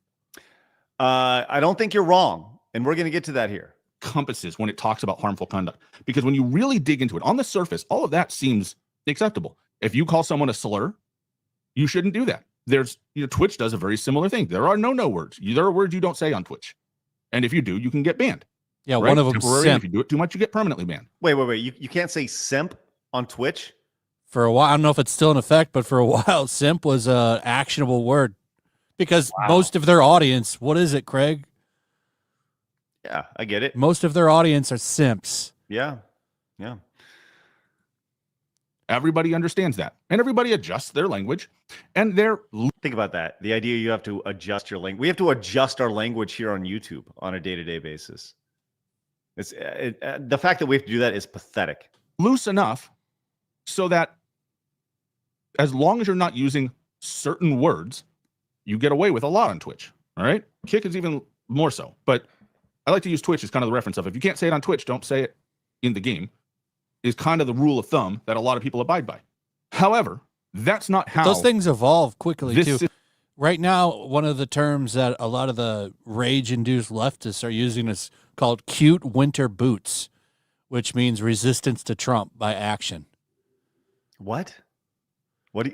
I don't think you're wrong. And we're going to get to that here. Compasses when it talks about harmful conduct, because when you really dig into it on the surface, all of that seems acceptable. If you call someone a slur, you shouldn't do that. Twitch does a very similar thing. There are no words. There are words you don't say on Twitch. And if you do, you can get banned. Yeah, right? One of them simp. If you do it too much, you get permanently banned. Wait. You can't say simp on Twitch? For a while, I don't know if it's still in effect, but for a while, simp was an actionable word because most of their audience, what is it, Craig? Yeah, I get it. Most of their audience are simps. Yeah. Everybody understands that, and everybody adjusts their language. And think about that. The idea you have to adjust your language. We have to adjust our language here on YouTube on a day-to-day basis. The fact that we have to do that is pathetic. Loose enough so that as long as you're not using certain words, you get away with a lot on Twitch. All right, Kick is even more so, but I like to use Twitch as kind of the reference of if you can't say it on Twitch, don't say it in the game, is kind of the rule of thumb that a lot of people abide by. However, that's not how those things evolve quickly too. Right now, one of the terms that a lot of the rage-induced leftists are using is called cute winter boots, which means resistance to Trump by action. What?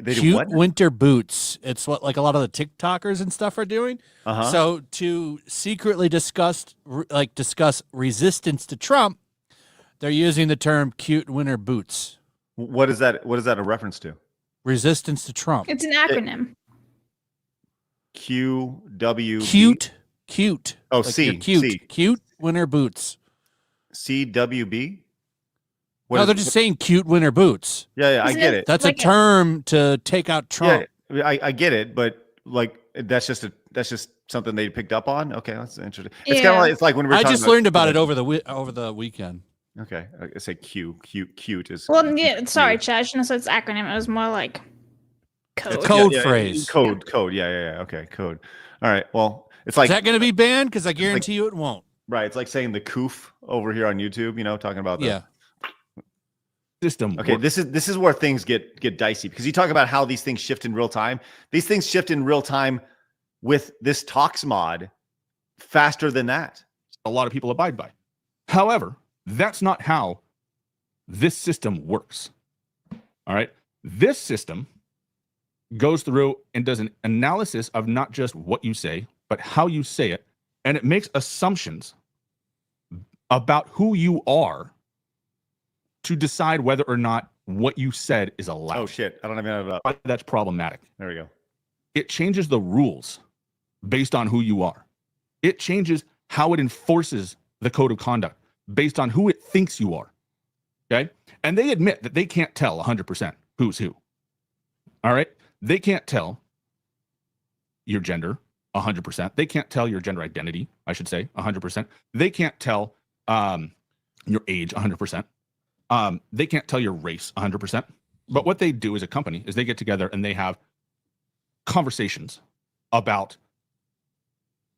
Cute winter boots. It's what like a lot of the TikTokers and stuff are doing. So to secretly discuss resistance to Trump, they're using the term cute winter boots. What is that a reference to? Resistance to Trump. It's an acronym. QW. Cute. Oh, like C. Cute. C. Cute winter boots. CWB? No, they're just saying cute winter boots. Yeah, I get it. That's like a term to take out Trump. Yeah, I get it, but like that's just something they picked up on. Okay, that's interesting. It's kind of like when we were talking just learned about it over the weekend. Okay, I say cute is. Well, yeah, sorry, Chad. So it's acronym. It was more like code. Code phrase. Code. Yeah. Okay, code. All right. Well, it's like, is that going to be banned? Because I guarantee you it won't. Right. It's like saying the coof over here on YouTube. Talking about the system. Okay, this is where things get dicey because you talk about how these things shift in real time. These things shift in real time with this ToxMod faster than that. A lot of people abide by. However, that's not how this system works. All right. This system goes through and does an analysis of not just what you say, but how you say it. And it makes assumptions about who you are to decide whether or not what you said is allowed. Oh, shit. I don't even have it up. That's problematic. There we go. It changes the rules based on who you are. It changes how it enforces the code of conduct based on who it thinks you are. Okay? And they admit that they can't tell 100% who's who. All right? They can't tell your gender. 100%. They can't tell your gender identity, I should say, 100%. They can't tell your age 100%. They can't tell your race 100%. But what they do as a company is they get together and they have conversations about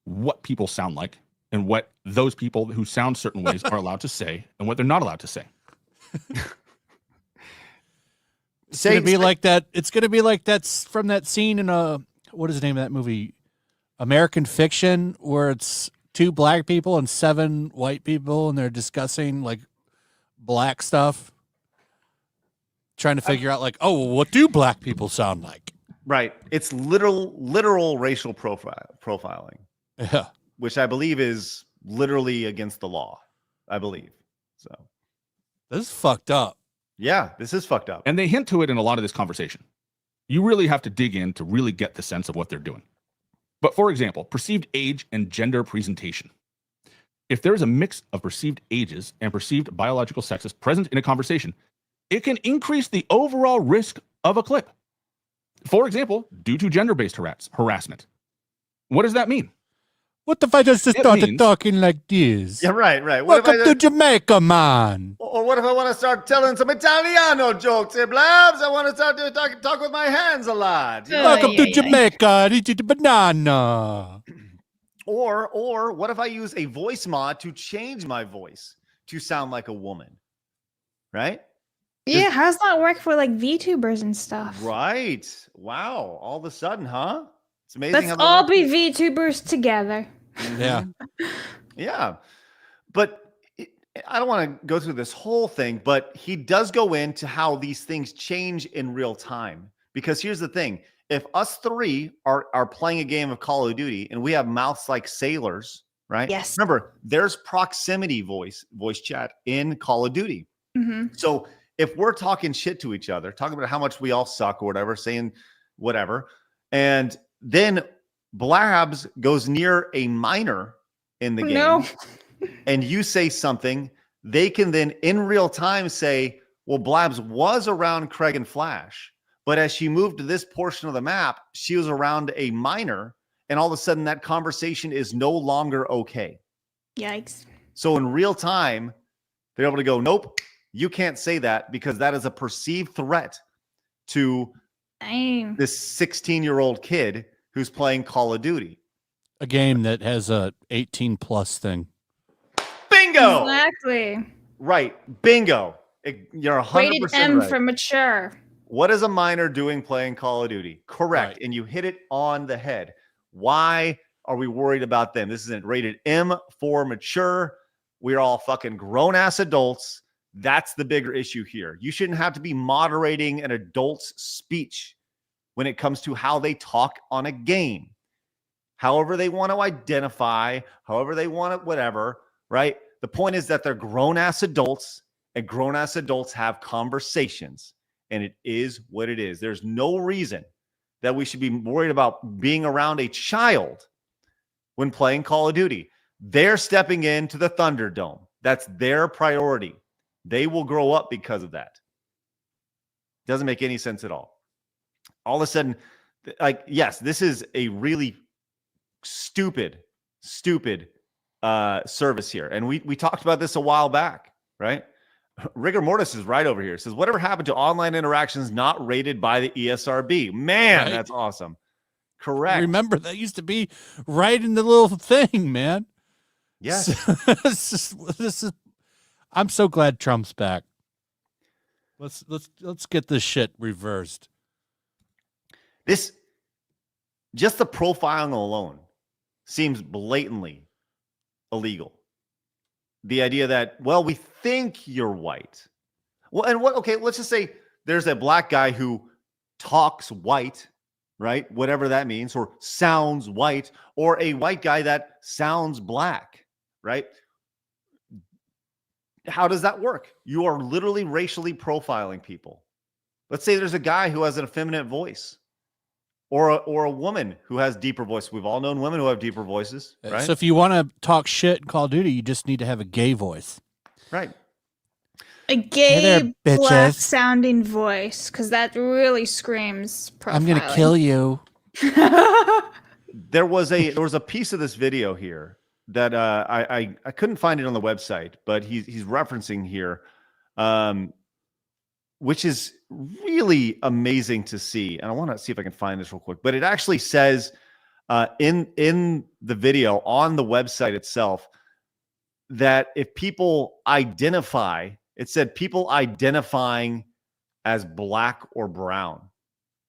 what people sound like and what those people who sound certain ways are allowed to say and what they're not allowed to say. It's gonna be like that. It's gonna be like that's from that scene in what is the name of that movie? American Fiction, where it's 2 black people and 7 white people, and they're discussing like black stuff, trying to figure out like, oh, what do black people sound like? Right. It's literal racial profiling. Yeah. Which I believe is literally against the law. I believe. So this is fucked up. Yeah, this is fucked up. And they hint to it in a lot of this conversation. You really have to dig in to really get the sense of what they're doing. But for example, perceived age and gender presentation. If there is a mix of perceived ages and perceived biological sexes present in a conversation, it can increase the overall risk of a clip. For example, due to gender-based harassment. What does that mean? What if I just started talking like this? Yeah, right. Welcome to Jamaica, man. Or what if I want to start telling some Italiano jokes, Blabs? I want to start to talk with my hands a lot. Welcome to Jamaica. Eat the banana. Or what if I use a voice mod to change my voice to sound like a woman? Right? Yeah, how's that work for like VTubers and stuff? Right. Wow. All of a sudden, huh? It's amazing. Let's all be VTubers together. Yeah. Yeah. But I don't want to go through this whole thing, but he does go into how these things change in real time. Because here's the thing. If us 3 are playing a game of Call of Duty and we have mouths like sailors, right? Yes. Remember, there's proximity voice chat in Call of Duty. Mm-hmm. So if we're talking shit to each other, talking about how much we all suck or whatever, saying whatever, and then Blabs goes near a minor in the game and you say something, they can then in real time say, well, Blabs was around Craig and Flash, but as she moved to this portion of the map, she was around a minor, and all of a sudden that conversation is no longer okay. Yikes. So in real time, they're able to go, nope, you can't say that because that is a perceived threat to this 16-year-old kid who's playing Call of Duty. A game that has a 18+ thing. Bingo! Exactly. Right. Bingo. You're 100% Rated M right. for mature. What is a minor doing playing Call of Duty? Correct. Right. And you hit it on the head. Why are we worried about them? This isn't rated M for mature. We're all fucking grown-ass adults. That's the bigger issue here. You shouldn't have to be moderating an adult's speech when it comes to how they talk on a game. However they want to identify, however they want it, whatever, right? The point is that they're grown-ass adults, and grown-ass adults have conversations, and it is what it is. There's no reason that we should be worried about being around a child when playing Call of Duty. They're stepping into the Thunderdome. That's their priority. They will grow up because of that. Doesn't make any sense at all. All of a sudden, like, yes, this is a really stupid service here. And we talked about this a while back, right? Rigor Mortis is right over here. It says, whatever happened to online interactions not rated by the ESRB? Man, right. That's awesome. Correct. Remember, that used to be right in the little thing, man. Yes. This is. I'm so glad Trump's back. Let's get this shit reversed. This, just the profiling alone seems blatantly illegal. The idea that, well, we think you're white. Well, and what, okay, let's just say there's a black guy who talks white, right? Whatever that means, or sounds white, or a white guy that sounds black, right? How does that work? You are literally racially profiling people. Let's say there's a guy who has an effeminate voice, or a woman who has deeper voice. We've all known women who have deeper voices, right? So if you want to talk shit in Call of Duty, you just need to have a gay voice. Right. A gay, black sounding voice, because that really screams profiling. I'm going to kill you. there was a piece of this video here that I couldn't find it on the website, but he's referencing here, which is really amazing to see. And I want to see if I can find this real quick. But it actually says in the video on the website itself that if people identify, it said people identifying as black or brown.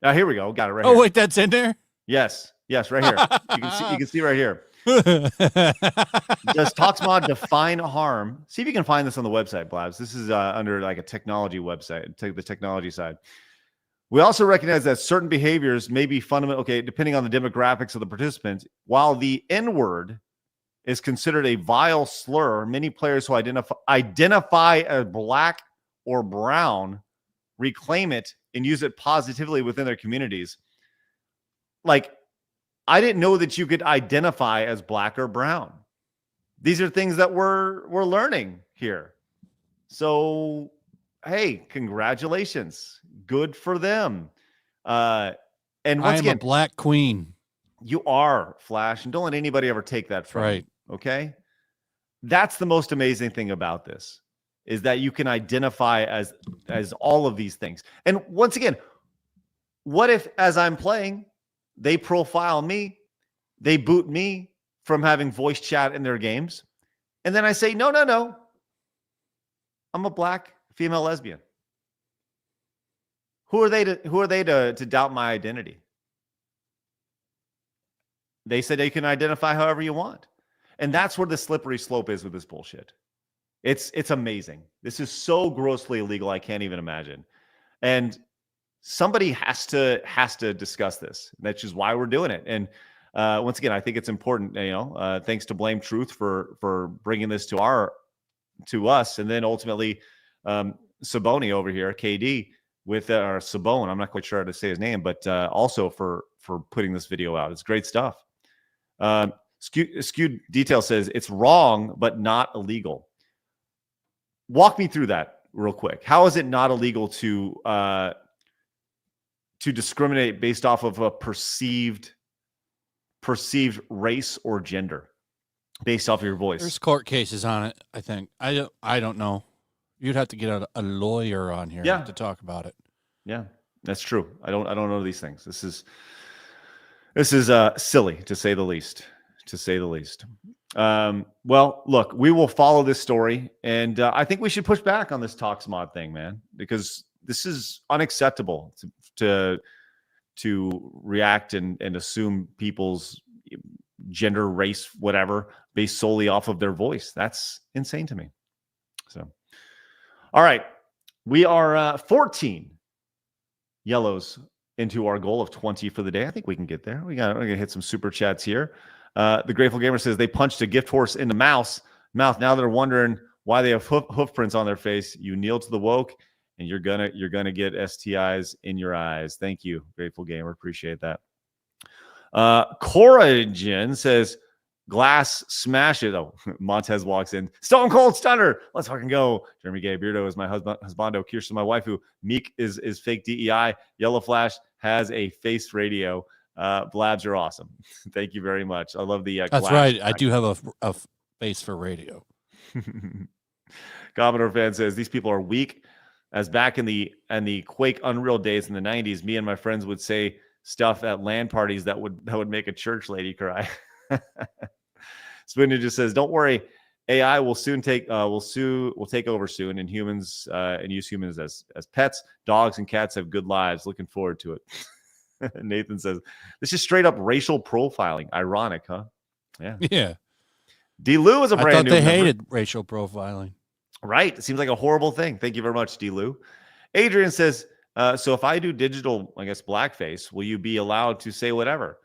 Now here we go. Got it right here. Oh wait, that's in there? Yes, right here. You can see right here. Does Toxmod define harm? See if you can find this on the website, Blabs. This is under like a technology website, the technology side. We also recognize that certain behaviors may be fundamental, depending on the demographics of the participants. While the N-word is considered a vile slur, many players who identify as black or brown reclaim it and use it positively within their communities. Like, I didn't know that you could identify as black or brown. These are things that we're learning here. So, hey, congratulations. Good for them. And once again, a black queen. You are, Flash, and don't let anybody ever take that from you, okay? That's the most amazing thing about this, is that you can identify as all of these things. And once again, what if as I'm playing, they profile me, they boot me from having voice chat in their games, and then I say, no, I'm a black female lesbian. Who are they to doubt my identity? They said they can identify however you want. And that's where the slippery slope is with this bullshit. It's amazing. This is so grossly illegal, I can't even imagine. And somebody has to discuss this. That's just why we're doing it. And once again, I think it's important, thanks to Blame Truth for bringing this to us. And then ultimately, Saboni over here, KD, with Sabone, I'm not quite sure how to say his name, but also for putting this video out. It's great stuff. Skewed Detail says it's wrong, but not illegal. Walk me through that real quick. How is it not illegal to discriminate based off of a perceived race or gender based off of your voice? There's court cases on it, I think. I don't know. You'd have to get a lawyer on here to talk about it. Yeah, that's true. I don't know these things. This is silly, to say the least. Well, look, we will follow this story, and I think we should push back on this Toxmod thing, man, because this is unacceptable to react and assume people's gender, race, whatever, based solely off of their voice. That's insane to me. So, all right, we are 14 yellows into our goal of 20 for the day. I think we can get there. We're gonna hit some super chats here. The Grateful Gamer says they punched a gift horse in the mouth. Now they're wondering why they have hoof prints on their face. You kneel to the woke, and you're gonna get STIs in your eyes. Thank you, Grateful Gamer. Appreciate that. Coragen says glass smashes. Oh, Montez walks in. Stone Cold Stunner. Let's fucking go. Jeremy Gay Beardo is my husbando. Kirsten, my waifu. Meek is fake DEI. Yellow Flash has a face radio. Blabs are awesome. Thank you very much. I love the That's right. I do have a face for radio. Commodore fan says these people are weak. As back in the Quake Unreal days in the 90s, me and my friends would say stuff at LAN parties that would make a church lady cry. Spinner just says, "Don't worry, AI will soon take over soon, and humans and use humans as pets. Dogs and cats have good lives. Looking forward to it." Nathan says, "This is straight up racial profiling. Ironic, huh?" Yeah. D. Lou is a brand new. I thought they member. hated racial profiling. Right. It seems like a horrible thing. Thank you very much, D. Lou. Adrian says, so if I do digital, I guess, blackface, will you be allowed to say whatever?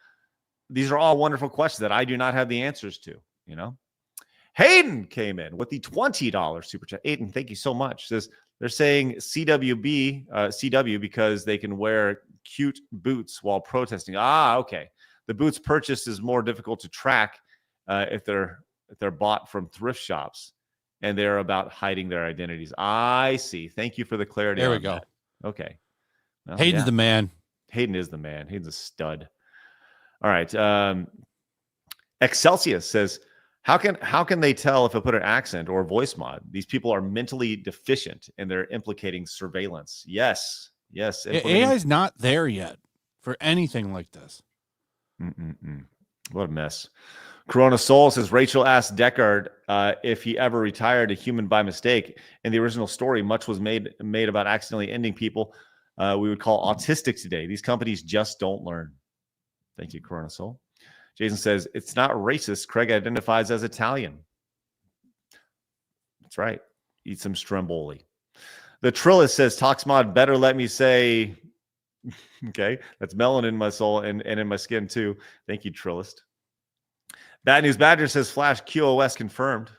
These are all wonderful questions that I do not have the answers to, Hayden came in with the $20 super chat. Hayden, thank you so much. Says they're saying CW because they can wear cute boots while protesting. Okay. The boots purchased is more difficult to track if they're bought from thrift shops. And they're about hiding their identities. I see. Thank you for the clarity. There we go. That. Okay. Well, Hayden's the man. Hayden is the man. Hayden's a stud. All right. Excelsius says, how can they tell if I put an accent or a voice mod? These people are mentally deficient and they're implicating surveillance. Yes. AI is not there yet for anything like this. What a mess. Corona Soul says, Rachel asked Deckard if he ever retired a human by mistake. In the original story, much was made about accidentally ending people we would call autistic today. These companies just don't learn. Thank you, Corona Soul. Jason says, it's not racist. Craig identifies as Italian. That's right. Eat some stromboli. The Trillis says, Toxmod better let me say, okay, that's melanin in my soul and in my skin too. Thank you, Trillist. Bad News Badger says, Flash QoS confirmed.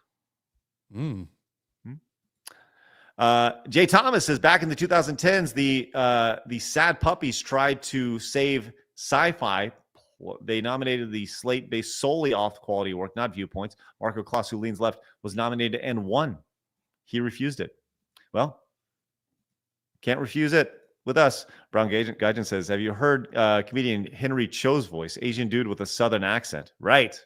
Jay Thomas says, back in the 2010s, the sad puppies tried to save sci-fi. They nominated the slate based solely off quality work, not viewpoints. Marco Klaus, who leans left, was nominated and won. He refused it. Well, can't refuse it with us. Brown Gaijin says, have you heard comedian Henry Cho's voice? Asian dude with a southern accent. Right.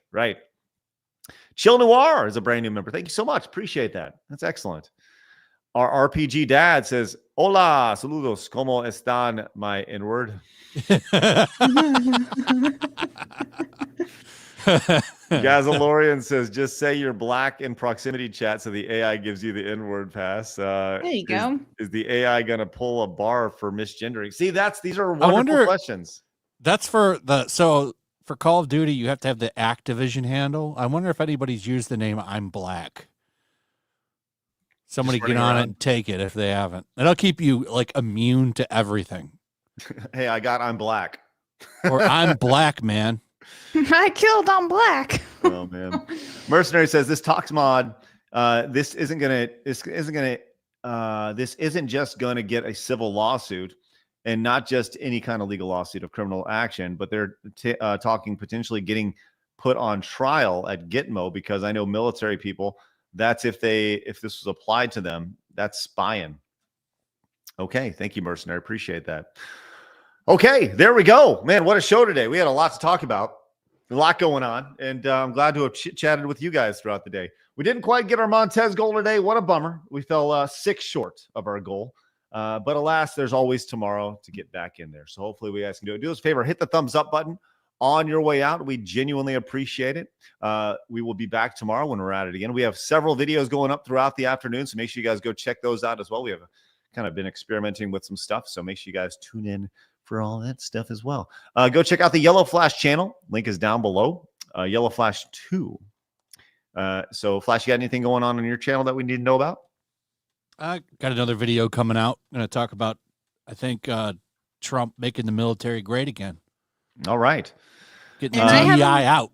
Chill Noir is a brand new member. Thank you so much. Appreciate that. That's excellent. Our RPG dad says, hola, saludos, ¿cómo están, my N-word? Gazalorian says, just say you're black in proximity chat so the AI gives you the N-word pass. There you go. Is the AI going to pull a bar for misgendering? See, these are wonderful questions. That's for Call of Duty, you have to have the Activision handle. I wonder if anybody's used the name I'm Black. Somebody get on it and take it if they haven't. It'll keep you like immune to everything. Hey, I'm Black. Or I'm Black, man. I killed on Black. Oh man. Mercenary says this Tox mod, this isn't just gonna get a civil lawsuit and not just any kind of legal lawsuit of criminal action, but they're talking potentially getting put on trial at Gitmo, because I know military people, that's if this was applied to them, that's spying. Okay, thank you, Mercenary. Appreciate that. Okay, there we go. Man, what a show today. We had a lot to talk about, a lot going on, and I'm glad to have chatted with you guys throughout the day. We didn't quite get our Montez goal today. What a bummer. We fell 6 short of our goal. But alas, there's always tomorrow to get back in there. So hopefully we guys can do it. Do us a favor, hit the thumbs up button on your way out. We genuinely appreciate it. We will be back tomorrow when we're at it again. We have several videos going up throughout the afternoon, so make sure you guys go check those out as well. We have kind of been experimenting with some stuff, so make sure you guys tune in for all that stuff as well. Go check out the Yellow Flash channel. Link is down below. Yellow Flash 2. So Flash, you got anything going on your channel that we need to know about? I got another video coming out. I'm going to talk about, I think, Trump making the military great again. All right. Getting the DEI out.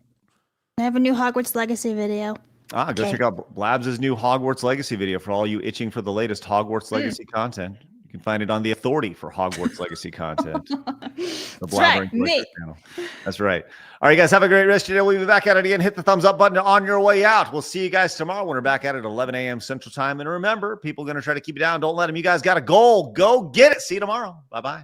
I have a new Hogwarts Legacy video. Go check out Blabs' new Hogwarts Legacy video for all you itching for the latest Hogwarts Legacy content. You can find it on the Authority for Hogwarts Legacy content. The Blabbering channel. That's right. All right, guys, have a great rest of your day. We'll be back at it again. Hit the thumbs up button on your way out. We'll see you guys tomorrow when we're back at it at 11 a.m. Central Time. And remember, people are going to try to keep you down. Don't let them. You guys got a goal. Go get it. See you tomorrow. Bye-bye.